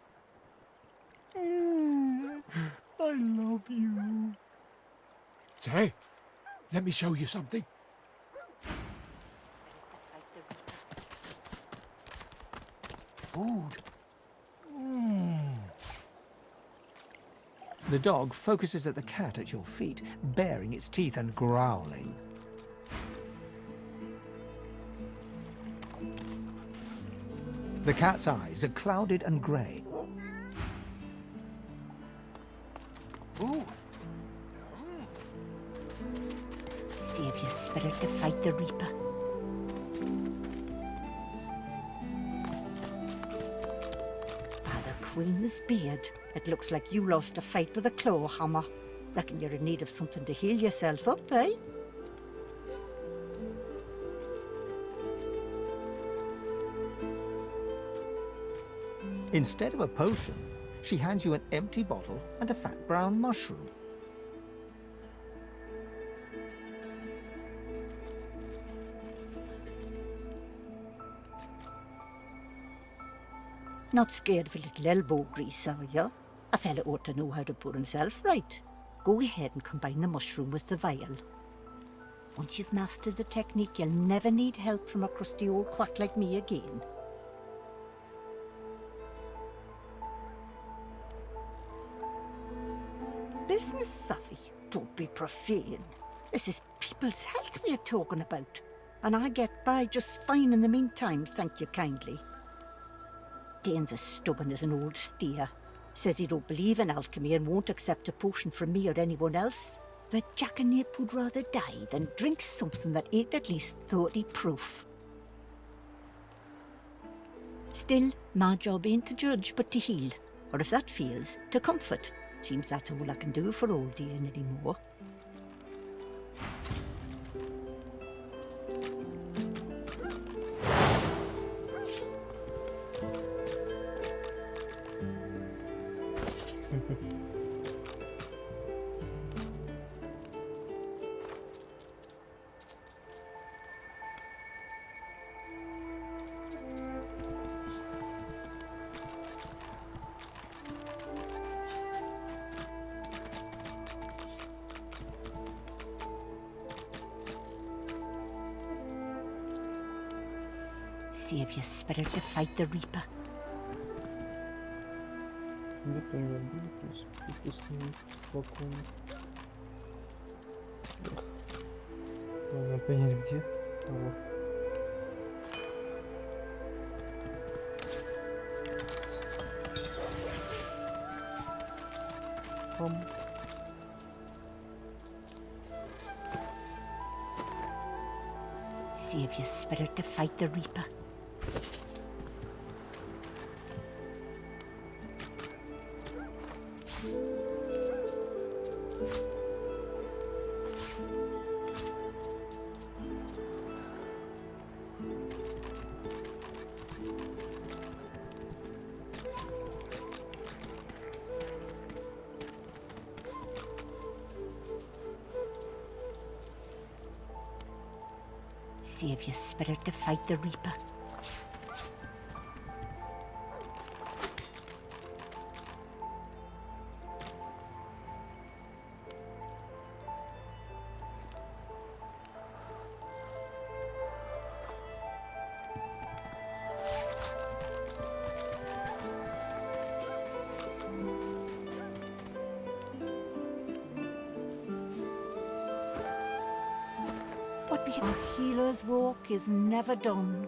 I love you. Say, let me show you something. Food. The dog focuses at the cat at your feet, baring its teeth and growling. The cat's eyes are clouded and grey. Ooh. Save your spirit to fight the Reaper. By the Queen's beard, it looks like you lost a fight with a claw hammer. Reckon you're in need of something to heal yourself up, eh? Instead of a potion, she hands you an empty bottle and a fat brown mushroom. Not scared of a little elbow grease, are you? A fella ought to know how to put himself right. Go ahead and combine the mushroom with the vial. Once you've mastered the technique, you'll never need help from a crusty old quack like me again. Business savvy? Don't be profane. This is people's health we're talking about. And I get by just fine in the meantime, thank you kindly. Dane's as stubborn as an old steer. Says he don't believe in alchemy and won't accept a potion from me or anyone else. But Jackanap would rather die than drink something that ain't at least 30 proof. Still, my job ain't to judge, but to heal. Or if that fails, to comfort. Seems that's all I can do for old Dane anymore. Save your spirit to fight the Reaper. Где-то у меня будет, допустим, флакон. Надо понять где. Вот. Save your spirit to fight the Reaper. save your spirit to fight the Reaper. Our healer's walk is never done.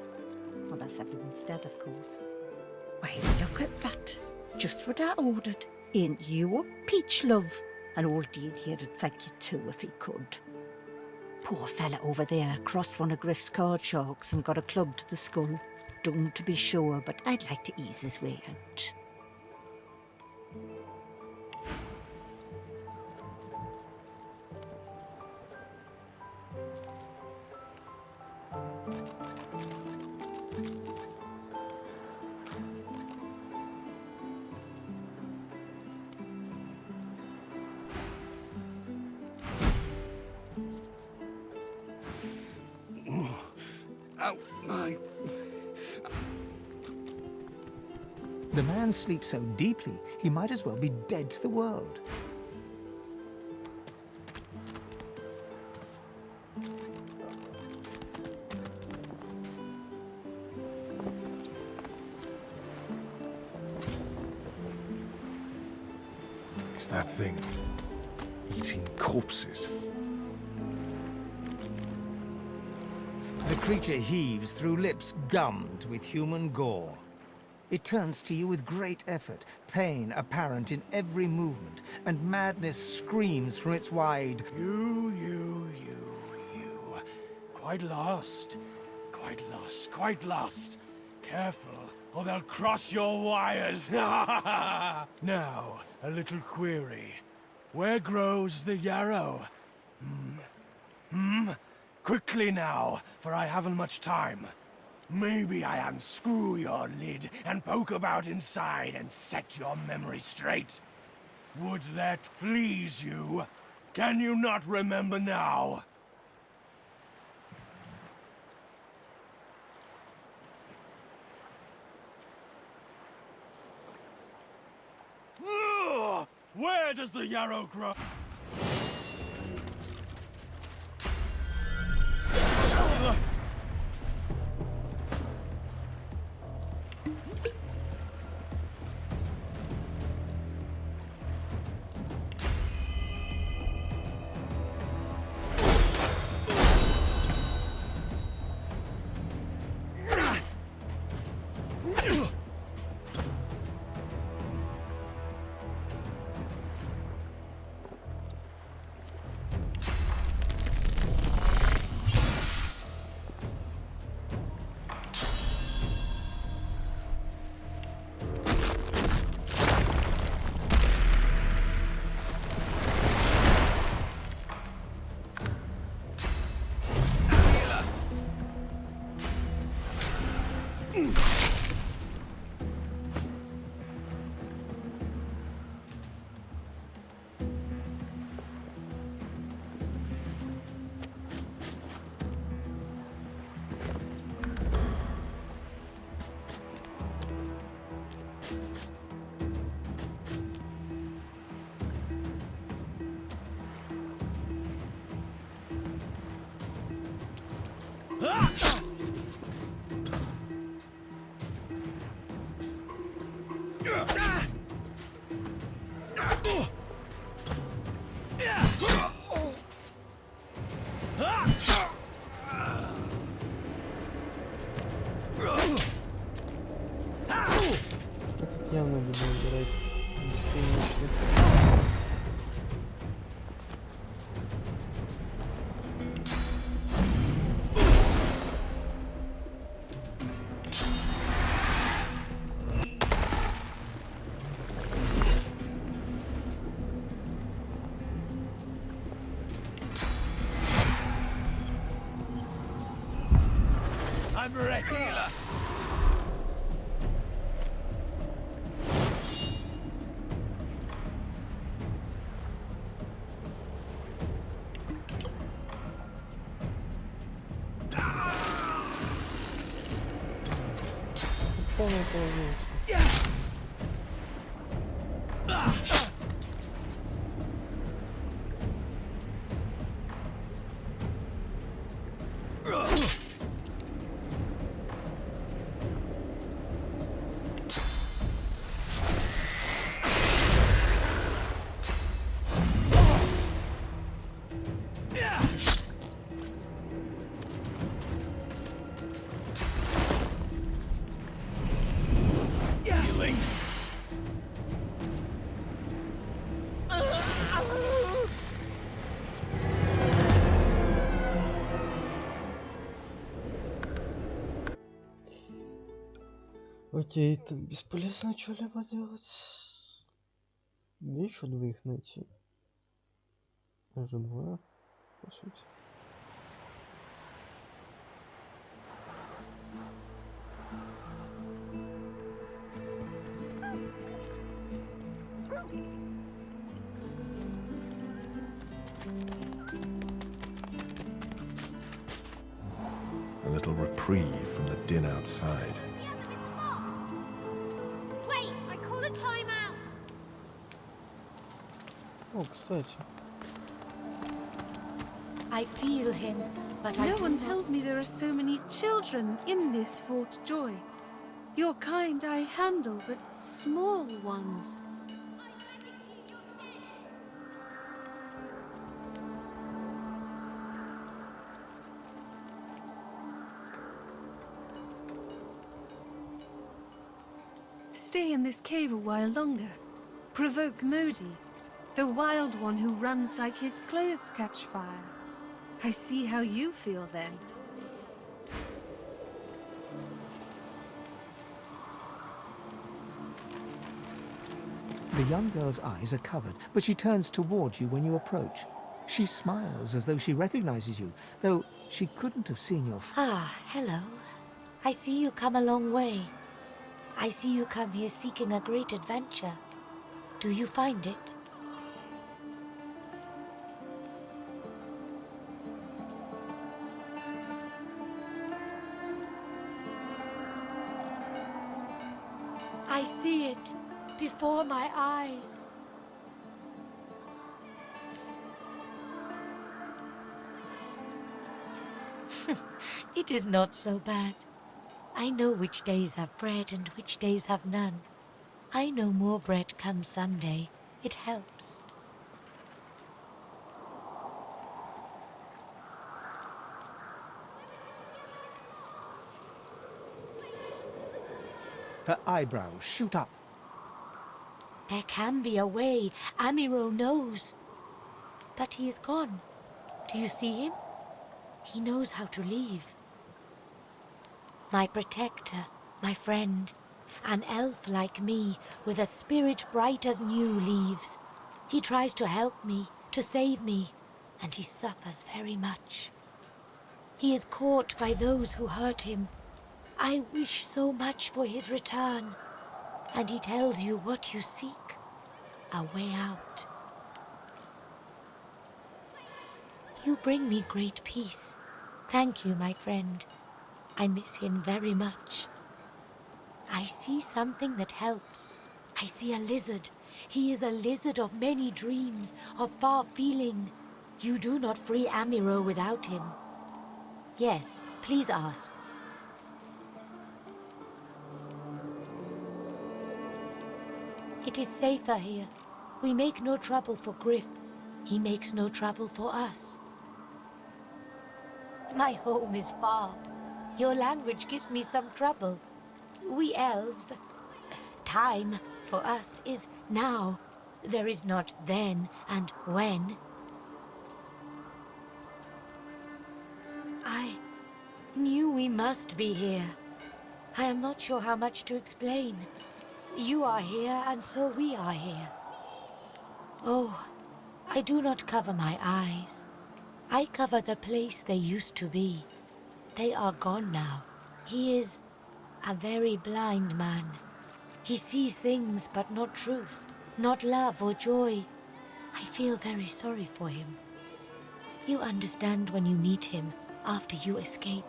Unless everyone's dead, of course. Why, look at that. Just what I ordered. Ain't you a peach, love? An old Dean here'd thank you too if he could. Poor fella over there crossed one of Griff's card sharks and got a club to the skull. Done to be sure, but I'd like to ease his way out. Oh, my... The man sleeps so deeply, he might as well be dead to the world. It's that thing. Eating corpses. The creature heaves through lips gummed with human gore. It turns to you with great effort, pain apparent in every movement, and madness screams from its wide... You. Quite lost. Quite lost. Careful, or they'll cross your wires. Now, a little query. Where grows the yarrow? Quickly now, for I haven't much time. Maybe I unscrew your lid and poke about inside and set your memory straight. Would that please you? Can you not remember now? Ugh! Where does the yarrow grow? Тут явно буду убирать бесконечных. I'm ready. полный положился. Окей, там бесполезно что-либо делать. Мне еще двоих найти. Уже двое, по сути. A little reprieve from the din outside. Wait, I call a timeout. О, кстати. I feel him, but no one tells me there are so many children in this Fort Joy. Your kind I handle, but small ones. Stay in this cave a while longer. Provoke Modi, the wild one who runs like his clothes catch fire. I see how you feel then. The young girl's eyes are covered, but she turns towards you when you approach. She smiles as though she recognizes you, though she couldn't have seen your Ah, hello. I see you come a long way. I see you come here seeking a great adventure. Do you find it? I see it before my eyes. It is not so bad. I know which days have bread and which days have none. I know more bread comes someday. It helps. Her eyebrows shoot up. There can be a way. Amiro knows. But he is gone. Do you see him? He knows how to leave. My protector, my friend, an elf like me, with a spirit bright as new leaves. He tries to help me, to save me, and he suffers very much. He is caught by those who hurt him. I wish so much for his return. And he tells you what you seek, a way out. You bring me great peace. Thank you, my friend. I miss him very much. I see something that helps. I see a lizard. He is a lizard of many dreams, of far feeling. You do not free Amiro without him. Yes, please ask. It is safer here. We make no trouble for Griff. He makes no trouble for us. My home is far. Your language gives me some trouble. We elves... Time, for us, is now. There is not then and when. I knew we must be here. I am not sure how much to explain. You are here, and so we are here. Oh, I do not cover my eyes. I cover the place they used to be. They are gone now. He is a very blind man. He sees things, but not truth, not love or joy. I feel very sorry for him. You understand when you meet him, after you escape.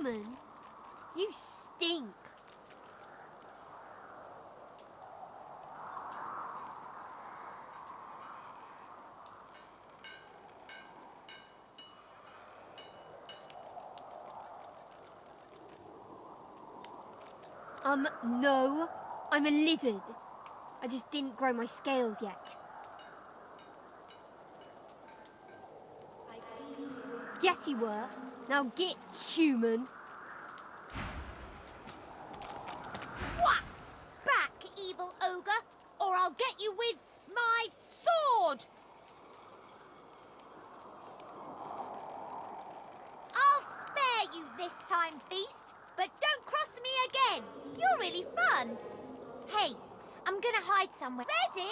human? You stink. No. I'm a lizard. I just didn't grow my scales yet. Yes, you were. Now get human. Whack! Back, evil ogre, or I'll get you with my sword! I'll spare you this time, beast, but don't cross me again. You're really fun. Hey, I'm gonna hide somewhere. Ready?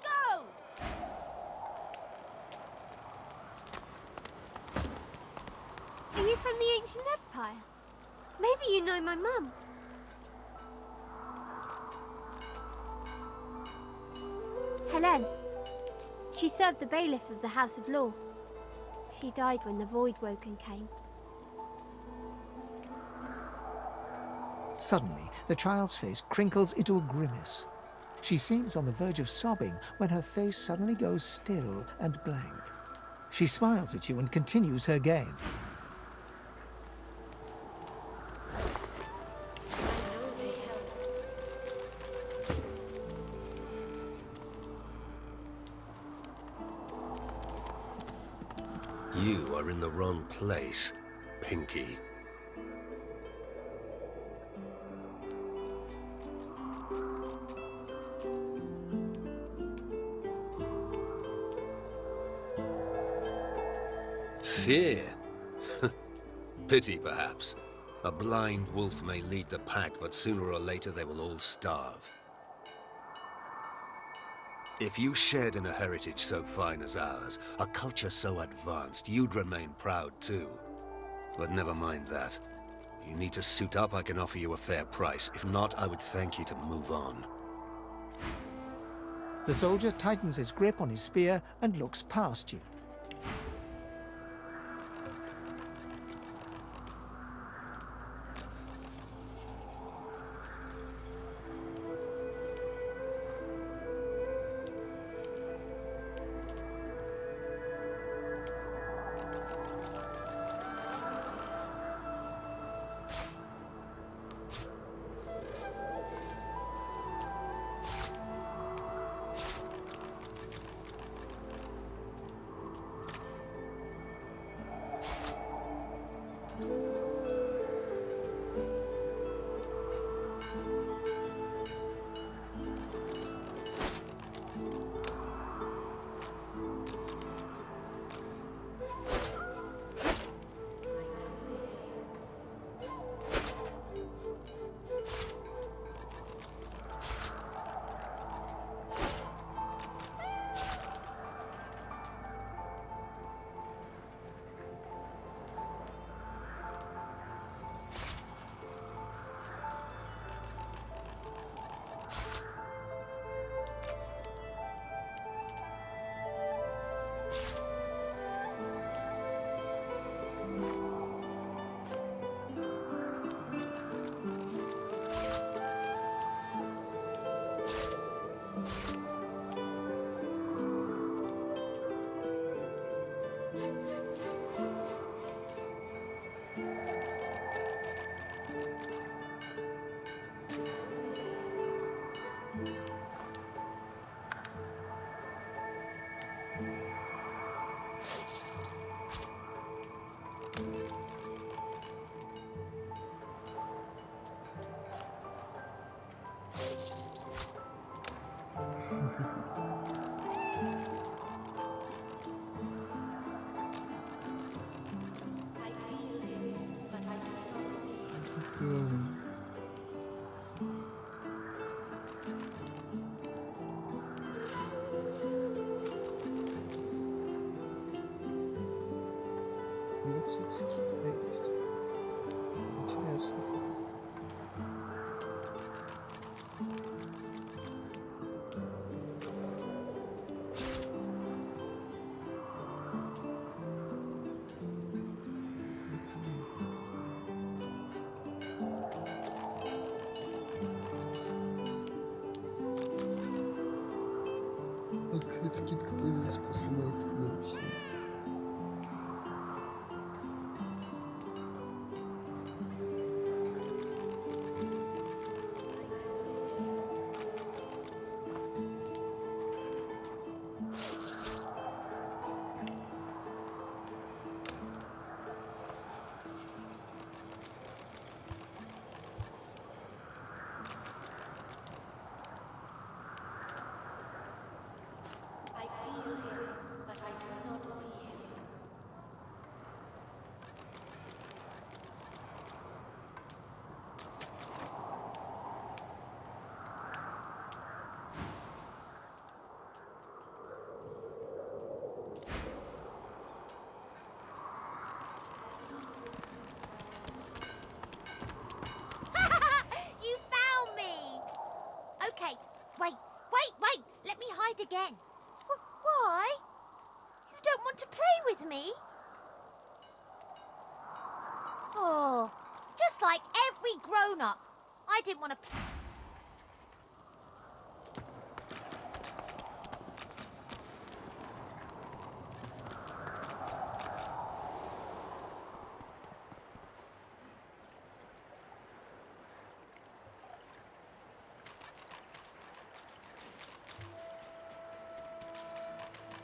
Go! Are you from the ancient empire? Maybe you know my mum. Helene. She served the bailiff of the House of Law. She died when the Void Woken came. Suddenly, the child's face crinkles into a grimace. She seems on the verge of sobbing when her face suddenly goes still and blank. She smiles at you and continues her game. You are in the wrong place, Pinky. Fear? Pity, perhaps. A blind wolf may lead the pack, but sooner or later they will all starve. If you shared in a heritage so fine as ours, a culture so advanced, you'd remain proud too. But never mind that. If you need to suit up, I can offer you a fair price. If not, I would thank you to move on. The soldier tightens his grip on his spear and looks past you. Интересно. again. Why? You don't want to play with me? Oh, just like every grown-up. I didn't want to play.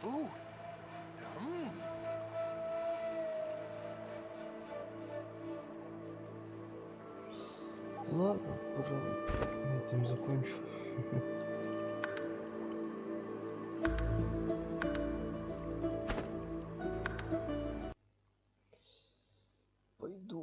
Ooh. Ладно, пожалуй, на этом закончу. Пойду